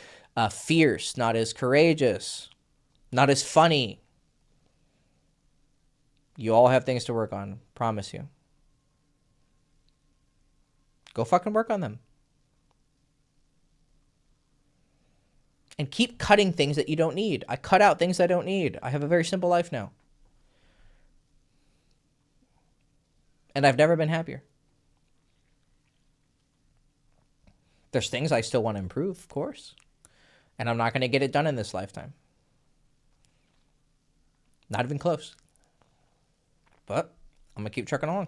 fierce. Not as courageous. Not as funny. You all have things to work on. Promise you. Go fucking work on them. And keep cutting things that you don't need. I cut out things I don't need. I have a very simple life now. And I've never been happier. There's things I still want to improve, of course. And I'm not going to get it done in this lifetime. Not even close. But I'm going to keep trucking along.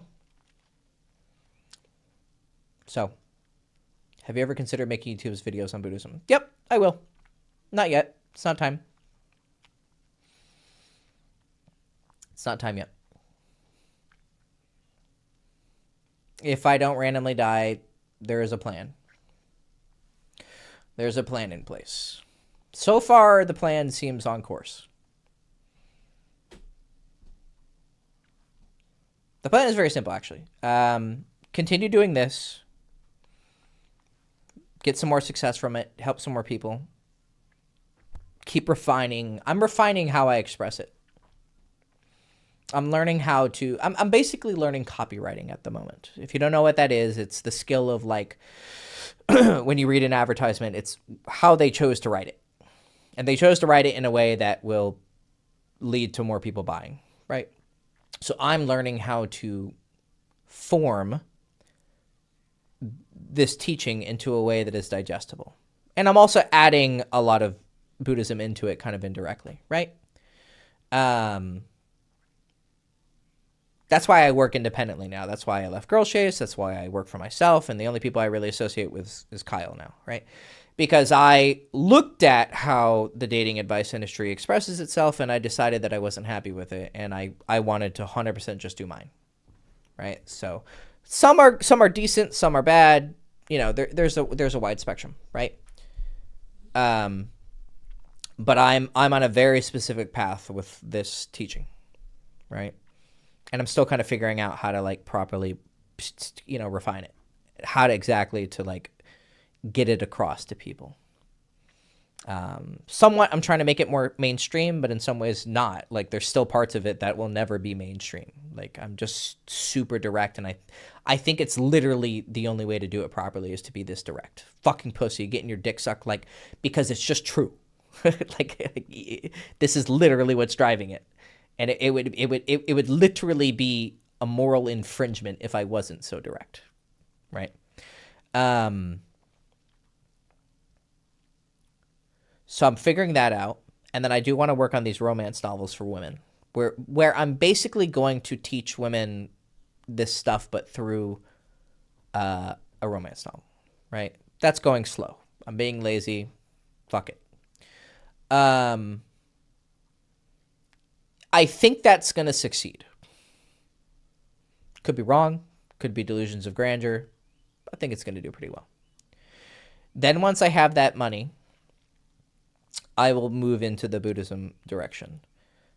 So, have you ever considered making YouTube's videos on Buddhism? Yep, I will. Not yet. It's not time. It's not time yet. If I don't randomly die, there is a plan. There's a plan in place. So far, the plan seems on course. The plan is very simple, actually. Continue doing this. Get some more success from it. Help some more people. Keep refining. I'm refining how I express it. I'm learning how to... I'm basically learning copywriting at the moment. If you don't know what that is, it's the skill of, like, when you read an advertisement, it's how they chose to write it. And they chose to write it in a way that will lead to more people buying, right? So I'm learning how to form this teaching into a way that is digestible. And I'm also adding a lot of Buddhism into it kind of indirectly, right? That's why I work independently now. That's why I left Girl Chase. That's why I work for myself. And the only people I really associate with is Kyle now, right? Because I looked at how the dating advice industry expresses itself, and I decided that I wasn't happy with it, and I wanted to 100% just do mine, right? So some are decent, some are bad. You know, there's a wide spectrum, right? But I'm on a very specific path with this teaching, right? And I'm still kind of figuring out how to like properly, you know, refine it, how to exactly to like get it across to people. Somewhat I'm trying to make it more mainstream, but in some ways not. Like there's still parts of it that will never be mainstream. Like I'm just super direct, and I think it's literally the only way to do it properly is to be this direct. Fucking pussy, getting your dick sucked, like, because it's just true. like this is literally what's driving it. And it would literally be a moral infringement if I wasn't so direct, right? So I'm figuring that out, and then I do want to work on these romance novels for women, where I'm basically going to teach women this stuff, but through a romance novel, right? That's going slow. I'm being lazy. Fuck it. I think that's going to succeed. Could be wrong. Could be delusions of grandeur. I think it's going to do pretty well. Then once I have that money, I will move into the Buddhism direction.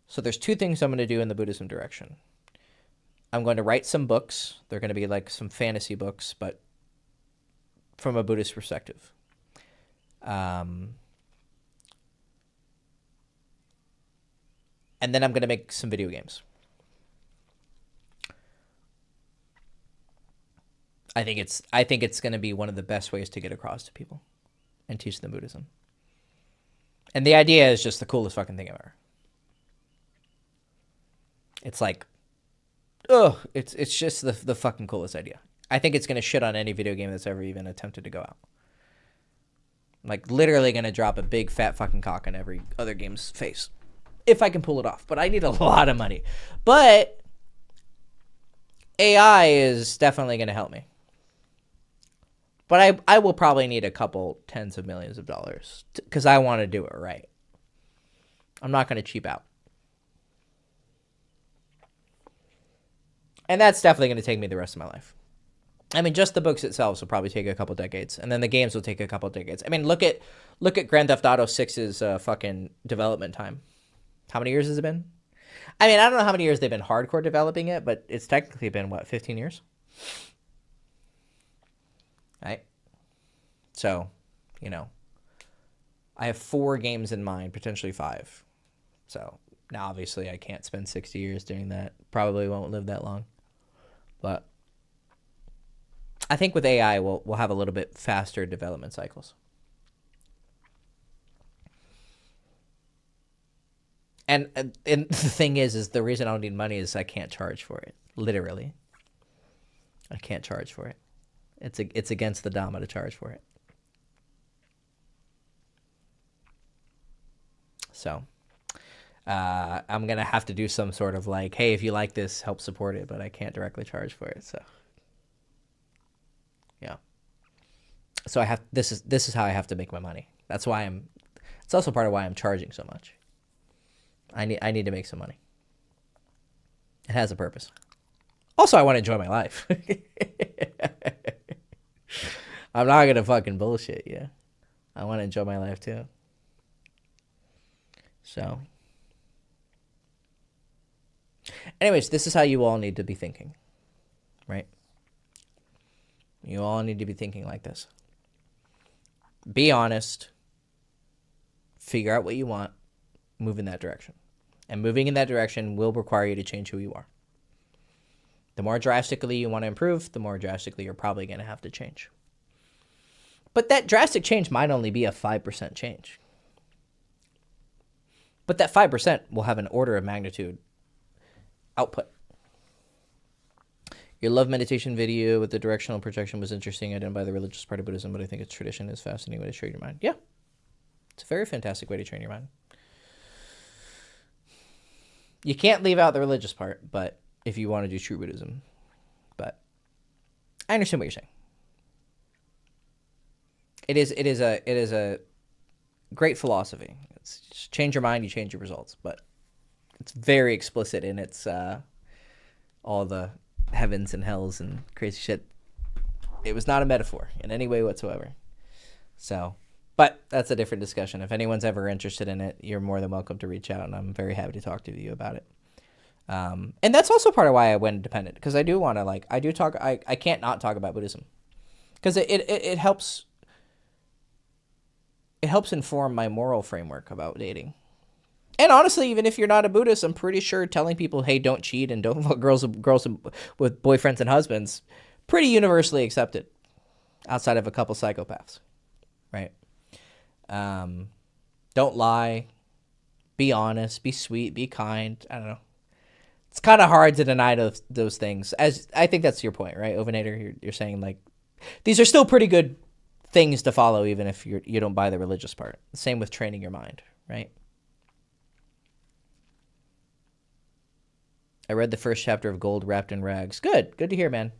So there's two things I'm going to do in the Buddhism direction. I'm going to write some books. They're going to be like some fantasy books, but from a Buddhist perspective. And then I'm going to make some video games. I think it's going to be one of the best ways to get across to people and teach them Buddhism. And the idea is just the coolest fucking thing ever. It's like, it's just the fucking coolest idea. I think it's going to shit on any video game that's ever even attempted to go out. Like literally going to drop a big fat fucking cock in every other game's face. If I can pull it off, but I need a lot of money. But AI is definitely going to help me. But I will probably need a couple tens of millions of dollars because I want to do it right. I'm not going to cheap out. And that's definitely going to take me the rest of my life. I mean, just the books itself will probably take a couple decades, and then the games will take a couple decades. I mean, look at Grand Theft Auto 6's fucking development time. How many years has it been? I mean, I don't know how many years they've been hardcore developing it, but it's technically been, 15 years? Right? So, you know, I have 4 games in mind, potentially 5. So, now obviously I can't spend 60 years doing that. Probably won't live that long. But I think with AI, we'll have a little bit faster development cycles. And the thing is the reason I don't need money is I can't charge for it. Literally. I can't charge for it. It's against the Dhamma to charge for it. So, I'm going to have to do some sort of like, hey, if you like this, help support it, but I can't directly charge for it. So, yeah. So this is how I have to make my money. That's why it's also part of why I'm charging so much. I need to make some money. It has a purpose. Also, I want to enjoy my life. I'm not going to fucking bullshit you. I want to enjoy my life too. So, anyways, this is how you all need to be thinking, right? You all need to be thinking like this. Be honest. Figure out what you want. Move in that direction. And moving in that direction will require you to change who you are. The more drastically you want to improve, the more drastically you're probably going to have to change. But that drastic change might only be a 5% change. But that 5% will have an order of magnitude output. Your love meditation video with the directional projection was interesting. I didn't buy the religious part of Buddhism, but I think its tradition is a fascinating way to train your mind. Yeah, it's a very fantastic way to train your mind. You can't leave out the religious part, but if you want to do true Buddhism. But I understand what you're saying. It is a great philosophy. It's just change your mind, you change your results. But it's very explicit in its all the heavens and hells and crazy shit. It was not a metaphor in any way whatsoever. So, but that's a different discussion. If anyone's ever interested in it, you're more than welcome to reach out, and I'm very happy to talk to you about it. And that's also part of why I went independent, because I do want to, like, I can't not talk about Buddhism, because it helps inform my moral framework about dating. And honestly, even if you're not a Buddhist, I'm pretty sure telling people, hey, don't cheat and don't fuck girls with boyfriends and husbands, pretty universally accepted outside of a couple psychopaths, right? Don't lie, be honest, be sweet, be kind. I don't know. It's kind of hard to deny those things. As I think that's your point, right, Ovinator? You're saying, like, these are still pretty good things to follow, even if you don't buy the religious part. Same with training your mind, right? I read the first chapter of Gold Wrapped in Rags. Good to hear, man.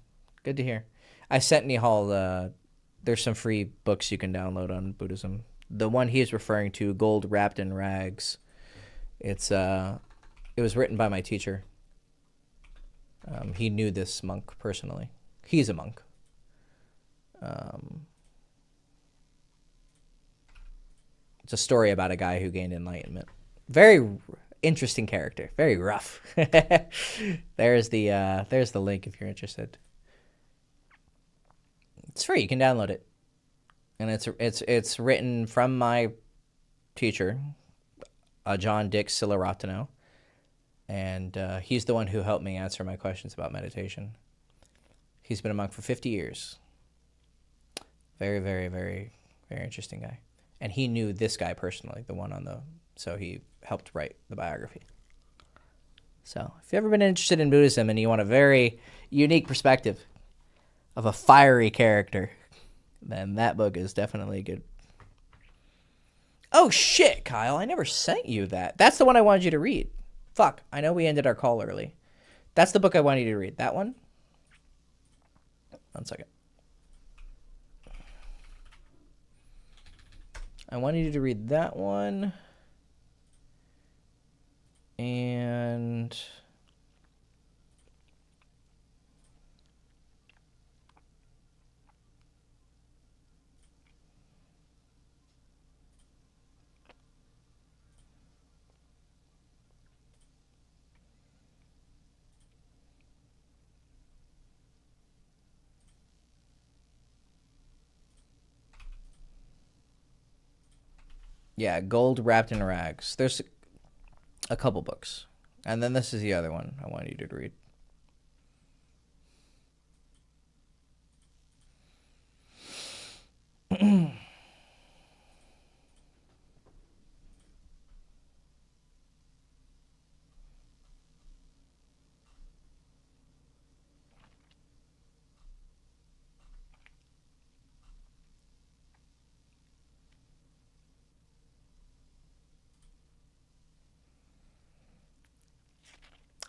Good to hear. I sent Nihal, there's some free books you can download on Buddhism. The one he is referring to, Gold Wrapped in Rags, it was written by my teacher. He knew this monk personally. He's a monk. It's a story about a guy who gained enlightenment. Very interesting character. Very rough. There's the link if you're interested. It's free. You can download it, and it's written from my teacher, John Dick Silaratano, and he's the one who helped me answer my questions about meditation. He's been a monk for 50 years. Very, very, very, very interesting guy. And he knew this guy personally, the one so he helped write the biography. So if you've ever been interested in Buddhism and you want a very unique perspective of a fiery character, then that book is definitely good. Oh shit, Kyle, I never sent you that. That's the one I wanted you to read. Fuck, I know we ended our call early. That's the book I wanted you to read. That one? 1 second. I wanted you to read that one. And yeah, Gold Wrapped in Rags. There's a couple books. And then this is the other one I wanted you to read.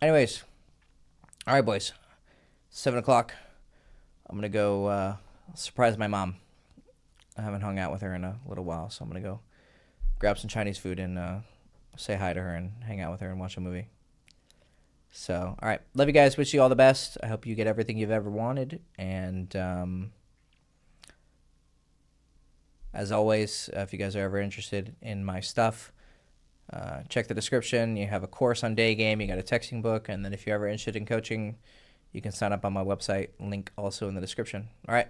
Anyways, all right, boys. 7 o'clock. I'm going to go surprise my mom. I haven't hung out with her in a little while, so I'm going to go grab some Chinese food and say hi to her and hang out with her and watch a movie. So, all right. Love you guys. Wish you all the best. I hope you get everything you've ever wanted. And as always, if you guys are ever interested in my stuff, check the description. You have a course on day game. You got a texting book. And then if you're ever interested in coaching, you can sign up on my website. Link also in the description. All right.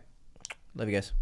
Love you guys.